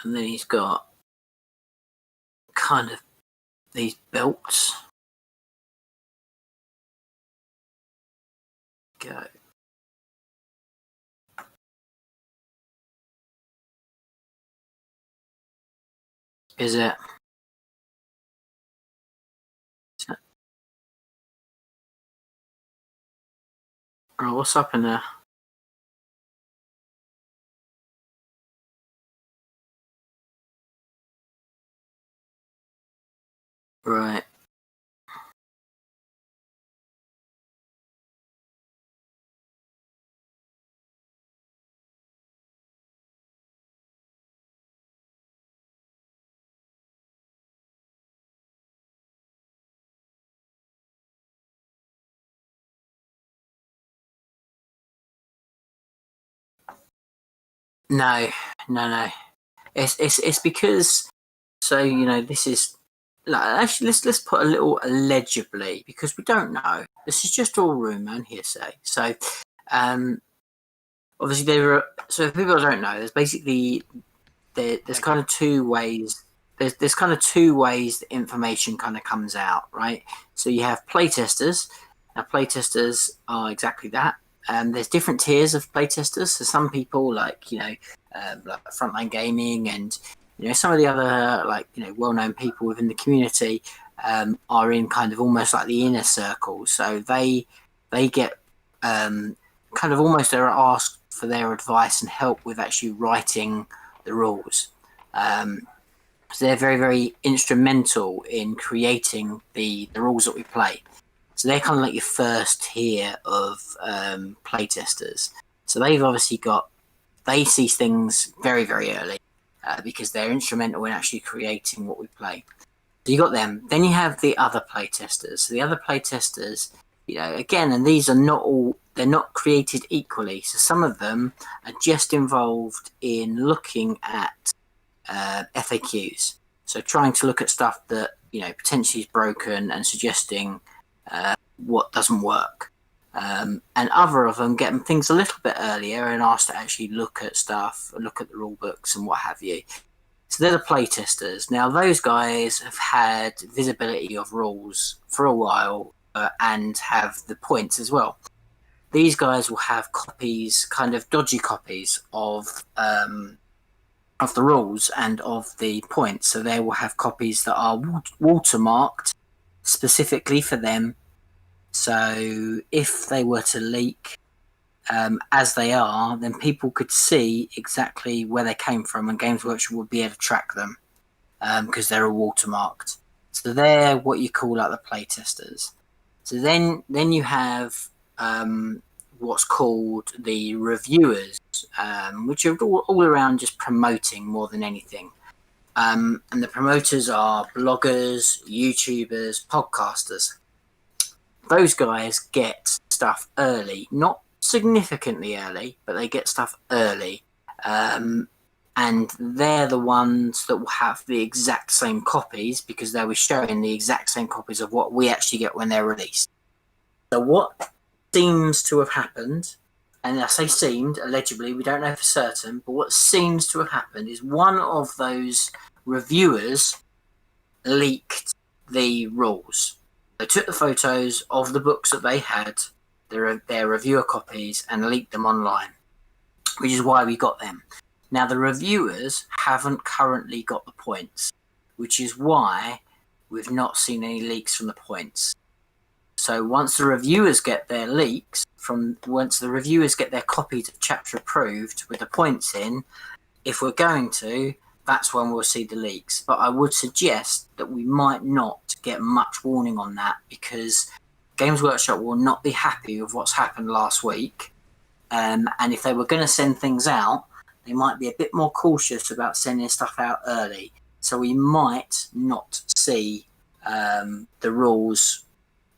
And then he's got kind of these belts. Go. Is it? Oh, what's up in there? Right. No. It's because, so this is like, actually let's put a little allegedly, because we don't know. This is just all rumour and hearsay. So obviously so if people don't know, there's basically there's kind of two ways. There's kind of two ways that information kind of comes out, right? So you have playtesters. Now playtesters are exactly that. There's different tiers of playtesters. So some people like Frontline Gaming and some of the other well-known people within the community are in kind of almost like the inner circle. So they get kind of almost, they're asked for their advice and help with actually writing the rules. So they're very, very instrumental in creating the rules that we play. So they're kind of like your first tier of playtesters. So they've obviously they see things very, very early because they're instrumental in actually creating what we play. So you got them. Then you have the other playtesters. So the other playtesters, again, and these are not all, they're not created equally. So some of them are just involved in looking at FAQs. So trying to look at stuff that, potentially is broken and suggesting what doesn't work. And other of them get things a little bit earlier and asked to actually look at stuff, look at the rule books and what have you. So they're the playtesters. Now those guys have had visibility of rules for a while and have the points as well. These guys will have copies, kind of dodgy copies of the rules and of the points. So they will have copies that are watermarked specifically for them. So if they were to leak as they are, then people could see exactly where they came from, and Games Workshop would be able to track them because they're all watermarked. So they're what you call like the playtesters. So then you have what's called the reviewers, which are all around just promoting more than anything. And the promoters are bloggers, YouTubers, podcasters. Those guys get stuff early, not significantly early, but they get stuff early. And they're the ones that will have the exact same copies because they were showing the exact same copies of what we actually get when they're released. So what seems to have happened, and I say seemed, allegedly, we don't know for certain, but what seems to have happened is one of those reviewers leaked the rules. They took the photos of the books that they had, their reviewer copies, and leaked them online, which is why we got them. Now, the reviewers haven't currently got the points, which is why we've not seen any leaks from the points. So once the reviewers get their leaks, once the reviewers get their copies of chapter approved with the points in, if we're going to, that's when we'll see the leaks. But I would suggest that we might not get much warning on that because Games Workshop will not be happy with what's happened last week. And if they were going to send things out, they might be a bit more cautious about sending stuff out early. So we might not see the rules,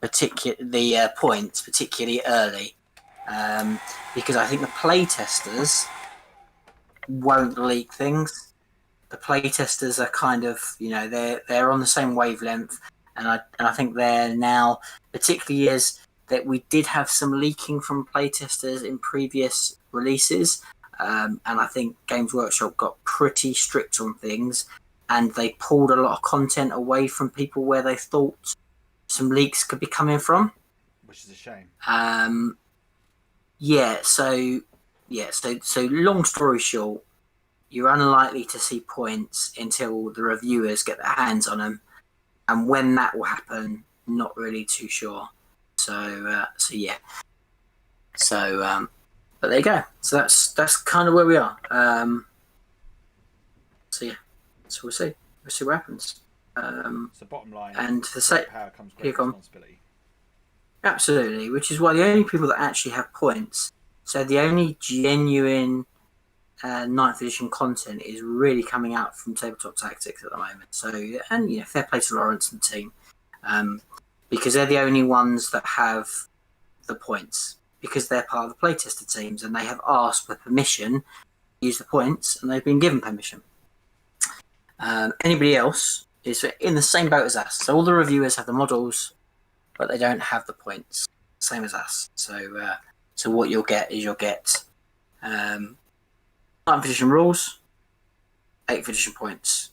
the points particularly early. Because I think the playtesters won't leak things. The playtesters are kind of, they're on the same wavelength, and I think they're now, particularly as that we did have some leaking from playtesters in previous releases. and I think Games Workshop got pretty strict on things, and they pulled a lot of content away from people where they thought some leaks could be coming from. Which is a shame. So long story short, you're unlikely to see points until the reviewers get their hands on them, and when that will happen, not really too sure. But there you go. So that's kind of where we are. So we'll see. We'll see what happens. So bottom line, and the power comes great responsibility. Absolutely, which is why the only people that actually have points, so the only genuine 9th edition content is really coming out from Tabletop Tactics at the moment. So, and fair play to Lawrence and the team, because they're the only ones that have the points, because they're part of the playtester teams and they have asked for permission to use the points, and they've been given permission. Anybody else is in the same boat as us. So all the reviewers have the models, but they don't have the points, same as us. So what you'll get is 9th edition rules, 8th edition points.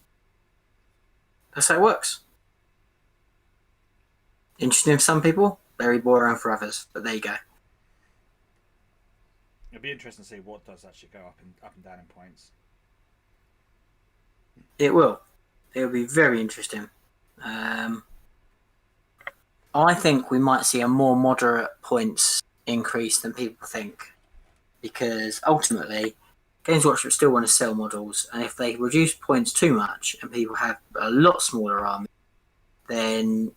That's how it works. Interesting for some people, very boring for others, but there you go. It'll be interesting to see what does actually go up and down in points. It will. It'll be very interesting. I think we might see a more moderate points increase than people think, because ultimately Games Workshop still want to sell models, and if they reduce points too much and people have a lot smaller army, then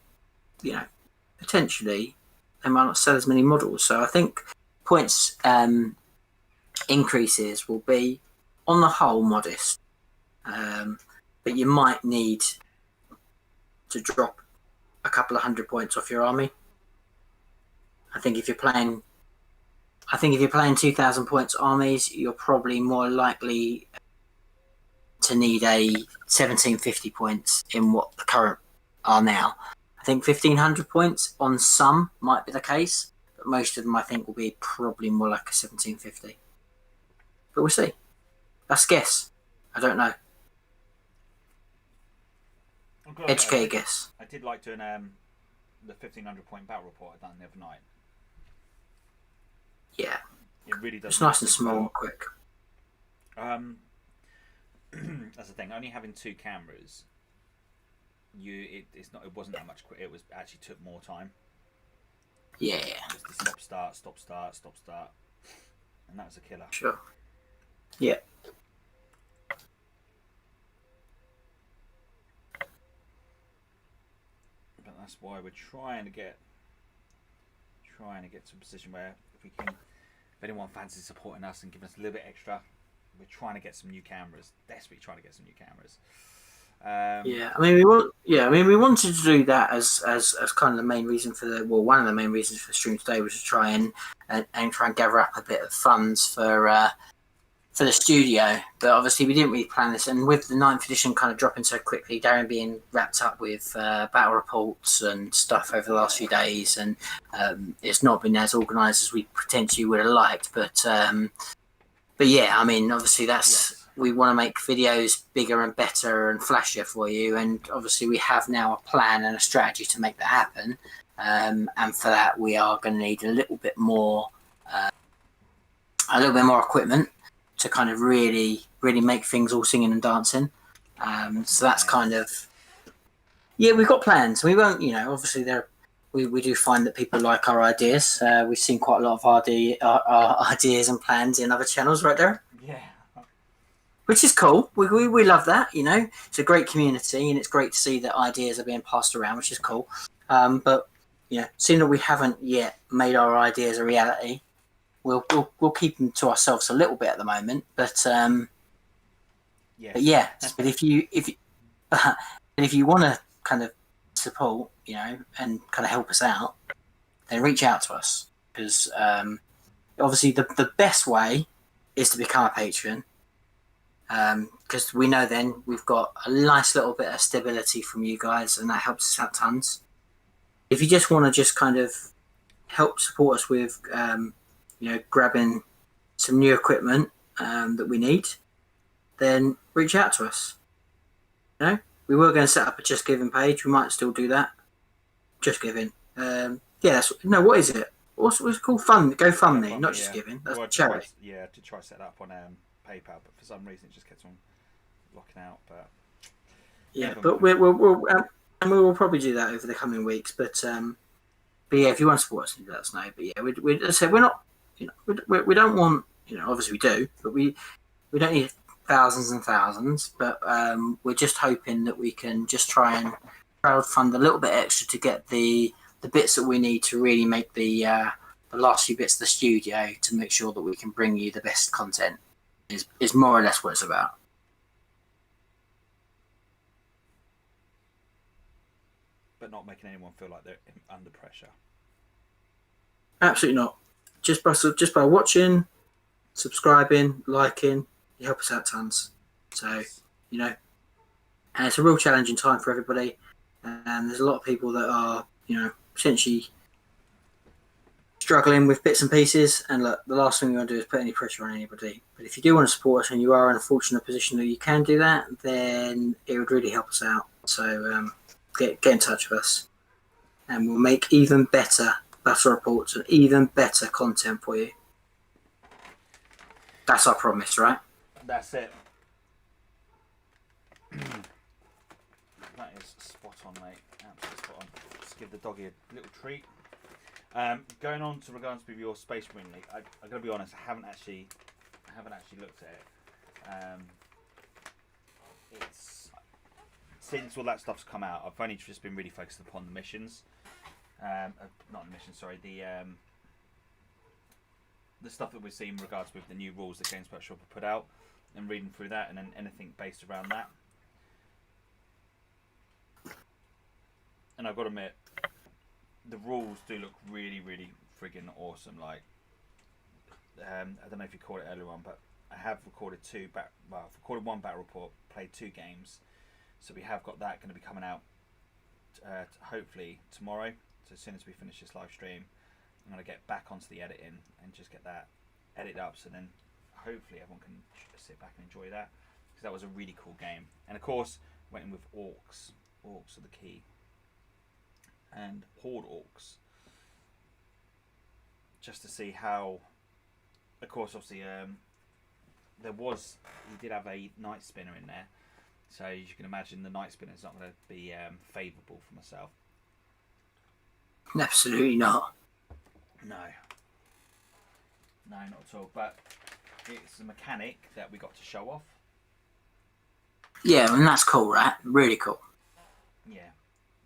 potentially they might not sell as many models. So I think points increases will be on the whole modest, but you might need to drop a couple of 100 points off your army. I think if you're playing 2,000 points armies, you're probably more likely to need a 1,750 points in what the current are now. I think 1,500 points on some might be the case, but most of them I think will be probably more like a 1,750. But we'll see. That's a guess. I don't know. Educated guess. I did like doing the 1,500 point battle report I done the other night. Yeah. It really does. It's nice and small and quick. That's the thing. Only having 2 cameras, it wasn't that much quick. It was actually took more time. Yeah. Just the stop start, and that was a killer. Sure. Yeah. But that's why we're trying to get to a position where if anyone fancies supporting us and giving us a little bit extra, we're trying to get some new cameras. Desperately trying to get some new cameras. We wanted to do that as kind of the main reason one of the main reasons for the stream today was to try and try and gather up a bit of funds for the studio, but obviously we didn't really plan this, and with the 9th edition kind of dropping so quickly, Darren being wrapped up with battle reports and stuff over the last few days, and it's not been as organised as we potentially would have liked, but yeah, I mean, obviously we want to make videos bigger and better and flashier for you, and obviously we have now a plan and a strategy to make that happen, and for that we are going to need a little bit more equipment to kind of really make things all singing and dancing. So that's kind of... Yeah, we've got plans. We won't, obviously we do find that people like our ideas. We've seen quite a lot of our ideas and plans in other channels, right there? Yeah. Which is cool. We love that, It's a great community, and it's great to see that ideas are being passed around, which is cool. But, seeing that we haven't yet made our ideas a reality, we'll keep them to ourselves a little bit at the moment, but if you want to kind of support, and kind of help us out, then reach out to us, because obviously the best way is to become a patron, because we know then we've got a nice little bit of stability from you guys, and that helps us out tons. If you just want to just kind of help support us with grabbing some new equipment that we need, then reach out to us. You know, we were going to set up a Just Giving page. We might still do that. Just Giving. What is it? What's it called? GoFundMe, not Just Giving. That's charity. To try to set that up on PayPal, but for some reason it just kept on locking out. But but we will probably do that over the coming weeks. But yeah, if you want to support us, let us know. But yeah, we as I said, we're not, we don't want, obviously we do, but we don't need thousands and thousands. But we're just hoping that we can just try and crowdfund a little bit extra to get the bits that we need to really make the last few bits of the studio to make sure that we can bring you the best content is more or less what it's about. But not making anyone feel like they're under pressure. Absolutely not. Just by watching, subscribing, liking, you help us out tons. So, and it's a real challenging time for everybody. And there's a lot of people that are, essentially struggling with bits and pieces. And look, the last thing we want to do is put any pressure on anybody. But if you do want to support us and you are in a fortunate position that you can do that, then it would really help us out. So get in touch with us. And we'll make even better battle reports and even better content for you. That's our promise, right? That's it. That is spot on, mate. Absolutely spot on. Let's give the doggy a little treat. Going on to regards with your Space Marine League, I gotta be honest, I haven't actually looked at it. It's since all that stuff's come out, I've only just been really focused upon the missions. Not the missions, sorry. The stuff that we've seen in regards with the new rules that Games Workshop have put out, and reading through that, and then anything based around that. And I've got to admit, the rules do look really, really friggin' awesome. Like, I don't know if you caught it earlier on, but I have recorded I've recorded one battle report, played 2 games, so we have got that going to be coming out hopefully tomorrow. So as soon as we finish this live stream, I'm going to get back onto the editing and just get that edited up, so then hopefully everyone can sit back and enjoy that, because that was a really cool game. And of course, went in with orcs. Orcs are the key. And horde orcs, just to see how, of course, obviously he did have a night spinner in there, so as you can imagine, the night spinner is not going to be favourable for myself. Absolutely not. No, not at all. But it's a mechanic that we got to show off. Yeah, and that's cool, right? Really cool. Yeah.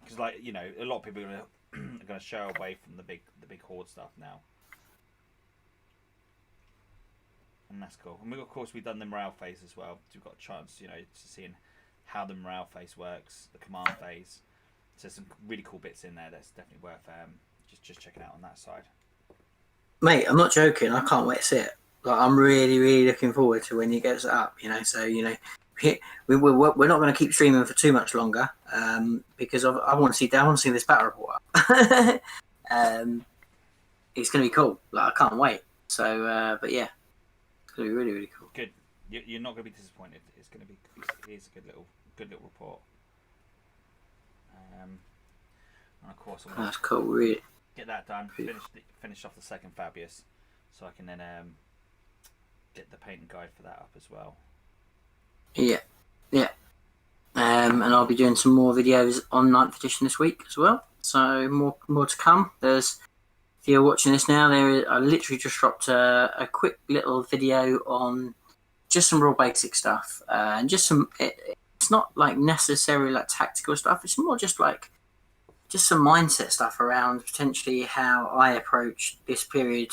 Because, a lot of people are going to show away from the big horde stuff now, and that's cool. And of course we've done the morale phase as well. So we've got a chance, to seeing how the morale phase works, the command phase. So there's some really cool bits in there that's definitely worth just checking out on that side. Mate, I'm not joking. I can't wait to see it. Like, I'm really, really looking forward to when you get it up. So we're not going to keep streaming for too much longer, because I want to see this battle report up. It's going to be cool. Like, I can't wait. So, but yeah, it's going to be really, really cool. Good. You're not going to be disappointed. It's going to be. It is a good little report. And of course, that's cool. Really. Get that done. Finish off the second Fabius, so I can then get the painting guide for that up as well. Yeah. And I'll be doing some more videos on 9th edition this week as well. So more to come. If you're watching this now, I literally just dropped a quick little video on just some real basic stuff, and just some. It's not like necessarily like tactical stuff. It's more just some mindset stuff around potentially how I approach this period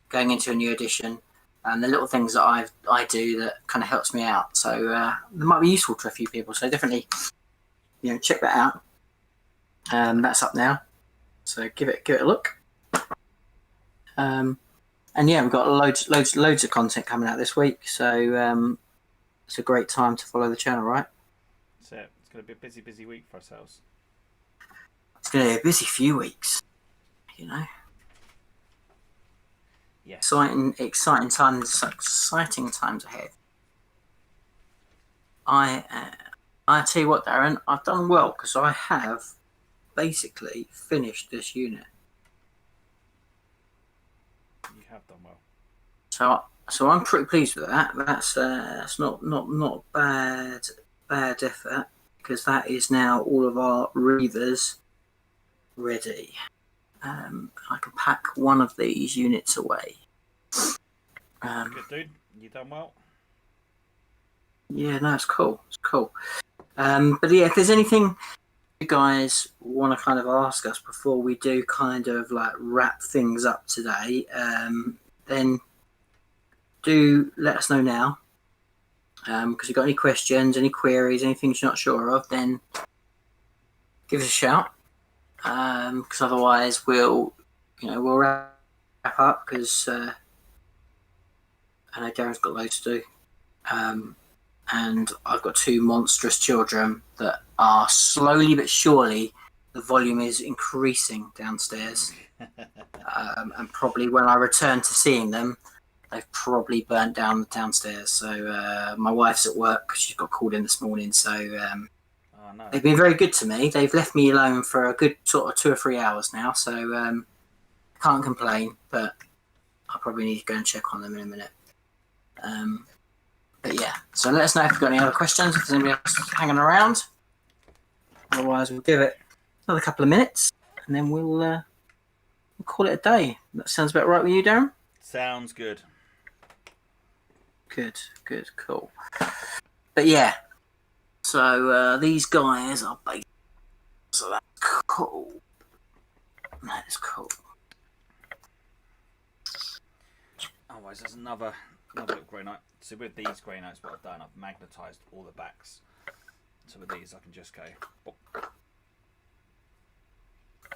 going into a new edition, and the little things that I do that kind of helps me out. So that might be useful to a few people. So definitely, check that out. That's up now. So give it a look. And yeah, we've got loads of content coming out this week. So it's a great time to follow the channel, right? That's it. It's going to be a busy week for ourselves. It's going to be a busy few weeks, Yes. Exciting times ahead. I tell you what, Darren, I've done well because I have basically finished this unit. You have done well. So I'm pretty pleased with that. That's not bad effort, because that is now all of our reavers ready. I can pack one of these units away. Good, dude. You done well. Yeah, no, it's cool. It's cool. But yeah, if there's anything you guys want to kind of ask us before we do kind of like wrap things up today, then do let us know now. Because if you've got any questions, any queries, anything you're not sure of, then give us a shout. Because otherwise we'll wrap up, because I know Darren's got loads to do. And I've got two monstrous children that are slowly but surely, the volume is increasing downstairs. And probably when I return to seeing them, they've probably burnt down the downstairs. So my wife's at work because she's got called in this morning. So no. They've been very good to me. They've left me alone for a good sort of 2 or 3 hours now. So can't complain, but I probably need to go and check on them in a minute. But yeah, so let us know if you've got any other questions, if there's anybody else hanging around. Otherwise, we'll give it another couple of minutes, and then we'll call it a day. That sounds about right with you, Darren? Sounds good. Good, cool. But yeah, so these guys are based. So that's cool. That is cool. Otherwise, there's another little grey knight. So with these grey knights, what I've done, I've magnetised all the backs. So with these, I can just go. Boop.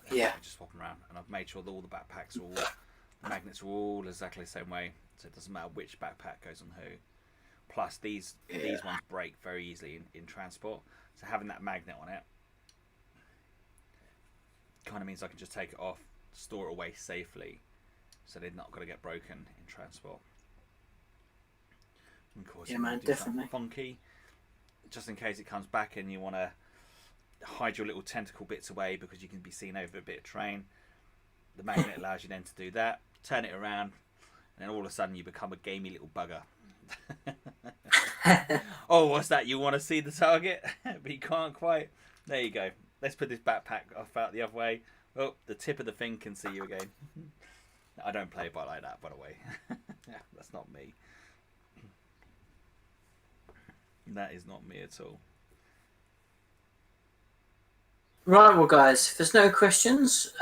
Yeah. Just swap them around, and I've made sure that all the backpacks are all, the magnets are all exactly the same way, so it doesn't matter which backpack goes on who. Plus, these ones break very easily in transport, so having that magnet on it kind of means I can just take it off, store it away safely, so they're not going to get broken in transport. And of course, yeah, man, definitely funky, just in case it comes back and you want to hide your little tentacle bits away because you can be seen over a bit of terrain. The magnet allows you then to do that, turn it around, and then all of a sudden you become a gamey little bugger. Oh, what's that? You want to see the target, but you can't quite. There you go. Let's put this backpack off out the other way. Oh, the tip of the thing can see you again. I don't play by like that, by the way. That's not me. That is not me at all. Right, well, guys, if there's no questions,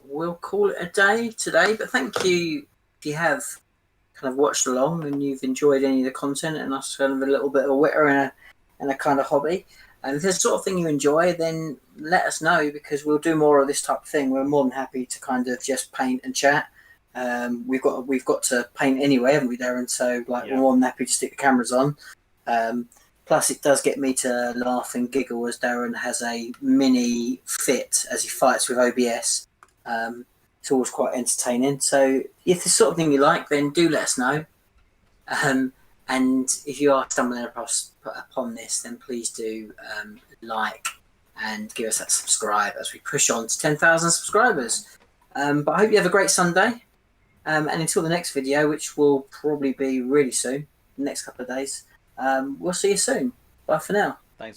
we'll call it a day today. But thank you if you have kind of watched along and you've enjoyed any of the content and us kind of a little bit of a witter and a kind of hobby. And if there's the sort of thing you enjoy, then let us know, because we'll do more of this type of thing. We're more than happy to kind of just paint and chat. We've got to paint anyway, haven't we, Darren? So we're more than happy to stick the cameras on. Plus, it does get me to laugh and giggle as Darren has a mini fit as he fights with OBS. It's always quite entertaining. So if the sort of thing you like, then do let us know. And if you are stumbling upon this, then please do like and give us that subscribe as we push on to 10,000 subscribers. But I hope you have a great Sunday. And until the next video, which will probably be really soon, the next couple of days, we'll see you soon. Bye for now.